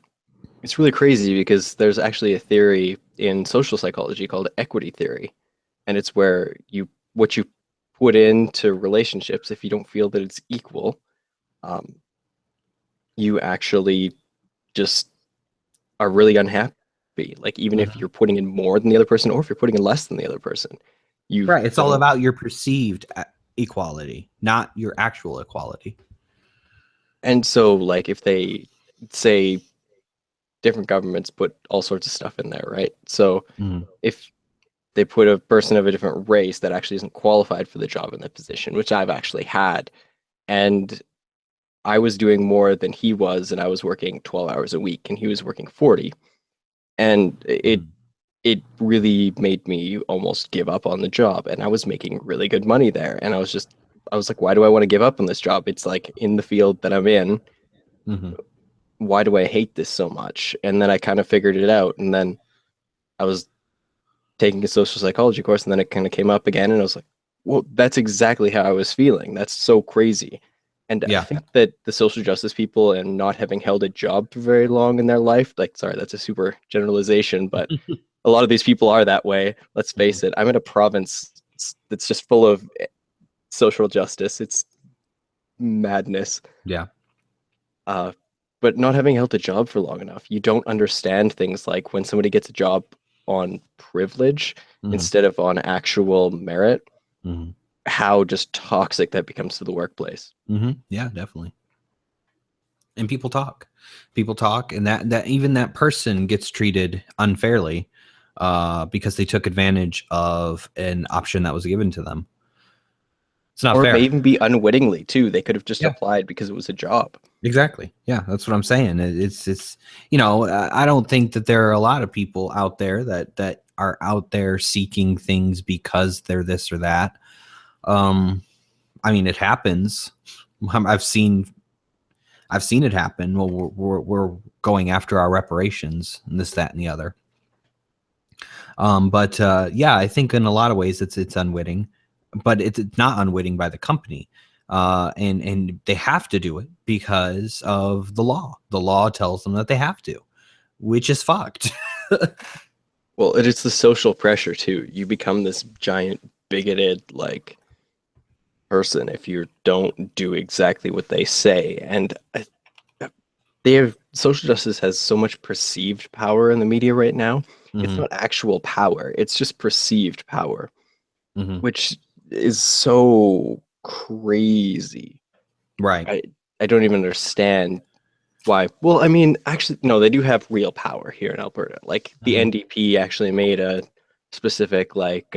it's really crazy because there's actually a theory in social psychology called equity theory, and it's where what you put into relationships, if you don't feel that it's equal, um, you actually just are really unhappy. Like even if Mm-hmm. you're putting in more than the other person, or if you're putting in less than the other person, you Right. It's all don't. about your perceived equality, not your actual equality. And so, like, if they say different governments put all sorts of stuff in there, right? So Mm-hmm. if they put a person of a different race that actually isn't qualified for the job in that position, which I've actually had, and I was doing more than he was, and I was working 12 hours a week, and he was working 40, and it really made me almost give up on the job. And I was making really good money there, and I was like, why do I want to give up on this job? It's like in the field that I'm in. Mm-hmm. Why do I hate this so much? And then I kind of figured it out, and then I was taking a social psychology course, and then it kind of came up again, and I was like, well, that's exactly how I was feeling. That's so crazy. And I Yeah. think that the social justice people and not having held a job for very long in their life, like, sorry, that's a super generalization, but a lot of these people are that way. Let's face it. I'm in a province that's just full of social justice. It's madness. Yeah. But not having held a job for long enough, you don't understand things like when somebody gets a job on privilege Mm-hmm. instead of on actual merit, Mm-hmm. how just toxic that becomes to the workplace. Mm-hmm. Yeah, definitely. And people talk, and that even that person gets treated unfairly because they took advantage of an option that was given to them. It's not Or it fair. may even be unwittingly too. They could have just Yeah. applied because it was a job. Exactly. Yeah, that's what I'm saying. It's you know, I don't think that there are a lot of people out there that are out there seeking things because they're this or that. I mean, it happens. I've seen it happen. Well, we're going after our reparations and this, that, and the other. But yeah, I think in a lot of ways it's unwitting, but it's not unwitting by the company. And they have to do it because of the law. The law tells them that they have to, which is fucked. Well, it's the social pressure too. You become this giant bigoted like person if you don't do exactly what they say. And they have social justice has so much perceived power in the media right now. It's Mm-hmm. not actual power. It's just perceived power, Mm-hmm. which is so crazy. Right. I don't even understand why. Well, I mean, actually, no, they do have real power here in Alberta. Like the Mm-hmm. NDP actually made a specific like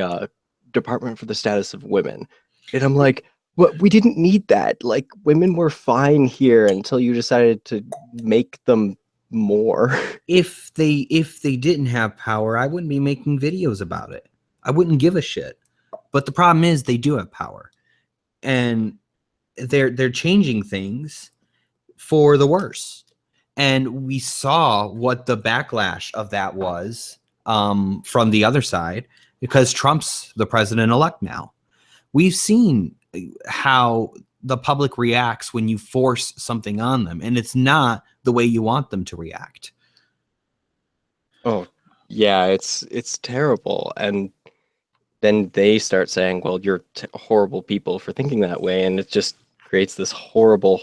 department for the status of women, and I'm like, what? We didn't need that. Like women were fine here until you decided to make them more. If they didn't have power, I wouldn't be making videos about it. I wouldn't give a shit. But the problem is they do have power, and they're changing things for the worse. And we saw what the backlash of that was from the other side, because Trump's the president-elect now. We've seen how the public reacts when you force something on them, and it's not the way you want them to react. Oh, yeah, it's terrible. And then they start saying, well, you're horrible people for thinking that way, and it just creates this horrible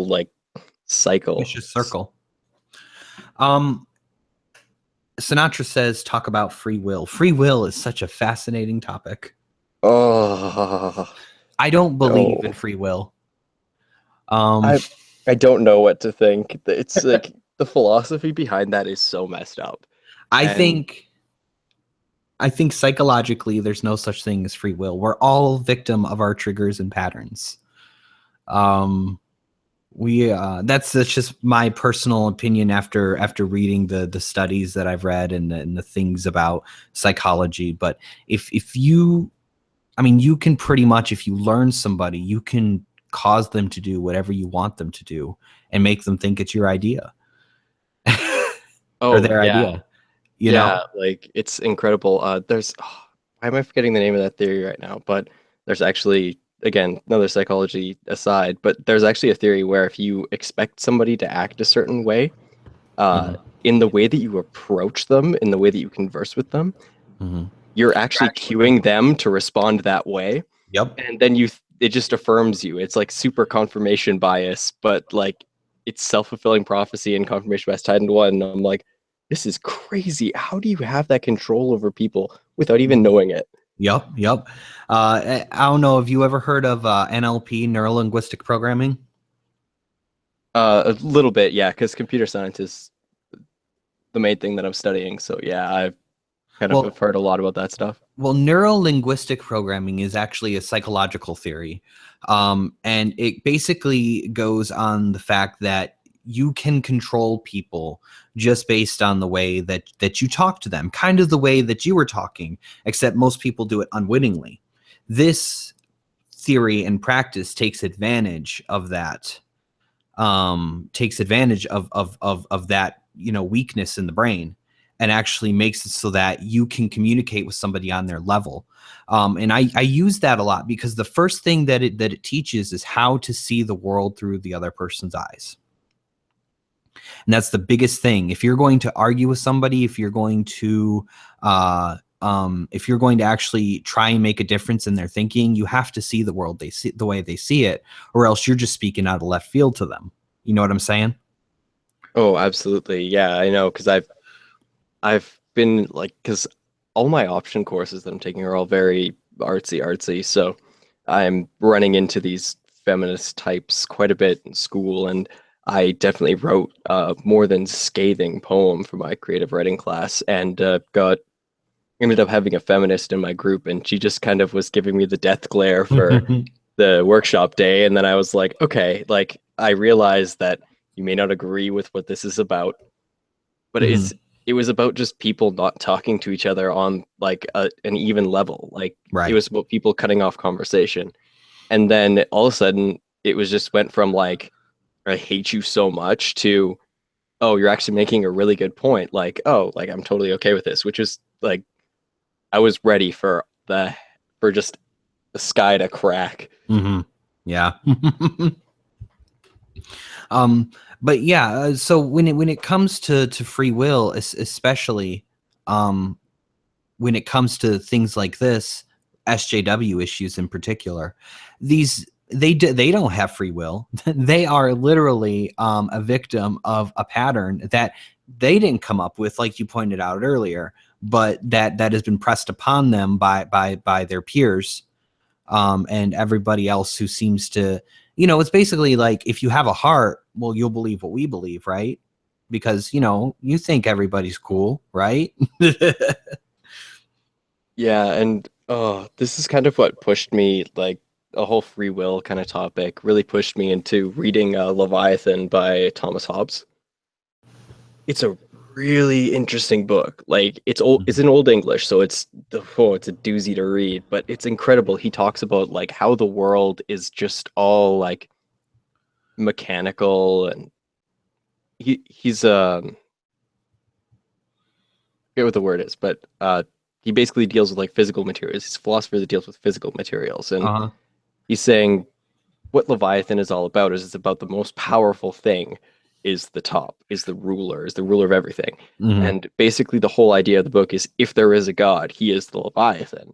like cycle. Vicious circle. Sinatra says, talk about free will. Free will is such a fascinating topic. Oh, I don't believe no. in free will. I don't know what to think. It's like the philosophy behind that is so messed up. I And think psychologically there's no such thing as free will. We're all victim of our triggers and patterns. That's just my personal opinion after reading the studies that I've read and the things about psychology. But if you, I mean, you can pretty much, if you learn somebody, you can cause them to do whatever you want them to do and make them think it's your idea or their idea. You know? Like it's incredible. Why am I forgetting the name of that theory right now? But there's actually, again, another psychology aside, but there's actually a theory where if you expect somebody to act a certain way, Mhm. in the way that you approach them, in the way that you converse with them, Mhm. you're actually cueing them to respond that way. Yep. And then it just affirms you. It's like super confirmation bias, but like it's self-fulfilling prophecy and confirmation bias tied into one. And I'm like, this is crazy. How do you have that control over people without even knowing it? Yep. I don't know. Have you ever heard of NLP, neuro linguistic programming? A little bit, yeah, because computer science is the main thing that I'm studying. So yeah, I've kind of have heard a lot about that stuff. Well, neuro-linguistic programming is actually a psychological theory. And it basically goes on the fact that you can control people just based on the way that you talk to them, kind of the way that you were talking, except most people do it unwittingly. This theory and practice takes advantage of that, takes advantage of that, weakness in the brain, and actually makes it so that you can communicate with somebody on their level. And I use that a lot because the first thing that it teaches is how to see the world through the other person's eyes. And that's the biggest thing. If you're going to argue with somebody, if you're going to actually try and make a difference in their thinking, you have to see the world the way they see it, or else you're just speaking out of left field to them. You know what I'm saying? Oh, absolutely. Yeah, I know, because I've been like, because all my option courses that I'm taking are all very artsy. So I'm running into these feminist types quite a bit in school, and I definitely wrote a more than scathing poem for my creative writing class, and ended up having a feminist in my group, and she just kind of was giving me the death glare for the workshop day. And then I was like, okay, like I realized that you may not agree with what this is about, but it was about just people not talking to each other on like an even level. Like it Right. was about people cutting off conversation. And then all of a sudden it was just went from like, I hate you so much to, oh, you're actually making a really good point. Like, oh, like I'm totally okay with this, which is like, I was ready for just the sky to crack. Yeah. But yeah, so when it comes to free will, especially when it comes to things like this, SJW issues in particular, they don't have free will. They are literally a victim of a pattern that they didn't come up with, like you pointed out earlier, but that has been pressed upon them by their peers, and everybody else who seems to, it's basically like, if you have a heart, well, you'll believe what we believe, right? Because, you think everybody's cool, right? Yeah, and oh, this is kind of what pushed me, like a whole free will kind of topic, really pushed me into reading Leviathan by Thomas Hobbes. It's a really interesting book. Like it's old, it's in Old English, so it's it's a doozy to read, but it's incredible. He talks about like how the world is just all like mechanical, and he's I forget what the word is, but he basically deals with like physical materials. He's a philosopher that deals with physical materials, and Uh-huh. he's saying what Leviathan is all about is it's about the most powerful thing is the top, is the ruler of everything. Mhm. And basically the whole idea of the book is if there is a god, he is the Leviathan.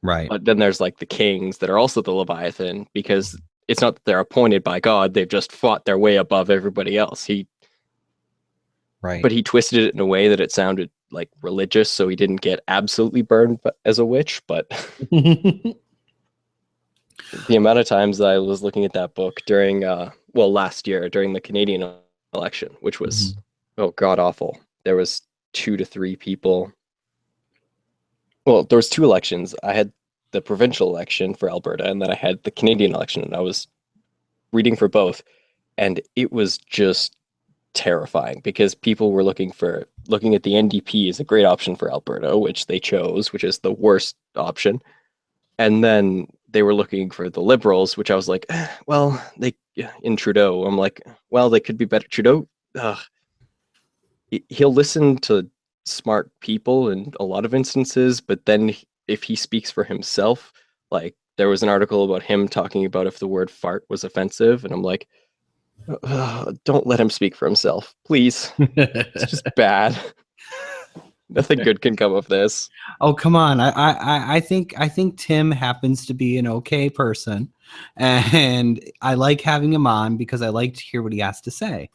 Right. But then there's like the kings that are also the Leviathan, because it's not that they're appointed by God, they've just fought their way above everybody else. Right. But he twisted it in a way that it sounded like religious, so he didn't get absolutely burned as a witch. But the amount of times I was looking at that book during, last year during the Canadian election, which was, god awful. There was 2 to 3 people. Well, there was 2 elections. I had the provincial election for Alberta, and then I had the Canadian election, and I was reading for both, and it was just terrifying because people were looking at the NDP as a great option for Alberta, which they chose, which is the worst option. And then they were looking for the Liberals, which I was like, well, in Trudeau, I'm like, well, they could be better. Trudeau, he'll listen to smart people in a lot of instances, but then if he speaks for himself, like there was an article about him talking about if the word fart was offensive, and I'm like, don't let him speak for himself, please. It's just bad. Nothing good can come of this. Oh, come on. I think Tim happens to be an okay person, and I like having him on because I like to hear what he has to say.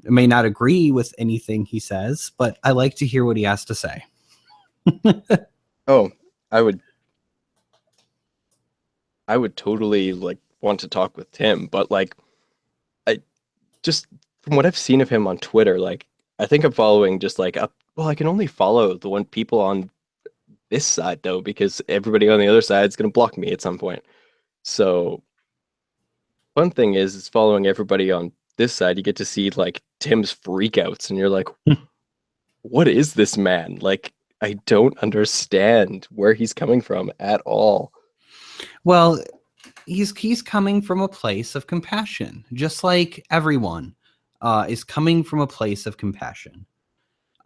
I may not agree with anything he says, but I like to hear what he has to say. Oh, I would totally like want to talk with Tim, but like I just from what I've seen of him on Twitter, like I think I'm following just like I can only follow the one people on this side though, because everybody on the other side is going to block me at some point. So one thing is following everybody on this side, you get to see like Tim's freakouts, and you're like, what is this man? Like, I don't understand where he's coming from at all. Well, he's coming from a place of compassion, just like everyone is coming from a place of compassion.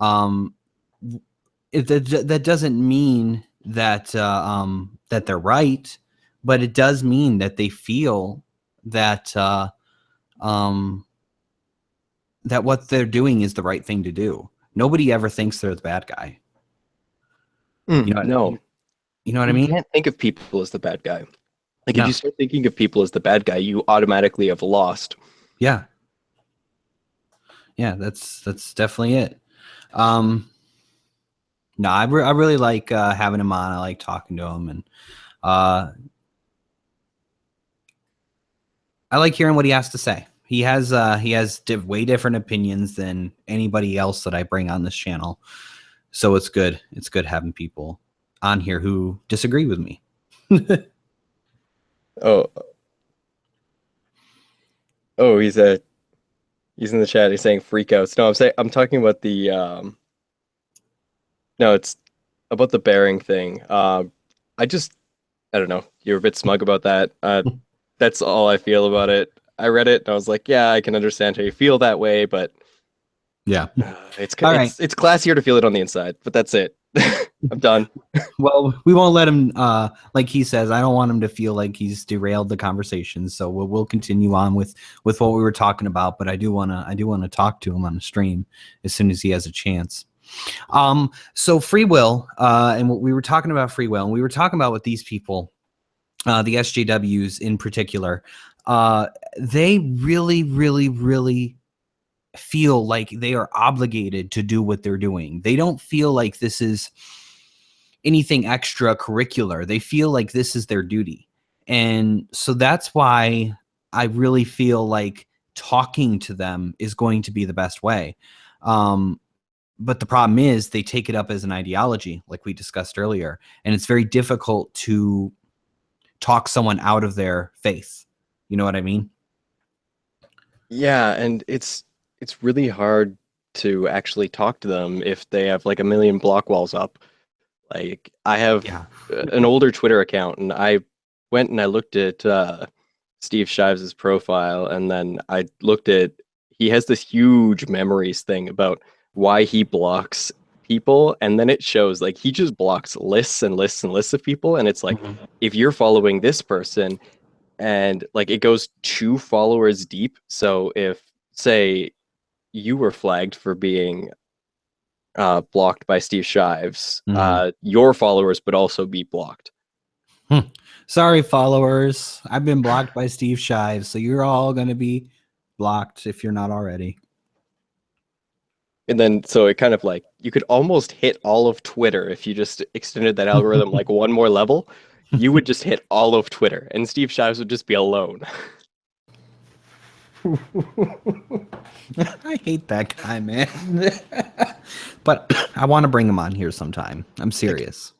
That doesn't mean that that they're right, but it does mean that they feel that that what they're doing is the right thing to do. Nobody ever thinks they're the bad guy. You know, No, you know what I you mean? can't think of people as the bad guy. Like, No. if you start thinking of people as the bad guy, you automatically have lost. Yeah. Yeah, that's definitely it. No, I really like having him on. I like talking to him, and I like hearing what he has to say. He has way different opinions than anybody else that I bring on this channel. So it's good. It's good having people on here who disagree with me. Oh, he's in the chat. He's saying freakouts. No, I'm talking about the no, it's about the bearing thing. I don't know. You're a bit smug about that. That's all I feel about it. I read it and I was like, yeah, I can understand how you feel that way, but Yeah. it's All right. it's classier to feel it on the inside. But that's it. I'm done. Well, we won't let him. Like he says, I don't want him to feel like he's derailed the conversation. So we'll continue on with what we were talking about. But I do want to talk to him on the stream as soon as he has a chance. So free will, and what we were talking about free will, and we were talking about with these people, the SJWs in particular, they really, really, really feel like they are obligated to do what they're doing. They don't feel like this is anything extracurricular. They feel like this is their duty. And so that's why I really feel like talking to them is going to be the best way. But the problem is they take it up as an ideology, like we discussed earlier, and it's very difficult to talk someone out of their faith. You know what I mean? Yeah, and it's really hard to actually talk to them if they have like a million block walls up. Like I have an older Twitter account, and I went and I looked at Steve Shives' profile, and then I looked at he has this huge memories thing about why he blocks people, and then it shows like he just blocks lists and lists and lists of people, and it's like if you're following this person, and like it goes 2 followers deep. So if say you were flagged for being blocked by Steve Shives, Mhm. your followers would also be blocked. Sorry, followers. I've been blocked by Steve Shives, so you're all going to be blocked if you're not already. And then, so it kind of like, you could almost hit all of Twitter if you just extended that algorithm like one more level. You would just hit all of Twitter, and Steve Shives would just be alone. I hate that guy, man. But I want to bring him on here sometime. I'm serious.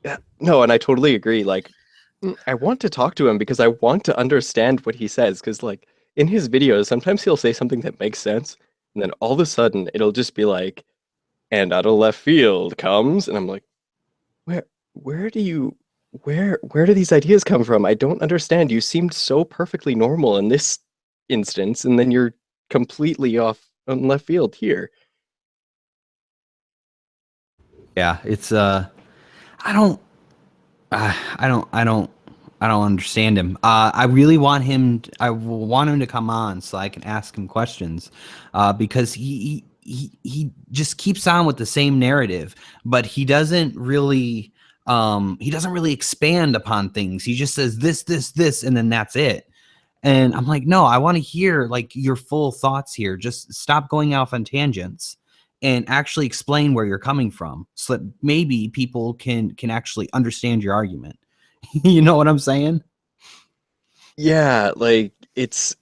Yeah, no, and I totally agree. Like, I want to talk to him because I want to understand what he says. Because, like, in his videos, sometimes he'll say something that makes sense, and then all of a sudden it'll just be like, "And out of left field comes," and I'm like, where do you, where do these ideas come from? I don't understand. You seemed so perfectly normal in this instance, and then you're completely off on left field here. Yeah, it's I don't I don't understand him. I really want him. I want him to come on so I can ask him questions, because he just keeps on with the same narrative, but he doesn't really expand upon things. He just says this, and then that's it. And I'm like, no, I want to hear like your full thoughts here. Just stop going off on tangents and actually explain where you're coming from, so that maybe people can actually understand your argument. You know what I'm saying? Yeah, like it's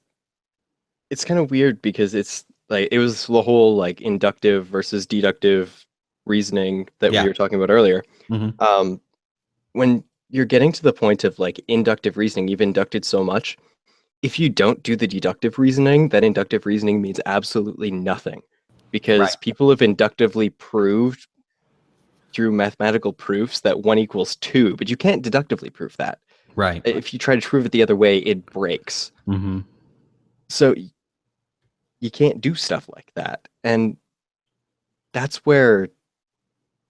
kind of weird because it's like it was the whole like inductive versus deductive reasoning that we Yeah. were talking about earlier. Mhm. When you're getting to the point of like inductive reasoning, you've inducted so much. If you don't do the deductive reasoning, that inductive reasoning means absolutely nothing because Right. people have inductively proved through mathematical proofs that 1 equals 2, but you can't deductively prove that. Right. If you try to prove it the other way, it breaks. Mm-hmm. So you can't do stuff like that. And that's where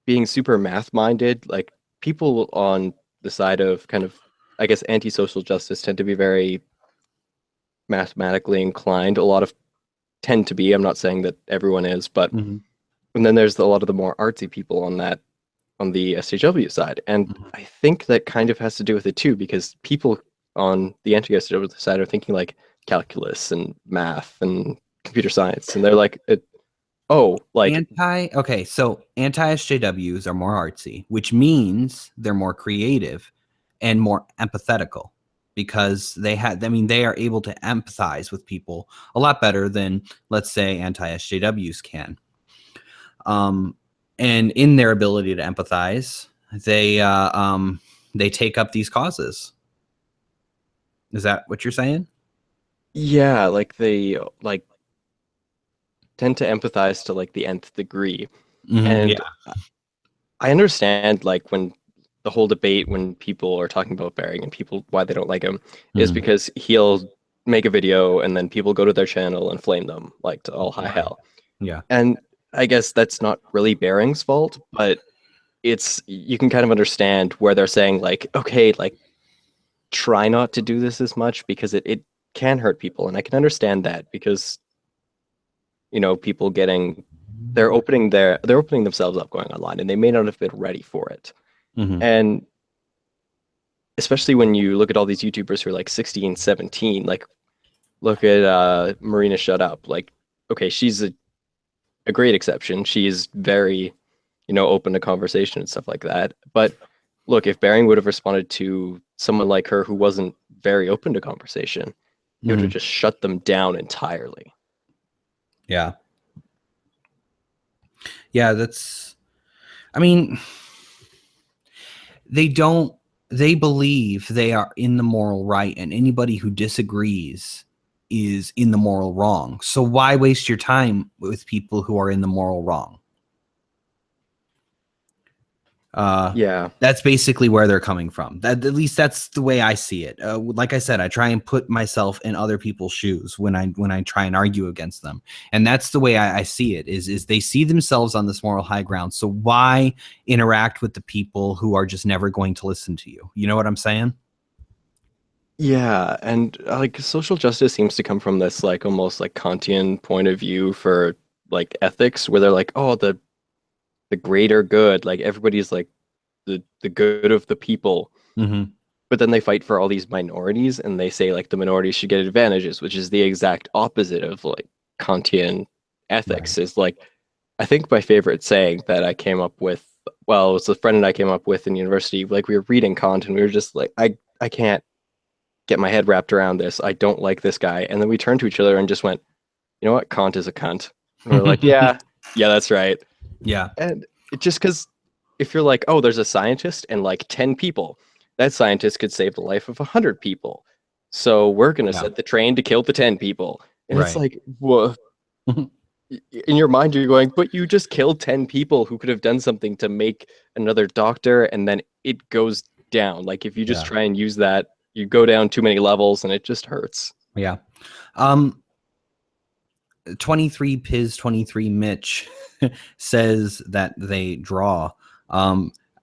being super math minded, like people on the side of kind of, I guess, anti-social justice tend to be very mathematically inclined. A lot of tend to be. I'm not saying that everyone is, but Mm-hmm. and then there's a lot of the more artsy people on that on the SJW side, and Mhm. I think that kind of has to do with it too, because people on the anti-SJW side are thinking like calculus and math and computer science, and they're like, oh, like Okay, so anti-SJWs are more artsy, which means they're more creative and more empathetical, because they are able to empathize with people a lot better than, let's say, anti-SJWs can. And in their ability to empathize, they take up these causes. Is that what you're saying? yeah, like they like tend to empathize to like the nth degree. Mm-hmm. And I understand like when the whole debate when people are talking about Bering and people why they don't like him is Mhm. because he'll make a video and then people go to their channel and flame them like to all high Right. hell. Yeah. And I guess that's not really Bering's fault, but it's you can kind of understand where they're saying like, okay, like try not to do this as much because it can hurt people. And I can understand that because people getting they're opening themselves up going online and they may not have been ready for it. Mm-hmm. And especially when you look at all these YouTubers who are like 16, 17, like look at Marina Shut Up. Like, okay, she's a great exception. She's very, open to conversation and stuff like that. But look, if Bering would have responded to someone like her who wasn't very open to conversation, he would have Mm-hmm. just shut them down entirely. Yeah. Yeah, I mean, they believe they are in the moral right, and anybody who disagrees is in the moral wrong. So why waste your time with people who are in the moral wrong? Yeah. That's basically where they're coming from. That, at least that's the way I see it. Like I said, I try and put myself in other people's shoes when I try and argue against them, and that's the way I see it. Is they see themselves on this moral high ground. So why interact with the people who are just never going to listen to you? You know what I'm saying? Yeah, and like social justice seems to come from this like almost like Kantian point of view for like ethics, where they're like, oh, the greater good, like everybody's like the good of the people. Mm-hmm. But then they fight for all these minorities, and they say like the minorities should get advantages, which is the exact opposite of like Kantian ethics. Right. Is like, I think my favorite saying that I came up with, well, it was a friend and I came up with in university. Like we were reading Kant, and we were just like, I can't get my head wrapped around this. I don't like this guy. And then we turned to each other and just went, you know what? Kant is a cunt. And we're like, yeah, that's right. Yeah. And it just because if you're like, oh, there's a scientist and like 10 people, that scientist could save the life of 100 people. So we're going to set the train to kill the 10 people. And it's like, whoa. In your mind, you're going, but you just killed 10 people who could have done something to make another doctor, and then it goes down. Like if you just try and use that, you go down too many levels and it just hurts. Yeah. 23 Piz 23 Mitch says that they draw.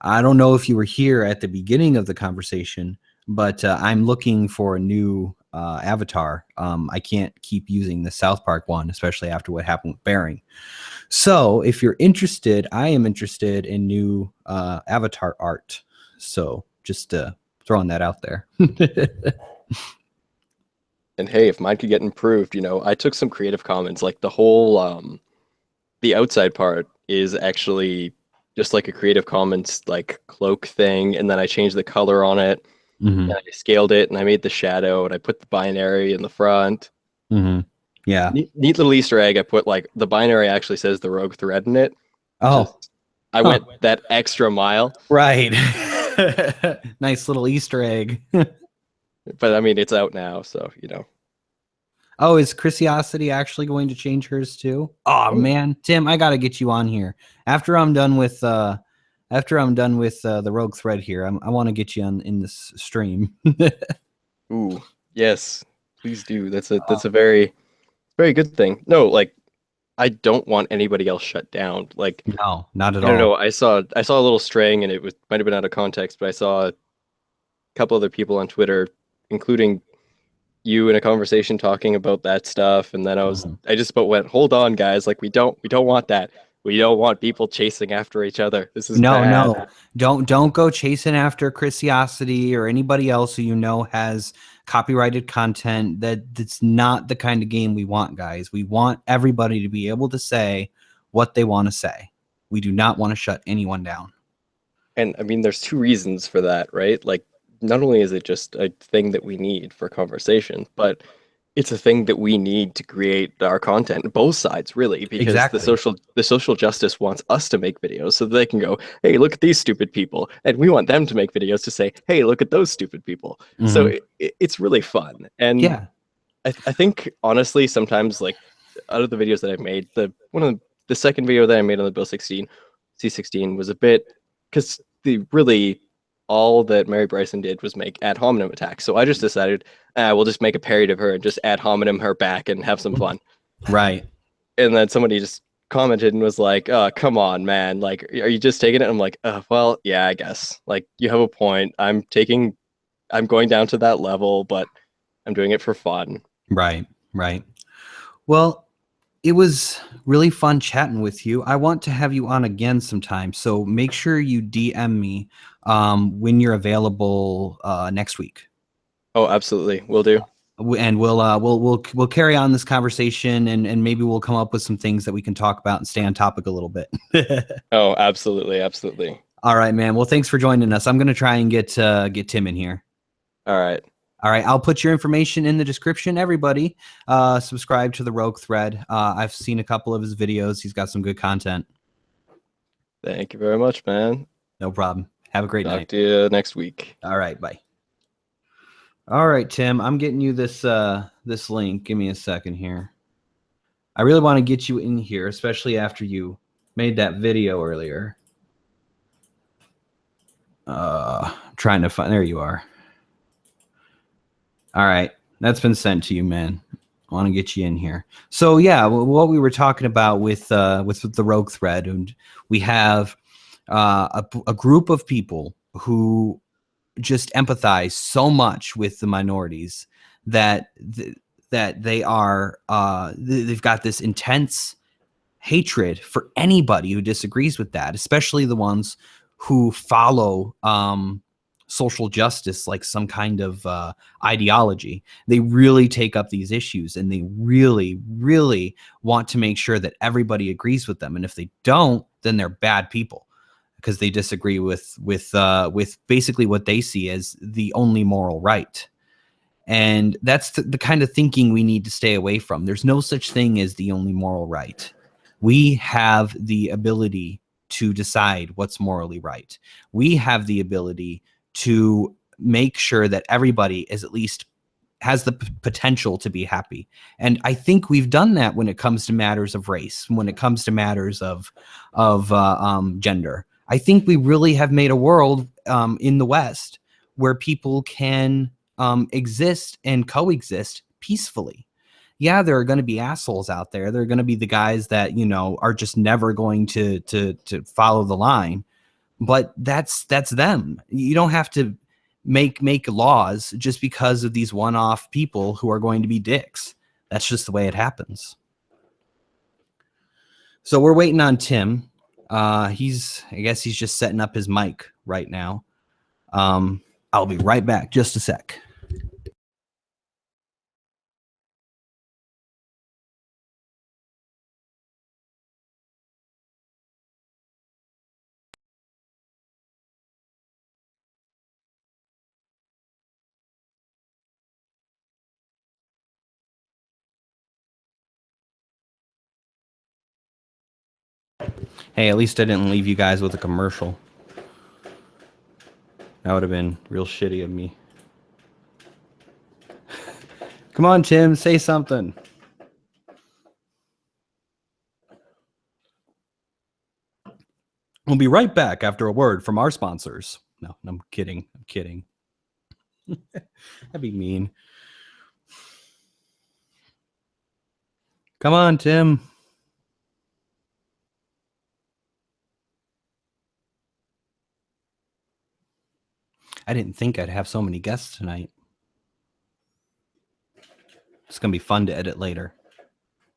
I don't know if you were here at the beginning of the conversation, but I'm looking for a new avatar. I can't keep using the South Park one, especially after what happened with Bering. So if you're interested, I am interested in new avatar art. So just throwing that out there. And hey, if mine could get improved, you know, I took some Creative Commons, like the whole the outside part is actually just like a Creative Commons like cloak thing, and then I changed the color on it, and I scaled it, and I made the shadow, and I put the binary in the front. Yeah. Neat little Easter egg. I put like the binary actually says the rogue thread in it. Oh, I went that extra mile. Right. Nice little Easter egg. But I mean, it's out now, so you know. Oh, is Chrisiosity actually going to change hers too? Oh man, Tim, I gotta get you on here after I'm done with the rogue thread here. I want to get you on in this stream. Ooh, yes, please do. That's a very good thing. No, like I don't want anybody else shut down. Like No, not at all. I don't know. I saw a little string, and it might have been out of context, but I saw a couple other people on Twitter, including you, in a conversation talking about that stuff, and then I just went, hold on, guys, like we don't want that. We don't want people chasing after each other. This is bad. No. Don't go chasing after Chrisiosity or anybody else who you know has copyrighted content. That's not the kind of game we want, guys. We want everybody to be able to say what they want to say. We do not want to shut anyone down. And I mean, there's two reasons for that, right? Like, not only is it just a thing that we need for conversation, but it's a thing that we need to create our content, both sides, really, because the social justice wants us to make videos so that they can go, hey, look at these stupid people, and we want them to make videos to say, hey, look at those stupid people. So it's really fun. And yeah, I think honestly, sometimes, like, out of the videos that I've made, the second video that I made on the Bill 16 C16 was a bit, because all that Mary Bryson did was make ad hominem attacks. So I just decided, we'll just make a parody of her and just ad hominem her back and have some fun. right. And then somebody just commented and was like, come on, man. Like, are you just taking it? I'm like, well, yeah, I guess. Like, you have a point. I'm going down to that level, but I'm doing it for fun. Right. Well, it was really fun chatting with you. I want to have you on again sometime. So make sure you DM me when you're available next week. Oh, absolutely. Will do. And we'll carry on this conversation, and maybe we'll come up with some things that we can talk about and stay on topic a little bit. Oh, absolutely. All right, man. Well, thanks for joining us. I'm going to try and get Tim in here. All right. I'll put your information in the description. Everybody, subscribe to the Rogue Thread. I've seen a couple of his videos. He's got some good content. Thank you very much, man. No problem. Have a great night. Talk to you next week. All right, bye. All right, Tim, I'm getting you this this link. Give me a second here. I really want to get you in here, especially after you made that video earlier. Trying to find, there you are. All right, that's been sent to you, man. I want to get you in here. So yeah, what we were talking about with the Rogue Thread, and we have a group of people who just empathize so much with the minorities that they are they've got this intense hatred for anybody who disagrees with that, especially the ones who follow social justice like some kind of ideology. They really take up these issues, and they really, really want to make sure that everybody agrees with them. And if they don't, then they're bad people, because they disagree with basically what they see as the only moral right. And that's the kind of thinking we need to stay away from. There's no such thing as the only moral right. We have the ability to decide what's morally right. We have the ability to make sure that everybody is at least has the potential to be happy. And I think we've done that when it comes to matters of race, when it comes to matters of gender. I think we really have made a world in the West where people can exist and coexist peacefully. Yeah, there are going to be assholes out there. There are going to be the guys that, you know, are just never going to follow the line. But that's them. You don't have to make laws just because of these one-off people who are going to be dicks. That's just the way it happens. So we're waiting on Tim. I guess he's just setting up his mic right now. I'll be right back. Just a sec. Hey, at least I didn't leave you guys with a commercial. That would have been real shitty of me. Come on, Tim, say something. We'll be right back after a word from our sponsors. No, I'm kidding. I'm kidding. That'd be mean. Come on, Tim. I didn't think I'd have so many guests tonight. It's going to be fun to edit later.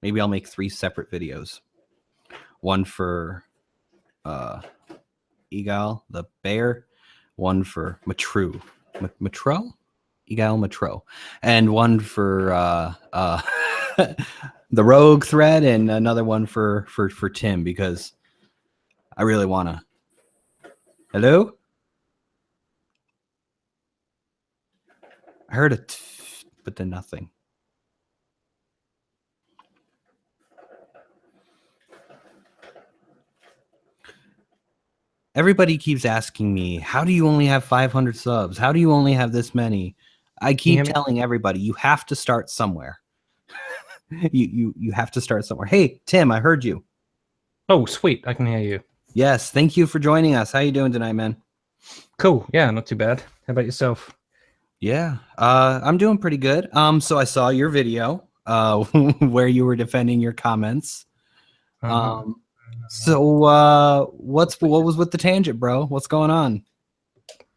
Maybe I'll make 3 separate videos. One for Egal, the bear. One for Matreaux. Matreaux? Egal Matreaux. And one for the rogue thread, and another one for Tim, because I really want to. Hello? I heard a but then nothing. Everybody keeps asking me, how do you only have 500 subs? How do you only have this many? I keep telling everybody, you have to start somewhere. you have to start somewhere. Hey, Tim, I heard you. Oh, sweet. I can hear you. Yes, thank you for joining us. How you doing tonight, man? Cool. Yeah, not too bad. How about yourself? Yeah, I'm doing pretty good. So I saw your video where you were defending your comments. So what was with the tangent, bro? What's going on?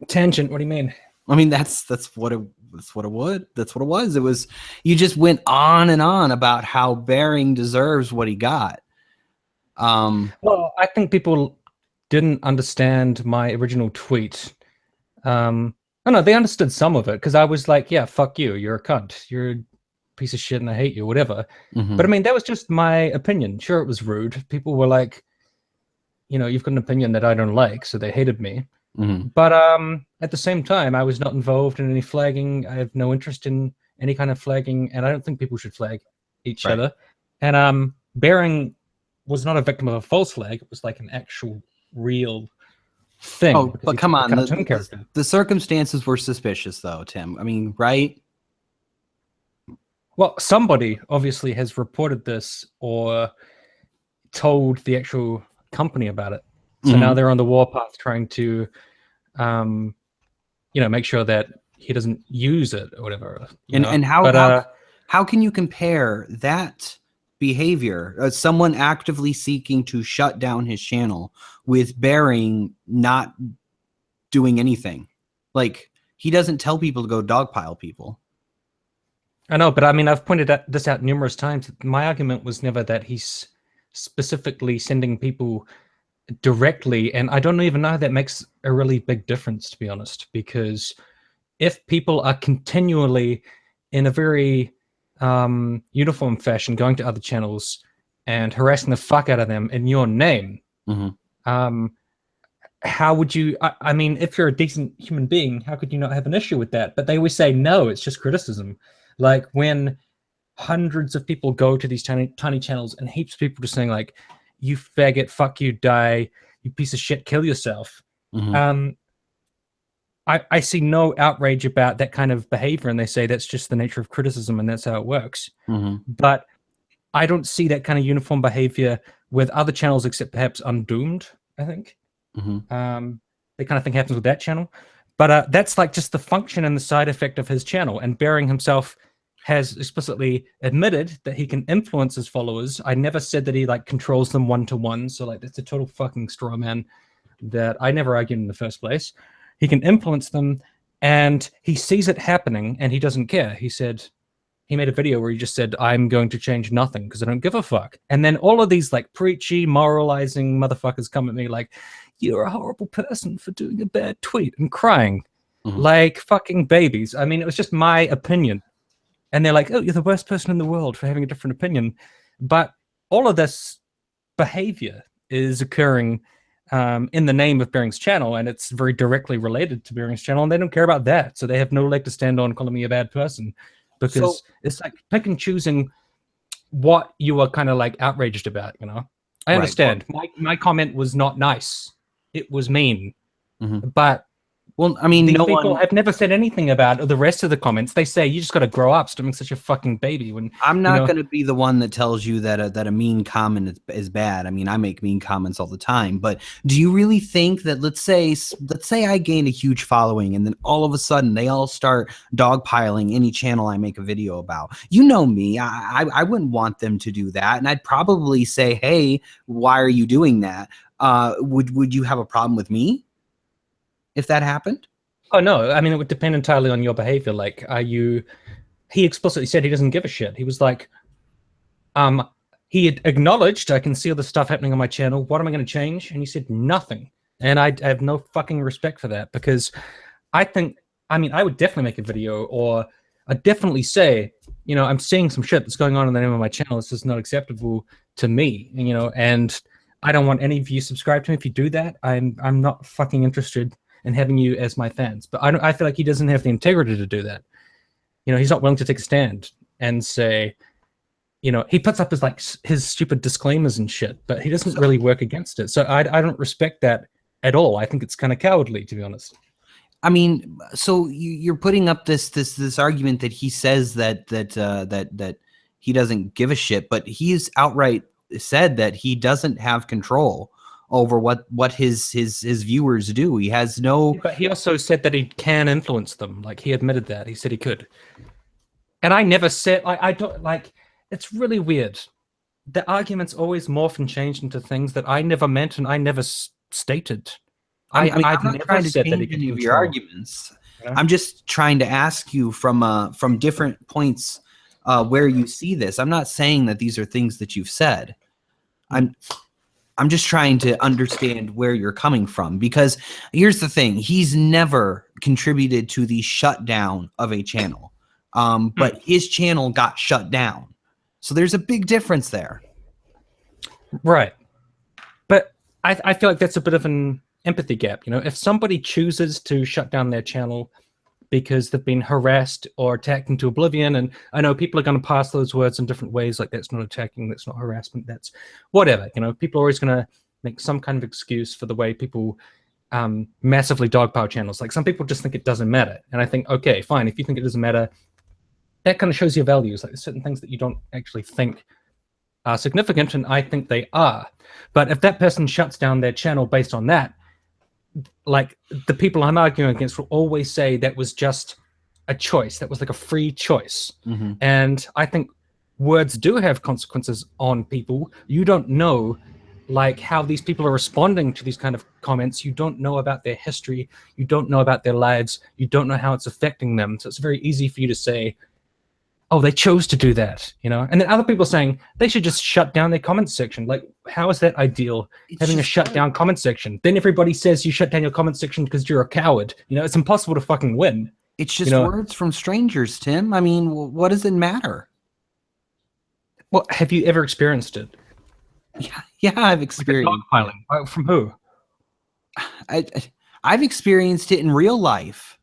Tangent? What do you mean? I mean, that's what it was. It was, you just went on and on about how Bering deserves what he got. Well, I think people didn't understand my original tweet. Oh no, they understood some of it, because I was like, yeah, fuck you, you're a cunt, you're a piece of shit and I hate you, whatever. But I mean, that was just my opinion. Sure, it was rude. People were like, you know, you've got an opinion that I don't like, so they hated me. But at the same time, I was not involved in any flagging. I have no interest in any kind of flagging, and I don't think people should flag each other. And Bering was not a victim of a false flag. It was like an actual real thing. Oh, but come on, the circumstances were suspicious, though, Tim. I mean, right? Well, somebody obviously has reported this or told the actual company about it. So now they're on the warpath trying to, you know, make sure that he doesn't use it or whatever. And how can you compare that behavior, someone actively seeking to shut down his channel, with Bering not doing anything? Like, he doesn't tell people to go dogpile people. I know, but I mean, I've pointed this out numerous times. My argument was never that he's specifically sending people directly, and I don't even know how that makes a really big difference, to be honest, because if people are continually in a very uniform fashion going to other channels and harassing the fuck out of them in your name, how would you, I mean, if you're a decent human being, how could you not have an issue with that? But they always say, no, it's just criticism. Like when hundreds of people go to these tiny channels and heaps of people just saying like, you faggot, fuck you, die, you piece of shit, kill yourself. I see no outrage about that kind of behavior, and they say that's just the nature of criticism and that's how it works. But I don't see that kind of uniform behavior with other channels except perhaps Undoomed, I think. The kind of thing happens with that channel. But that's like just the function and the side effect of his channel. And Bering himself has explicitly admitted that he can influence his followers. I never said that he like controls them one-to-one. So like that's a total fucking straw man that I never argued in the first place. He can influence them, and he sees it happening, and he doesn't care. He said, he made a video where he just said, I'm going to change nothing because I don't give a fuck. And then all of these like preachy, moralizing motherfuckers come at me like, you're a horrible person for doing a bad tweet, and crying like fucking babies. I mean, it was just my opinion. And they're like, oh, you're the worst person in the world for having a different opinion. But all of this behavior is occurring in the name of Bering's channel, and it's very directly related to Bering's channel, and they don't care about that. So they have no leg to stand on calling me a bad person, because it's like pick and choosing what you are kind of like outraged about, you know? I understand. My comment was not nice. It was mean. But well, I mean, these people have never said anything about the rest of the comments. They say you just got to grow up, stop being such a fucking baby. When I'm not going to be the one that tells you that a mean comment is bad. I mean, I make mean comments all the time. But do you really think that let's say I gain a huge following, and then all of a sudden they all start dogpiling any channel I make a video about? You know me, I wouldn't want them to do that, and I'd probably say, hey, why are you doing that? Would you have a problem with me if that happened? Oh no, I mean, it would depend entirely on your behavior. Like, he explicitly said he doesn't give a shit. He was like, he had acknowledged, I can see all the stuff happening on my channel. What am I going to change? And he said nothing. And I have no fucking respect for that, because I would definitely make a video, or I'd definitely say, you know, I'm seeing some shit that's going on in the name of my channel. This is not acceptable to me, you know, and I don't want any of you subscribe to me. If you do that, I'm not fucking interested and having you as my fans. But I feel like he doesn't have the integrity to do that. You know, he's not willing to take a stand and say, you know, he puts up his stupid disclaimers and shit, but he doesn't really work against it. So I don't respect that at all. I think it's kind of cowardly, to be honest. I mean, so you're putting up this argument that he says that he doesn't give a shit, but he's outright said that he doesn't have control over what his viewers do. He has no. But he also said that he can influence them. Like, he admitted that. He said he could. And I never said, I don't, like, it's really weird. The arguments always morph and change into things that I never meant and I never stated. I'm not trying to change any of your arguments. Yeah. I'm just trying to ask you from different points where you see this. I'm not saying that these are things that you've said. I'm just trying to understand where you're coming from, because here's the thing. He's never contributed to the shutdown of a channel, but his channel got shut down. So there's a big difference there. Right. But I feel like that's a bit of an empathy gap. You know, if somebody chooses to shut down their channel because they've been harassed or attacked into oblivion, and I know people are going to pass those words in different ways, like that's not attacking, that's not harassment, that's whatever. You know, people are always going to make some kind of excuse for the way people massively dogpile channels. Like, some people just think it doesn't matter, and I think, okay, fine, if you think it doesn't matter, that kind of shows your values. Like, there's certain things that you don't actually think are significant, and I think they are. But if that person shuts down their channel based on that, like, the people I'm arguing against will always say that was just a choice. That was like a free choice. And I think words do have consequences on people. You don't know, like, how these people are responding to these kind of comments. You don't know about their history. You don't know about their lives. You don't know how it's affecting them. So it's very easy for you to say, oh, they chose to do that, you know? And then other people saying they should just shut down their comment section. Like, how is that ideal, having a shut down comment section? Then everybody says you shut down your comment section because you're a coward. You know, it's impossible to fucking win. It's just words from strangers, Tim. I mean, what does it matter? Well, have you ever experienced it? Yeah, I've experienced dogpiling. From who? I've experienced it in real life.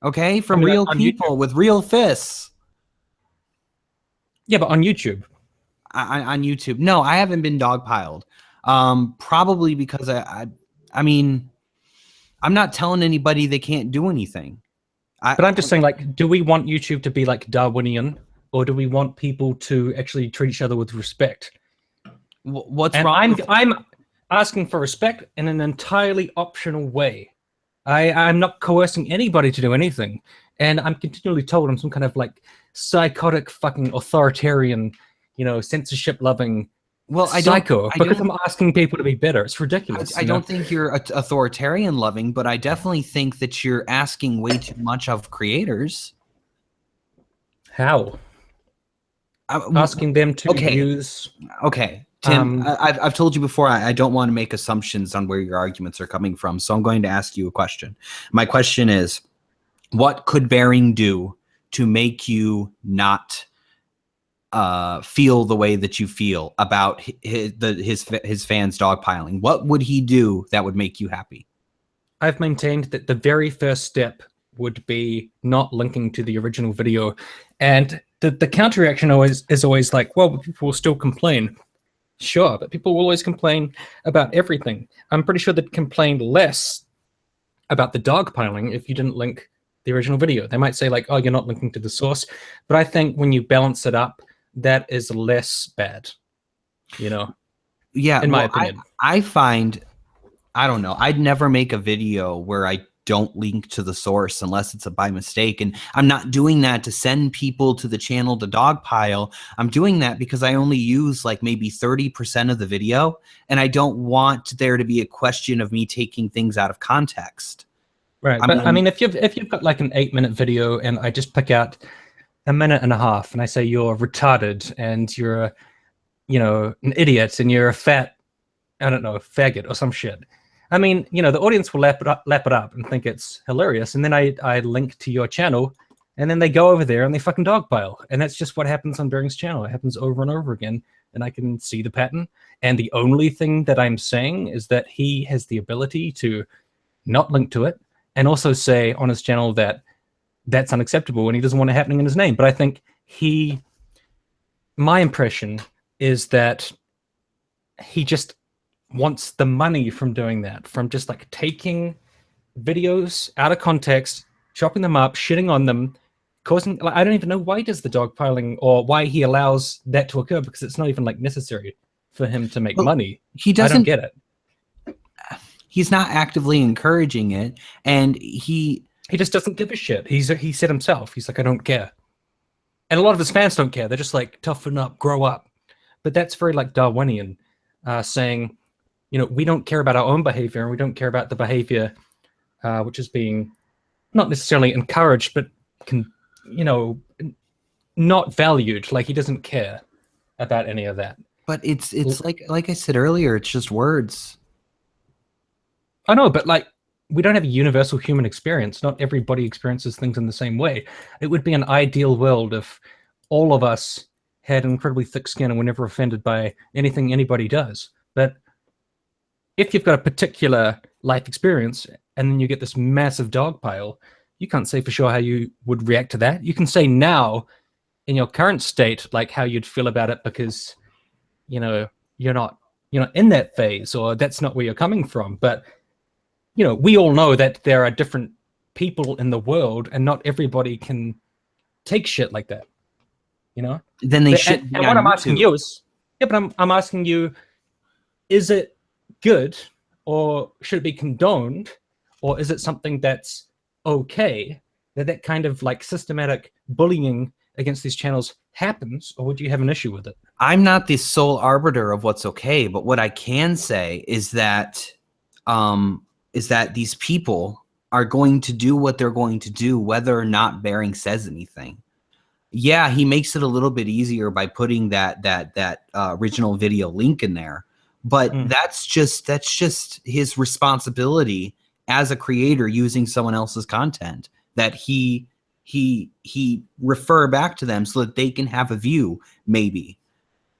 Okay, from real people with real fists. Yeah, but on YouTube. On YouTube, no, I haven't been dogpiled. Probably because I mean, I'm not telling anybody they can't do anything. But I'm just saying, like, do we want YouTube to be like Darwinian, or do we want people to actually treat each other with respect? What's wrong? I'm asking for respect in an entirely optional way. I'm not coercing anybody to do anything, and I'm continually told I'm some kind of like psychotic fucking authoritarian, you know, censorship-loving psycho because I'm asking people to be better. It's ridiculous. I don't think you're authoritarian-loving, but I definitely think that you're asking way too much of creators. How? Asking them to use... Okay. Tim, I've told you before, I don't want to make assumptions on where your arguments are coming from, so I'm going to ask you a question. My question is, what could Bering do to make you not feel the way that you feel about his fans dogpiling? What would he do that would make you happy? I've maintained that the very first step would be not linking to the original video, and the counter reaction is always like, well, people will still complain. Sure, but people will always complain about everything. I'm pretty sure they'd complain less about the dogpiling if you didn't link the original video. They might say like, oh, you're not linking to the source. But I think when you balance it up, that is less bad, you know? Yeah, in my opinion. I find, I don't know, I'd never make a video where I don't link to the source unless it's by mistake. And I'm not doing that to send people to the channel to dogpile. I'm doing that because I only use like maybe 30% of the video, and I don't want there to be a question of me taking things out of context. Right. I mean, if you've got like an 8-minute video and I just pick out a minute and a half and I say you're retarded and you're an idiot and you're a fat, I don't know, faggot or some shit. I mean, you know, the audience will lap it up and think it's hilarious. And then I link to your channel, and then they go over there and they fucking dogpile. And that's just what happens on Bering's channel. It happens over and over again, and I can see the pattern. And the only thing that I'm saying is that he has the ability to not link to it and also say on his channel that that's unacceptable and he doesn't want it happening in his name. But I think my impression is that he just wants the money from doing that, from just like taking videos out of context, chopping them up, shitting on them, causing, like, I don't even know why he does the dogpiling or why he allows that to occur, because it's not even like necessary for him to make money. He doesn't, I don't get it. He's not actively encouraging it, and he just doesn't give a shit. He said himself, he's like, I don't care. And a lot of his fans don't care. They're just like, toughen up, grow up. But that's very like Darwinian, saying, you know, we don't care about our own behavior, and we don't care about the behavior which is being not necessarily encouraged, but not valued. Like, he doesn't care about any of that. But it's like I said earlier, it's just words. I know, but like, we don't have a universal human experience. Not everybody experiences things in the same way. It would be an ideal world if all of us had incredibly thick skin and were never offended by anything anybody does. But if you've got a particular life experience and then you get this massive dogpile, you can't say for sure how you would react to that. You can say now, in your current state, like how you'd feel about it, because, you know, you're not in that phase, or that's not where you're coming from. But, you know, we all know that there are different people in the world, and not everybody can take shit like that. You know? Then they should. And what I'm asking you is, but I'm asking you, is it good, or should it be condoned, or is it something that's okay that kind of like systematic bullying against these channels happens, or would you have an issue with it? I'm not the sole arbiter of what's okay, but what I can say is that these people are going to do what they're going to do, whether or not Bering says anything. Yeah, he makes it a little bit easier by putting that original video link in there. But that's just his responsibility as a creator using someone else's content, that he refer back to them so that they can have a view, maybe,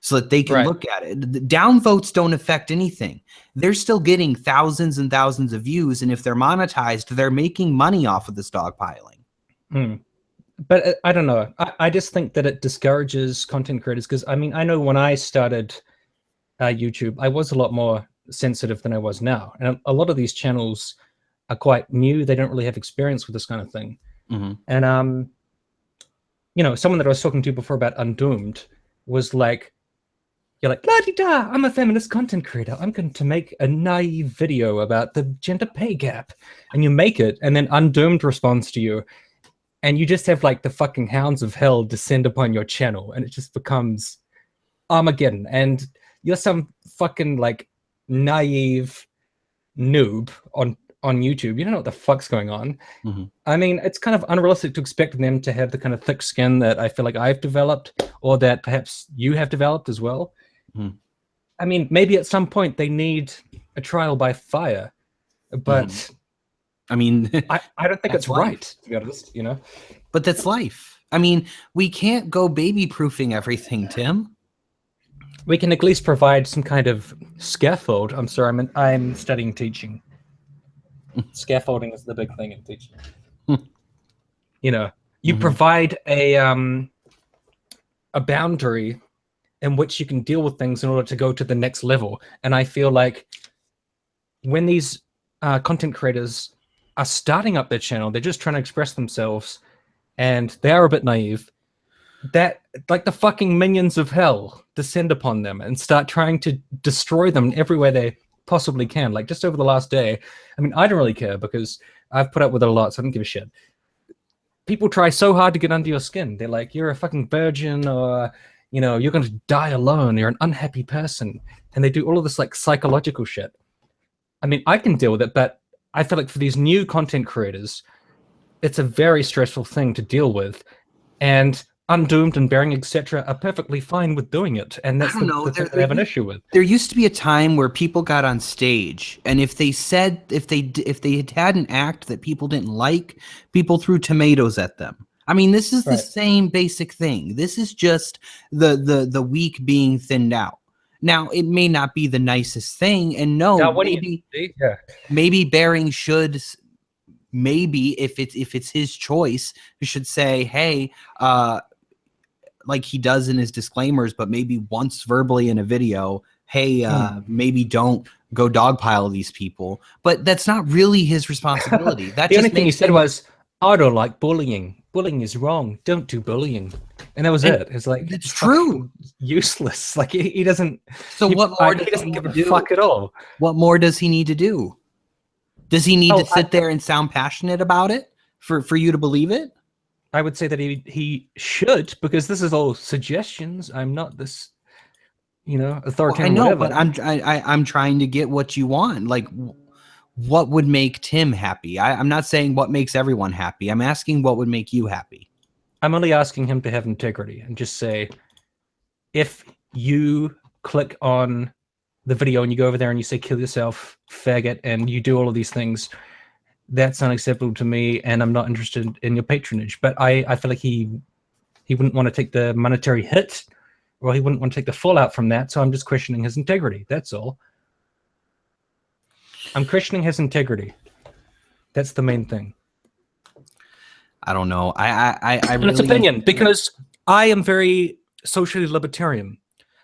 so that they can look at it. The downvotes don't affect anything. They're still getting thousands and thousands of views, and if they're monetized, they're making money off of this dogpiling. But I don't know. I just think that it discourages content creators, because I mean, I know when I started YouTube, I was a lot more sensitive than I was now, and a lot of these channels are quite new. They don't really have experience with this kind of thing. And you know, someone that I was talking to before about Undoomed was like, you're like, la-di-da, I'm a feminist content creator, I'm going to make a naive video about the gender pay gap. And you make it, and then Undoomed responds to you, and you just have like the fucking hounds of hell descend upon your channel, and it just becomes Armageddon. And you're some fucking like naive noob on YouTube. You don't know what the fuck's going on. I mean, it's kind of unrealistic to expect them to have the kind of thick skin that I feel like I've developed, or that perhaps you have developed as well. I mean, maybe at some point they need a trial by fire, but I mean, I don't think it's life. right, to be honest, you know? But that's life. I mean, we can't go baby-proofing everything, Tim. We can at least provide some kind of scaffold. I'm sorry, I'm studying teaching. Scaffolding is the big thing in teaching. You know, you provide a boundary in which you can deal with things in order to go to the next level. And I feel like when these content creators are starting up their channel, they're just trying to express themselves, and they are a bit naive, that like the fucking minions of hell descend upon them and start trying to destroy them in every way they possibly can. Like just over the last day, I mean, I don't really care because I've put up with it a lot, so I don't give a shit. People try so hard to get under your skin. They're like, you're a fucking virgin, or, you know, you're going to die alone, you're an unhappy person. And they do all of this like psychological shit. I mean, I can deal with it, but I feel like for these new content creators, it's a very stressful thing to deal with. And Undoomed and Bearing, etc., are perfectly fine with doing it, and that's the thing that I have an issue with. There used to be a time where people got on stage, and if they had an act that people didn't like, people threw tomatoes at them. I mean, this is the same basic thing. This is just the weak being thinned out. Now, it may not be the nicest thing, and maybe Bearing should. Maybe if it's his choice, he should say, hey, like he does in his disclaimers, but maybe once verbally in a video, hey, maybe don't go dogpile these people. But that's not really his responsibility. The only thing he said was, I don't like bullying. Bullying is wrong. Don't do bullying. And that was it. It's like, it's true. Useless. Like he doesn't. So what more he doesn't give a fuck at all. What more does he need to do? Does he need to sit there and sound passionate about it for you to believe it? I would say that he should, because this is all suggestions. I'm not this, you know, authoritarian. Well, I know, whatever. but I'm trying to get what you want. Like, what would make Tim happy? I'm not saying what makes everyone happy. I'm asking what would make you happy. I'm only asking him to have integrity and just say, if you click on the video and you go over there and you say kill yourself, faggot, and you do all of these things, that's unacceptable to me, and I'm not interested in your patronage. But I feel like he wouldn't want to take the monetary hit, or he wouldn't want to take the fallout from that, so I'm just questioning his integrity. That's all. I'm questioning his integrity. That's the main thing. I don't know. I and really it's opinion, because I am very socially libertarian.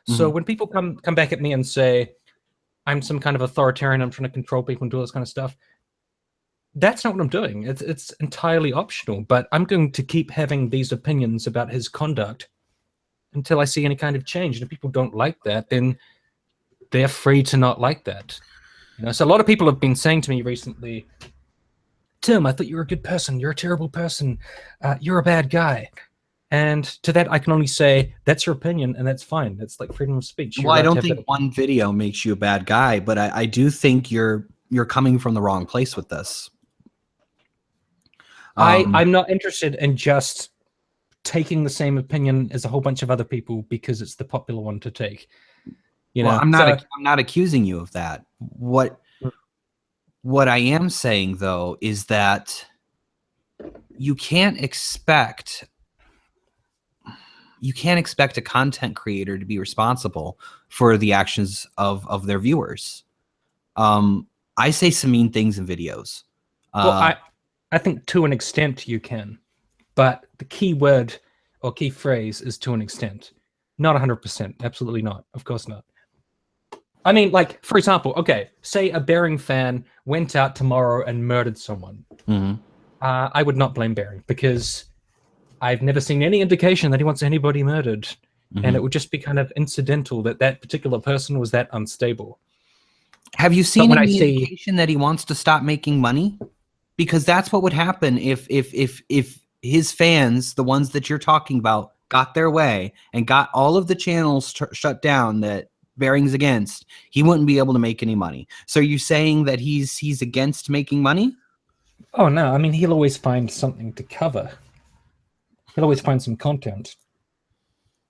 So when people come back at me and say I'm some kind of authoritarian, I'm trying to control people and do all this kind of stuff, that's not what I'm doing. It's entirely optional, but I'm going to keep having these opinions about his conduct until I see any kind of change. And if people don't like that, then they're free to not like that. You know, so a lot of people have been saying to me recently, Tim, I thought you were a good person. You're a terrible person. You're a bad guy. And to that, I can only say, that's your opinion, and that's fine. That's like freedom of speech. Well, I don't think one video makes you a bad guy, but I do think you're coming from the wrong place with this. I'm not interested in just taking the same opinion as a whole bunch of other people because it's the popular one to take. You Well, know, I'm not accusing you of that. What I am saying though is that you can't expect a content creator to be responsible for the actions of their viewers. I say some mean things in videos. well, I think to an extent you can, but the key word or key phrase is to an extent, not 100%. Absolutely not. Of course not. I mean, like, for example, okay, say a Bering fan went out tomorrow and murdered someone. Mhm. I would not blame Bering because I've never seen any indication that he wants anybody murdered. And it would just be kind of incidental that that particular person was that unstable. Have you seen when any I see- indication that he wants to stop making money? Because that's what would happen if his fans, the ones that you're talking about, got their way and got all of the channels shut down that Bering's against. He wouldn't be able to make any money. So are you saying that he's against making money? Oh, no. I mean, he'll always find something to cover. He'll always find some content.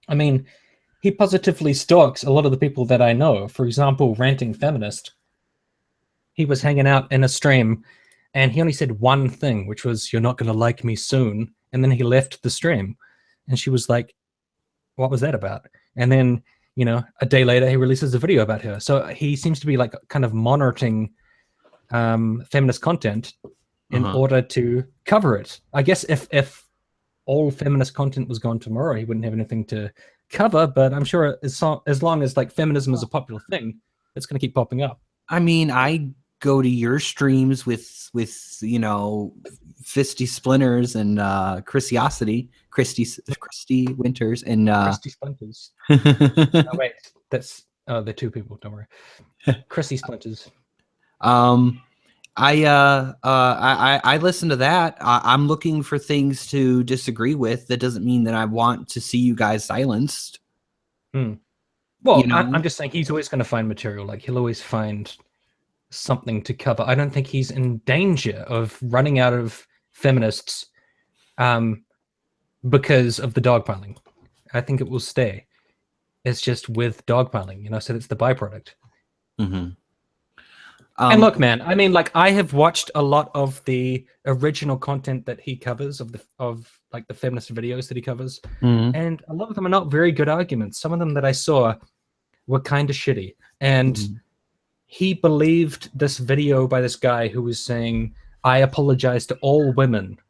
I mean, he positively stalks a lot of the people that I know. For example, Ranting Feminist. He was hanging out in a stream and he only said one thing, which was, "You're not going to like me soon." And then he left the stream. And she was like, "What was that about?" And then, you know, a day later, he releases a video about her. So he seems to be like kind of monitoring feminist content in order to cover it. I guess if all feminist content was gone tomorrow, he wouldn't have anything to cover. But I'm sure as long as like feminism is a popular thing, it's going to keep popping up. I mean, I go to your streams with you know, Fisty Splinters and Christy Winters and Christy Splinters. Oh, wait, they're two people. Don't worry. Christy Splinters. I listen to that. I'm looking for things to disagree with. That doesn't mean that I want to see you guys silenced. Well, You know? I'm just saying he's always going to find material. Like, he'll always find something to cover. I don't think he's in danger of running out of feminists because of the dogpiling. I think it will stay. It's just with dogpiling, you know, so it's the byproduct. And look, man, I mean, like, I have watched a lot of the original content that he covers of like the feminist videos that he covers, and a lot of them are not very good arguments. Some of them that I saw were kind of shitty, and he believed this video by this guy who was saying, "I apologize to all women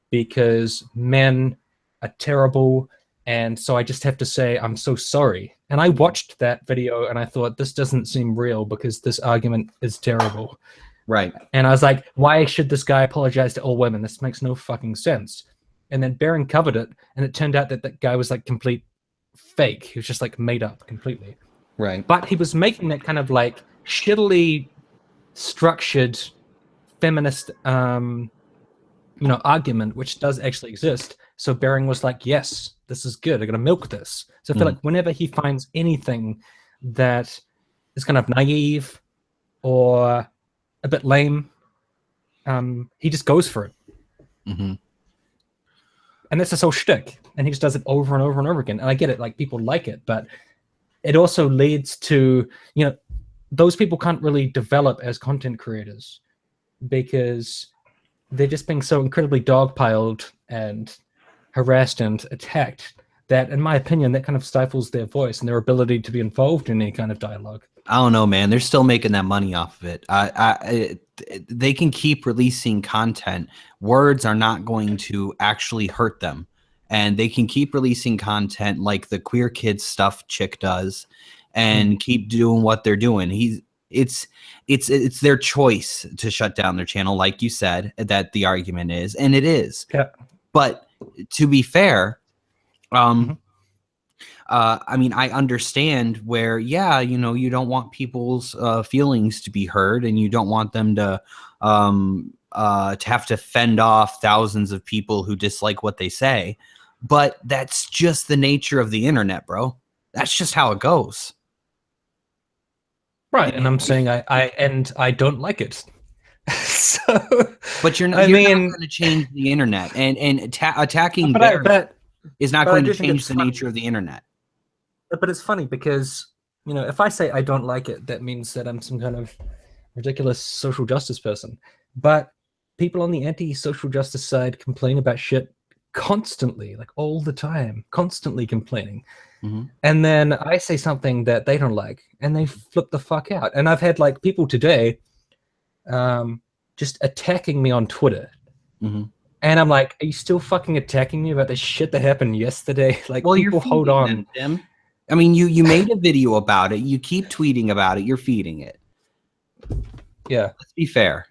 because men are terrible, and so I just have to say I'm so sorry." And I watched that video and I thought, this doesn't seem real because this argument is terrible. Right. And I was like, why should this guy apologize to all women? This makes no fucking sense. And then Bering covered it, and it turned out that that guy was like complete fake. He was just like made up completely. Right. But he was making that kind of like shittily structured feminist argument, which does actually exist. So Bering was like, yes, this is good. I'm going to milk this. So I feel like whenever he finds anything that is kind of naive or a bit lame, he just goes for it. And that's his whole shtick. And he just does it over and over and over again. And I get it, like, people like it, but it also leads to, you know, those people can't really develop as content creators because they're just being so incredibly dogpiled and harassed and attacked that, in my opinion, that kind of stifles their voice and their ability to be involved in any kind of dialogue. I don't know, man. They're still making that money off of it. They can keep releasing content. Words are not going to actually hurt them. And they can keep releasing content like the queer kids stuff chick does and keep doing what they're doing. It's their choice to shut down their channel, like you said, that the argument is, and it is. Yeah. But to be fair, I mean, I understand where, yeah, you know, you don't want people's feelings to be hurt, and you don't want them to have to fend off thousands of people who dislike what they say. But that's just the nature of the internet, bro. That's just how it goes. Right, and I'm saying I don't like it. So, but you're not going to change the internet and attacking. But is not But I going do to think change it's the funny. nature of the internet. But it's funny because, you know, if I say I don't like it, that means that I'm some kind of ridiculous social justice person. But people on the anti-social justice side complain about shit constantly, like all the time, constantly complaining. And then I say something that they don't like, and they flip the fuck out. And I've had like people today just attacking me on Twitter. And I'm like, are you still fucking attacking me about the shit that happened yesterday? Like, Well, people you're hold feeding on. them, Tim. I mean, you made a video about it. You keep tweeting about it. You're feeding it. Yeah. Let's be fair.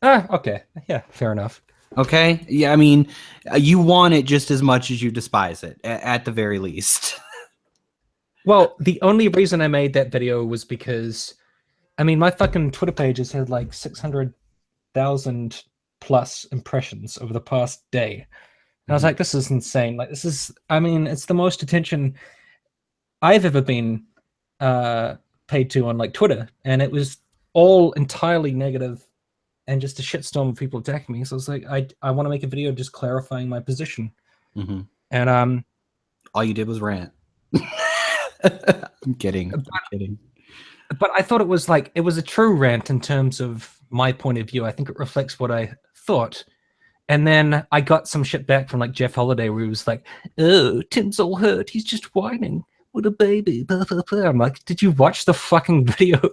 Okay. Yeah, fair enough. Okay. Yeah. I mean, you want it just as much as you despise it, at the very least. Well, the only reason I made that video was because, I mean, my fucking Twitter page has had like 600,000 plus impressions over the past day. And I was like, this is insane. Like, this is, I mean, it's the most attention I've ever been paid to on like Twitter. And it was all entirely negative and just a shitstorm of people attacking me. So I was like, I want to make a video just clarifying my position. And all you did was rant. I'm kidding. But I thought it was like, it was a true rant in terms of my point of view. I think it reflects what I thought. And then I got some shit back from like Jeff Holiday where he was like, oh, Tim's all hurt. He's just whining. What a baby. Blah, blah, blah. I'm like, did you watch the fucking video?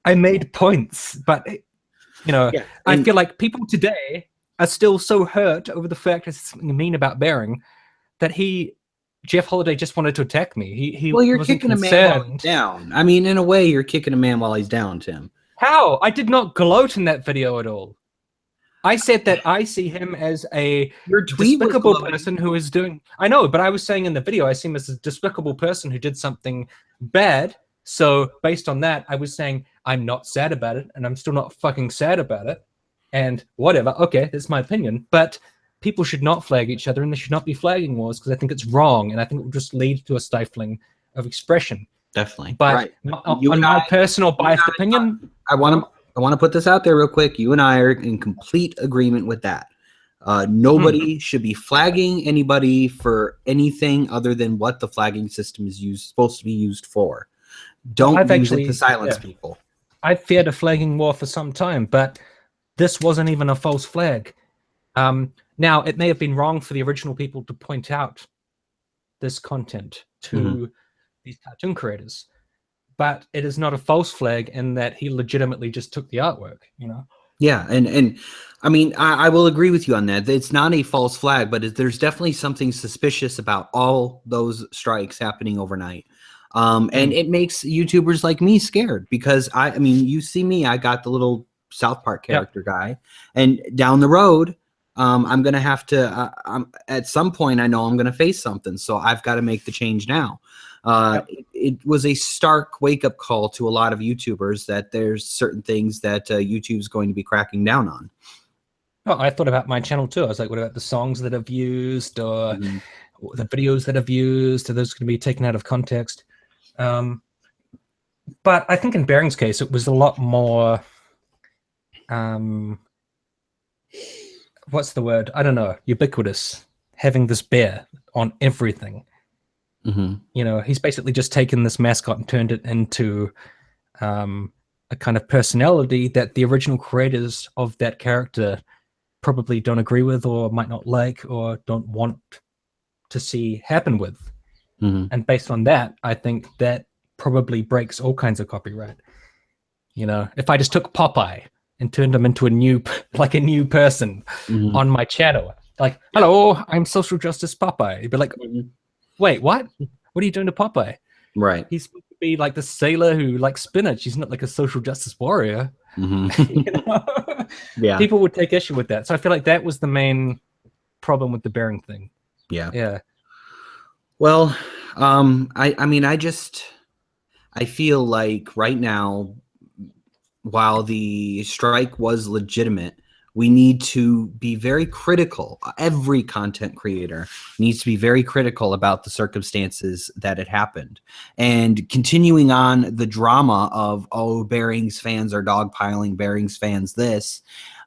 I made points, but you know, I feel like people today are still so hurt over the fact there's something mean about Bering that Jeff Holiday just wanted to attack me. He well, you're wasn't kicking concerned. a man while he's down. I mean, in a way, you're kicking a man while he's down, Tim. How? I did not gloat in that video at all. I said that I see him as a despicable person who is doing... I know, but I was saying in the video, I see him as a despicable person who did something bad. So based on that, I was saying I'm not sad about it, and I'm still not fucking sad about it. And whatever. Okay, that's my opinion. But people should not flag each other, and there should not be flagging wars because I think it's wrong, and I think it will just lead to a stifling of expression. Definitely. But on my personal biased opinion... I want to put this out there real quick. You and I are in complete agreement with that. Nobody should be flagging anybody for anything other than what the flagging system is supposed to be used for. Don't use it to silence people. I've feared a flagging war for some time, but this wasn't even a false flag. Now, it may have been wrong for the original people to point out this content to these cartoon creators, but it is not a false flag in that he legitimately just took the artwork, you know? Yeah, and I mean, I will agree with you on that. It's not a false flag, but there's definitely something suspicious about all those strikes happening overnight. And it makes YouTubers like me scared because I mean, you see me, I got the little South Park character guy, and down the road, I'm going to have to, at some point, I know I'm going to face something. So I've got to make the change now. It was a stark wake-up call to a lot of YouTubers that there's certain things that YouTube's going to be cracking down on. Oh, I thought about my channel too. I was like, what about the songs that I've used or the videos that I've used? Are those going to be taken out of context? But I think in Bering's case, it was a lot more... what's the word? I don't know. Ubiquitous. Having this bear on everything. You know, he's basically just taken this mascot and turned it into a kind of personality that the original creators of that character probably don't agree with or might not like or don't want to see happen with. And based on that, I think that probably breaks all kinds of copyright. You know, if I just took Popeye and turned him into a new person on my channel, like, hello, I'm social justice Popeye. You'd be like, wait, what? What are you doing to Popeye? Right. He's supposed to be like the sailor who likes spinach. He's not like a social justice warrior. You know? Yeah. People would take issue with that. So I feel like that was the main problem with the Bering thing. Yeah. Well, I mean, I feel like right now, while the strike was legitimate, we need to be very critical. Every content creator needs to be very critical about the circumstances that it happened. And continuing on the drama of, oh, Bering's fans are dogpiling, Bering's fans this,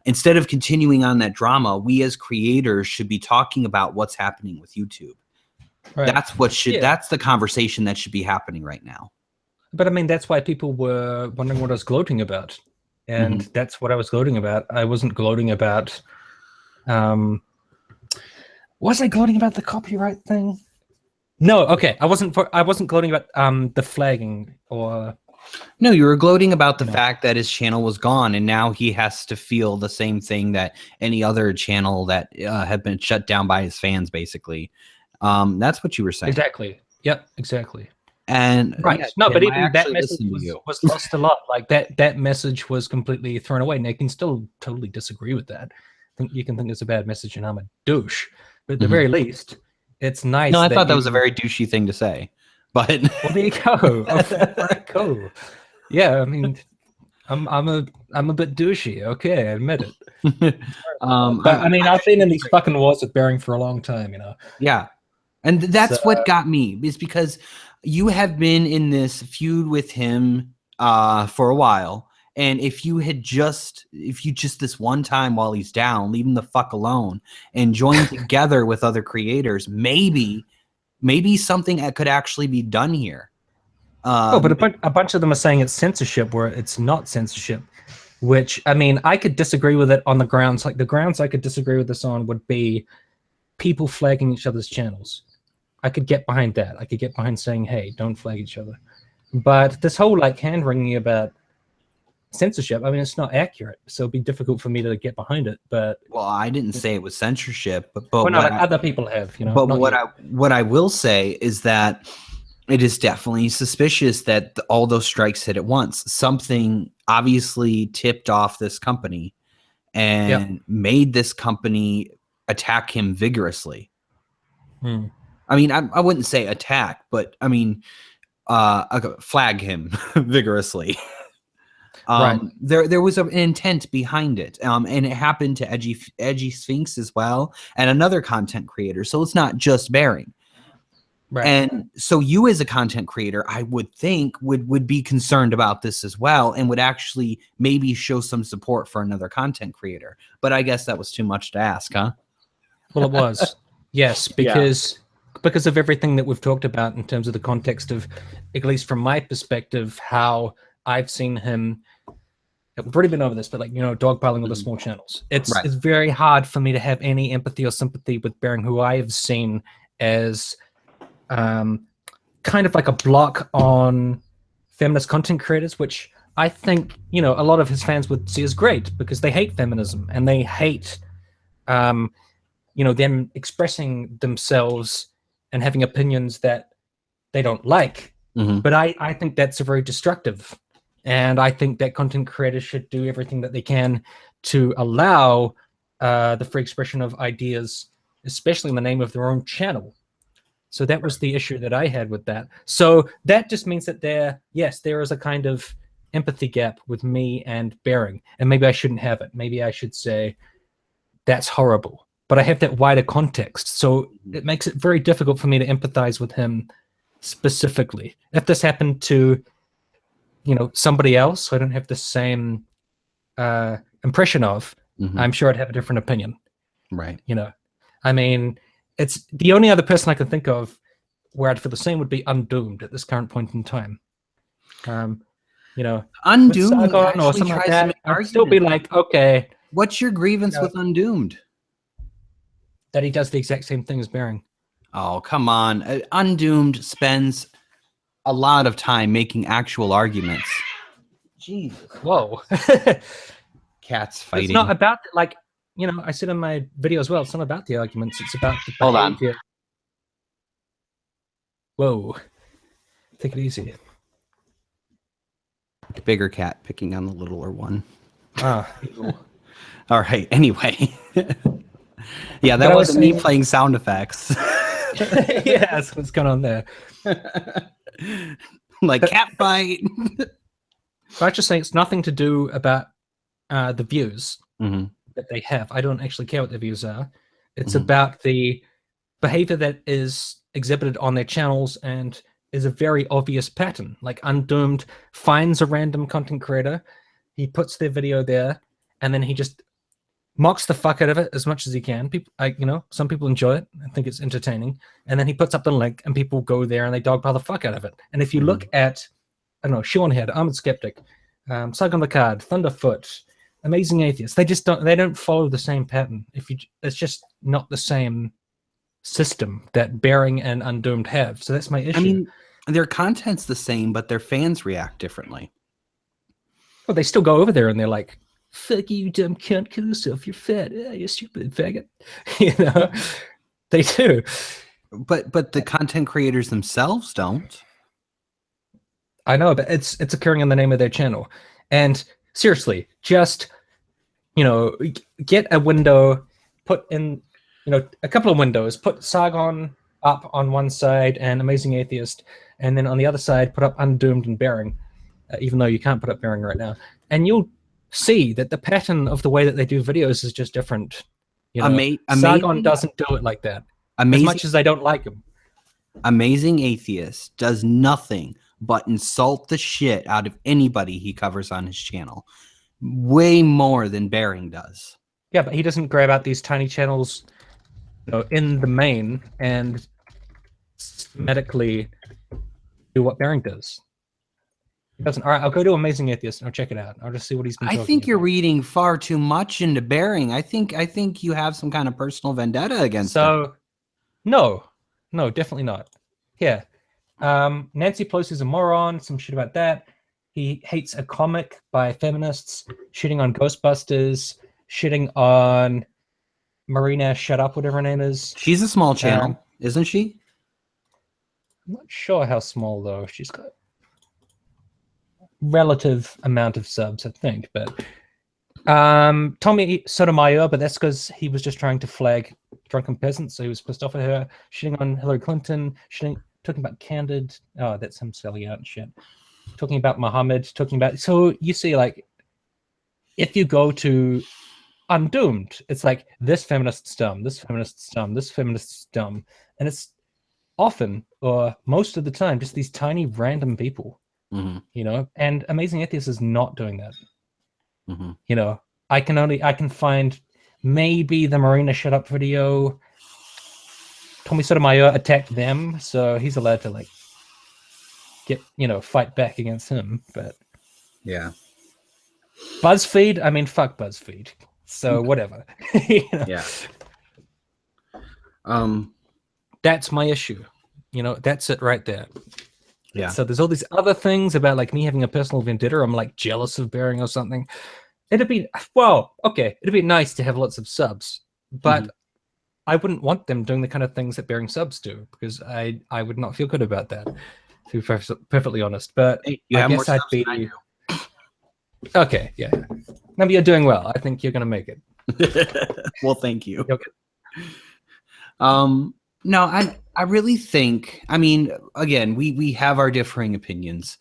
instead of continuing on that drama, we as creators should be talking about what's happening with YouTube. Right. That's what should, that's the conversation that should be happening right now. But I mean, that's why people were wondering what I was gloating about. And that's what I was gloating about. I wasn't gloating about, was I gloating about the copyright thing? No, okay. I wasn't gloating about the flagging or... No, you were gloating about the fact that his channel was gone, and now he has to feel the same thing that any other channel that had been shut down by his fans, basically. That's what you were saying. Exactly. Yep, exactly. And right. Yeah, no, Tim, but even that actually message was lost a lot. Like that message was completely thrown away. And I can still totally disagree with that. You can think it's a bad message and I'm a douche. But at the very least, it's nice. No, I thought that was a very douchey thing to say. But well, there you go. Oh, cool. Yeah, I mean, I'm a bit douchey. Okay, I admit it. But I mean, I've been in these fucking wars with Bering for a long time, you know. Yeah, and that's what got me, is because you have been in this feud with him for a while, and if you just this one time while he's down, leave him the fuck alone and join together with other creators, maybe something that could actually be done here. But a bunch of them are saying it's censorship where it's not censorship, which, I mean, I could disagree with it on the grounds. Like, the grounds I could disagree with this on would be people flagging each other's channels. I could get behind that. I could get behind saying, hey, don't flag each other. But this whole, like, hand-wringing about censorship, I mean, it's not accurate, so it'd be difficult for me to get behind it. But well, I didn't say it was censorship, but well, no, other people have, you know. But what I will say is that it is definitely suspicious that all those strikes hit at once. Something obviously tipped off this company and made this company attack him vigorously. I mean, I wouldn't say attack, but I mean, flag him vigorously. Right. There was an intent behind it, and it happened to Edgy Sphinx as well, and another content creator. So it's not just Bering. Right. And so you as a content creator, I would think would be concerned about this as well, and would actually maybe show some support for another content creator. But I guess that was too much to ask, huh? Well, it was. Yes, because of everything that we've talked about in terms of the context of, at least from my perspective, how I've seen him. We've already been over this, but, like, you know, dogpiling with the small channels. It's very hard for me to have any empathy or sympathy with Bering, who I have seen as kind of like a block on feminist content creators, which I think, you know, a lot of his fans would see as great because they hate feminism and they hate, you know, them expressing themselves and having opinions that they don't like. But I think that's a very destructive. And I think that content creators should do everything that they can to allow the free expression of ideas, especially in the name of their own channel. So that was the issue that I had with that. So that just means that there is a kind of empathy gap with me and Bering. And maybe I shouldn't have it. Maybe I should say, that's horrible. But I have that wider context. So it makes it very difficult for me to empathize with him specifically. If this happened to, you know, somebody else who I don't have the same impression of, I'm sure I'd have a different opinion. Right. You know, I mean, it's the only other person I can think of where I'd feel the same would be Undoomed at this current point in time. You know, Undoomed or something like that. I'd still be like, okay. What's your grievance with Undoomed? That he does the exact same thing as Bering. Oh, come on. Undoomed spends a lot of time making actual arguments. Jesus. Whoa. Cats fighting. It's not about, like, you know, I said in my video as well, it's not about the arguments, it's about the Hold on. behavior. Whoa. Take it easy. Bigger cat picking on the littler one. Ah. All right. Anyway. Yeah, that wasn't me playing sound effects. Yeah, that's what's going on there. Like cat fight. But I just say it's nothing to do about the views that they have. I don't actually care what their views are. It's about the behavior that is exhibited on their channels and is a very obvious pattern. Like Undoomed finds a random content creator, he puts their video there, and then he just mocks the fuck out of it as much as he can. People, some people enjoy it. I think it's entertaining. And then he puts up the link, and people go there and they dogpile the fuck out of it. And if you look at, I don't know, Seanhead, Armored Skeptic, Psych on the Card, Thunderfoot, Amazing Atheist, they don't follow the same pattern. It's just not the same system that Bearing and Undoomed have. So that's my issue. I mean, their content's the same, but their fans react differently. Well, they still go over there and they're like, fuck you, dumb cunt, kill yourself, you're fat, you're stupid, faggot. They do. But the content creators themselves don't. I know, but it's occurring in the name of their channel. And seriously, just, get a window, put in, a couple of windows, put Sargon up on one side and Amazing Atheist, and then on the other side, put up Undoomed and Bearing, even though you can't put up Bearing right now. And you'll see that the pattern of the way that they do videos is just different. Sargon doesn't do it like that. As much as I don't like him. Amazing Atheist does nothing but insult the shit out of anybody he covers on his channel. Way more than Bearing does. Yeah, but he doesn't grab out these tiny channels in the main and systematically do what Bearing does. He doesn't. All right, I'll go to Amazing Atheist and I'll check it out. I'll just see what he's been talking think you're about. reading far too much into Bearing. I think you have some kind of personal vendetta against him. No, definitely not. Yeah. Nancy Pelosi's a moron, some shit about that. He hates a comic by feminists, shitting on Ghostbusters, shitting on Marina Shut Up, whatever her name is. She's a small channel, isn't she? I'm not sure how small, though. She's got relative amount of subs, I think. But Tommy Sotomayor, but that's because he was just trying to flag drunken peasants, so he was pissed off at her, shitting on Hillary Clinton, talking about Candid. Oh, that's him selling out and shit. Talking about Muhammad, so you see, like, if you go to Undoomed, it's like this feminist's dumb, this feminist's dumb, this feminist's dumb, and it's often, or most of the time, just these tiny random people, and Amazing Atheist is not doing that. I can find maybe the Marina Shut Up video. Tommy Sotomayor attacked them, so he's allowed to fight back against him. But yeah, BuzzFeed, I mean, fuck BuzzFeed. So whatever. Yeah. That's my issue. That's it right there. Yeah. So there's all these other things about like me having a personal vendetta. I'm like jealous of Bearing or something. It'd be nice to have lots of subs, but I wouldn't want them doing the kind of things that Bearing subs do, because I would not feel good about that, to be perfectly honest. But hey, you have guess more subs I'd be than I do. Okay, yeah. No, but you're doing well. I think you're gonna make it. Well, thank you. Okay. No, I really think, I mean, again, we have our differing opinions.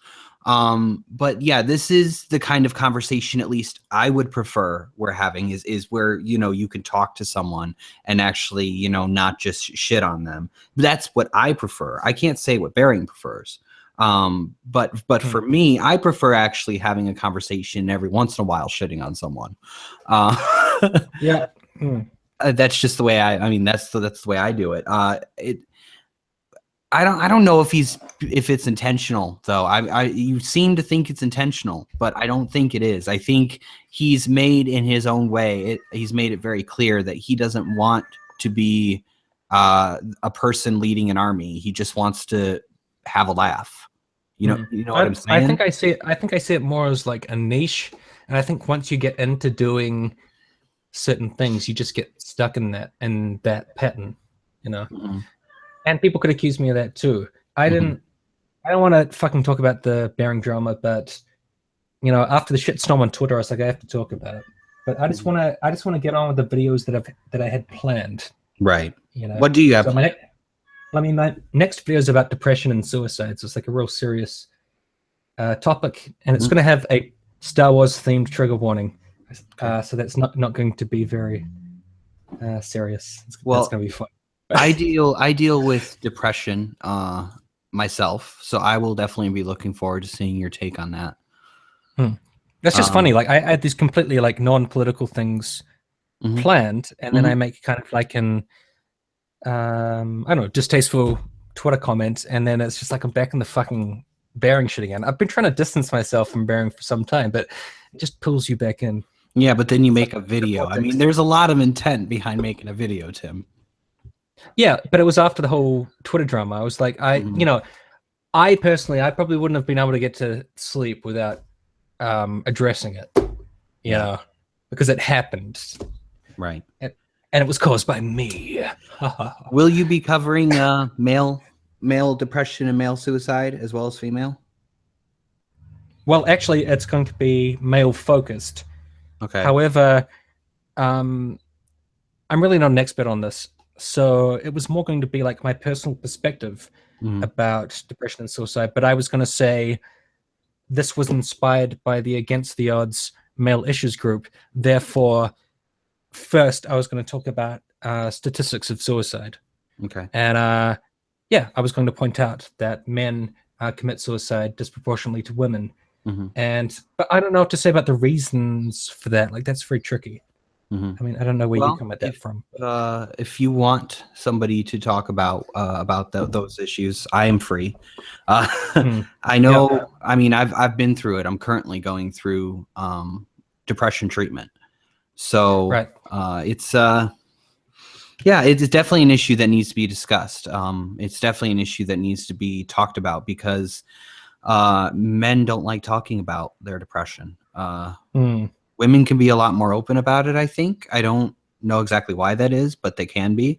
But yeah, this is the kind of conversation, at least I would prefer we're having, is where, you can talk to someone and actually, not just shit on them. That's what I prefer. I can't say what Bearing prefers. But for me, I prefer actually having a conversation every once in a while, shitting on someone. Yeah. That's just the way that's the way I do it. I don't know if it's intentional though. You seem to think it's intentional, but I don't think it is. I think he's made in his own way. He's made it very clear that he doesn't want to be a person leading an army. He just wants to have a laugh. You know what I'm saying? I think I see it more as like a niche, and I think once you get into doing certain things, you just get stuck in that pattern, And people could accuse me of that too. I don't want to fucking talk about the Bearing drama, but after the shitstorm on Twitter, I was like, I have to talk about it. But I just want to get on with the videos that I had planned. Right. What do you have? So my next video is about depression and suicide. So it's like a real serious topic, and it's going to have a Star Wars themed trigger warning. So that's not going to be very serious. That's going to be fun. I deal with depression myself, so I will definitely be looking forward to seeing your take on that. That's just funny. Like I had these completely like non-political things planned, and then I make kind of like an I don't know, distasteful Twitter comment, and then it's just like I'm back in the fucking bearing shit again. I've been trying to distance myself from bearing for some time, but it just pulls you back in. Yeah, but then you make a video. I mean, there's a lot of intent behind making a video, Tim. Yeah, but it was after the whole Twitter drama. I was like, you know, I personally, I probably wouldn't have been able to get to sleep without addressing it, you know, because it happened. Right. And it was caused by me. Will you be covering male depression and male suicide as well as female? Well, actually, it's going to be male focused. Okay. However, I'm really not an expert on this. So it was more going to be like my personal perspective about depression and suicide. But I was going to say this was inspired by the Against the Odds male issues group. Therefore, first I was going to talk about statistics of suicide. Okay. And yeah, I was going to point out that men commit suicide disproportionately to women. But I don't know what to say about the reasons for that. Like, that's very tricky. I mean, I don't know where you come at that from. If you want somebody to talk about those issues, I am free. I know. Yeah. I mean, I've been through it. I'm currently going through depression treatment. So it's definitely an issue that needs to be discussed. It's definitely an issue that needs to be talked about because men don't like talking about their depression. Women can be a lot more open about it, I think. I don't know exactly why that is, but they can be.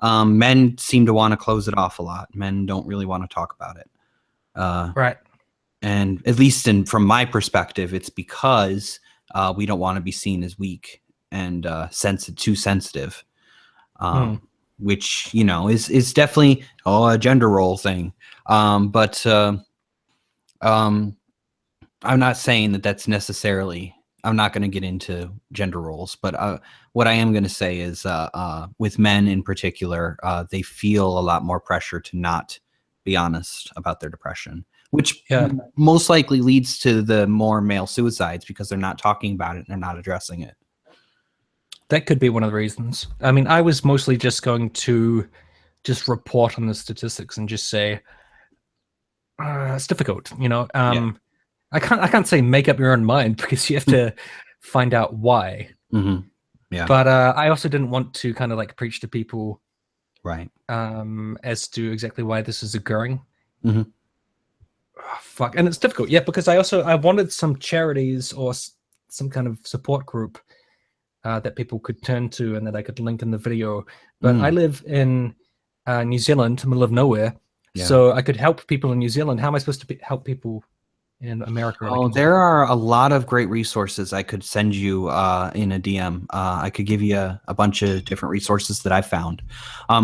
Men seem to want to close it off a lot. Men don't really want to talk about it. Right. And at least from my perspective, it's because we don't want to be seen as weak and too sensitive, which, you know, is definitely a gender role thing. But I'm not saying that that's necessarily... I'm not going to get into gender roles, but what I am going to say is with men in particular, they feel a lot more pressure to not be honest about their depression, which most likely leads to the more male suicides because they're not talking about it and they're not addressing it. That could be one of the reasons. I mean, I was mostly just going to just report on the statistics and just say it's difficult, you know. I can't say make up your own mind because you have to find out why. Yeah. But I also didn't want to kind of like preach to people, right? As to exactly why this is occurring. Oh, fuck, and it's difficult, because I wanted some charities or some kind of support group that people could turn to and that I could link in the video. But I live in New Zealand, middle of nowhere, so I could help people in New Zealand. How am I supposed to help people in America? Oh, there are a lot of great resources I could send you in a DM. I could give you a bunch of different resources that I found.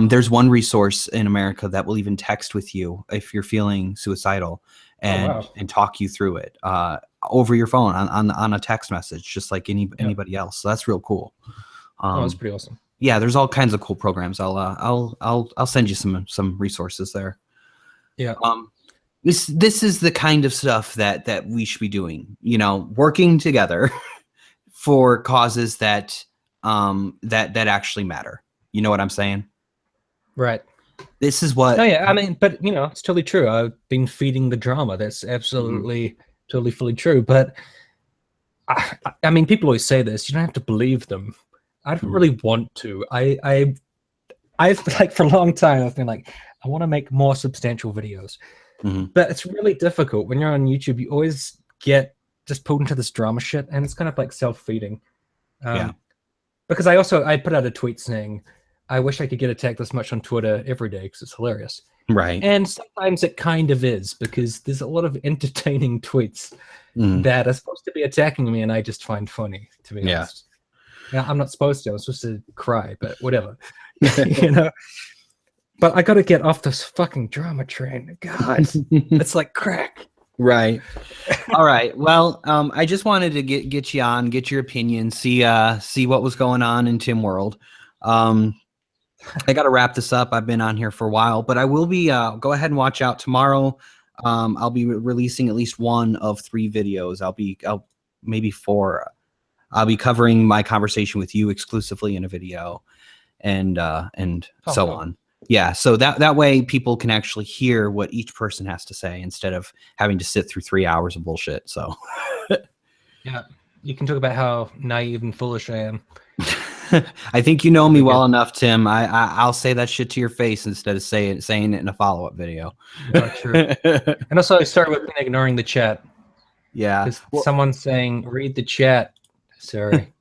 There's one resource in America that will even text with you if you're feeling suicidal and talk you through it over your phone on a text message, just like anybody else. So that's real cool. That's pretty awesome. Yeah, there's all kinds of cool programs. I'll send you some resources there. Yeah. This is the kind of stuff that we should be doing, you know, working together for causes that actually matter. You know what I'm saying? Right. This is what... No, yeah, I mean, but, you know, it's totally true. I've been feeding the drama. That's absolutely, totally, fully true. But, I mean, people always say this. You don't have to believe them. I don't really want to. I've like, for a long time, I've been like, I want to make more substantial videos. But it's really difficult when you're on YouTube. You always get just pulled into this drama shit, and it's kind of like self-feeding. Because I put out a tweet saying, I wish I could get attacked this much on Twitter every day because it's hilarious. Right. And sometimes it kind of is because there's a lot of entertaining tweets that are supposed to be attacking me, and I just find funny, to be honest. Yeah, I'm not supposed to. I'm supposed to cry, but whatever. You know. But I got to get off this fucking drama train. God, it's like crack. Right. All right. Well, I just wanted to get you on, get your opinion, see what was going on in Tim World. I got to wrap this up. I've been on here for a while, but I will be. Go ahead and watch out tomorrow. I'll be releasing at least one of 3 videos. I'll maybe 4. I'll be covering my conversation with you exclusively in a video, and so on. Yeah, so that way people can actually hear what each person has to say instead of having to sit through 3 hours of bullshit. So yeah, you can talk about how naive and foolish I am. I think you know me well enough, Tim. I'll say that shit to your face instead of saying it in a follow-up video. True. And also, I started with ignoring the chat. Yeah, someone's saying read the chat. Sorry.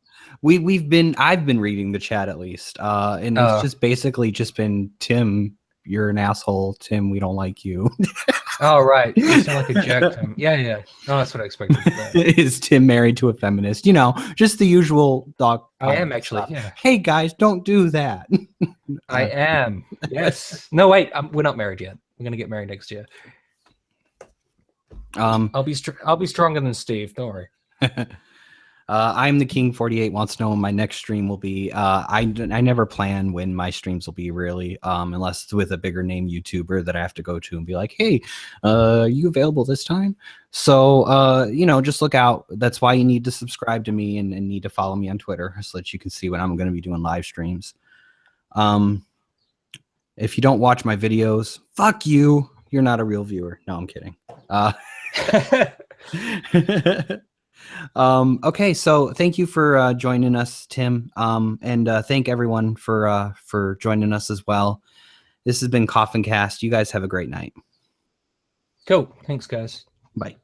I've been reading the chat at least, and it's just basically just been, Tim, you're an asshole. Tim, we don't like you. Oh, right. You sound like a jack, Tim. Yeah. No, that's what I expected. Is Tim married to a feminist? You know, just the usual dog. I am actually. Stuff. Yeah. Hey guys, don't do that. I am. Yes. No, wait. We're not married yet. We're gonna get married next year. I'll be stronger than Steve. Don't worry. I'm the King 48 wants to know when my next stream will be. I never plan when my streams will be, really, unless it's with a bigger name YouTuber that I have to go to and be like, hey, you available this time? So, you know, just look out. That's why you need to subscribe to me and need to follow me on Twitter so that you can see when I'm going to be doing live streams. If you don't watch my videos, fuck you. You're not a real viewer. No, I'm kidding. Okay, so thank you for joining us, Tim, and thank everyone for joining us as well. This has been Coffin Cast. You guys have a great night. Cool. Thanks, guys. Bye.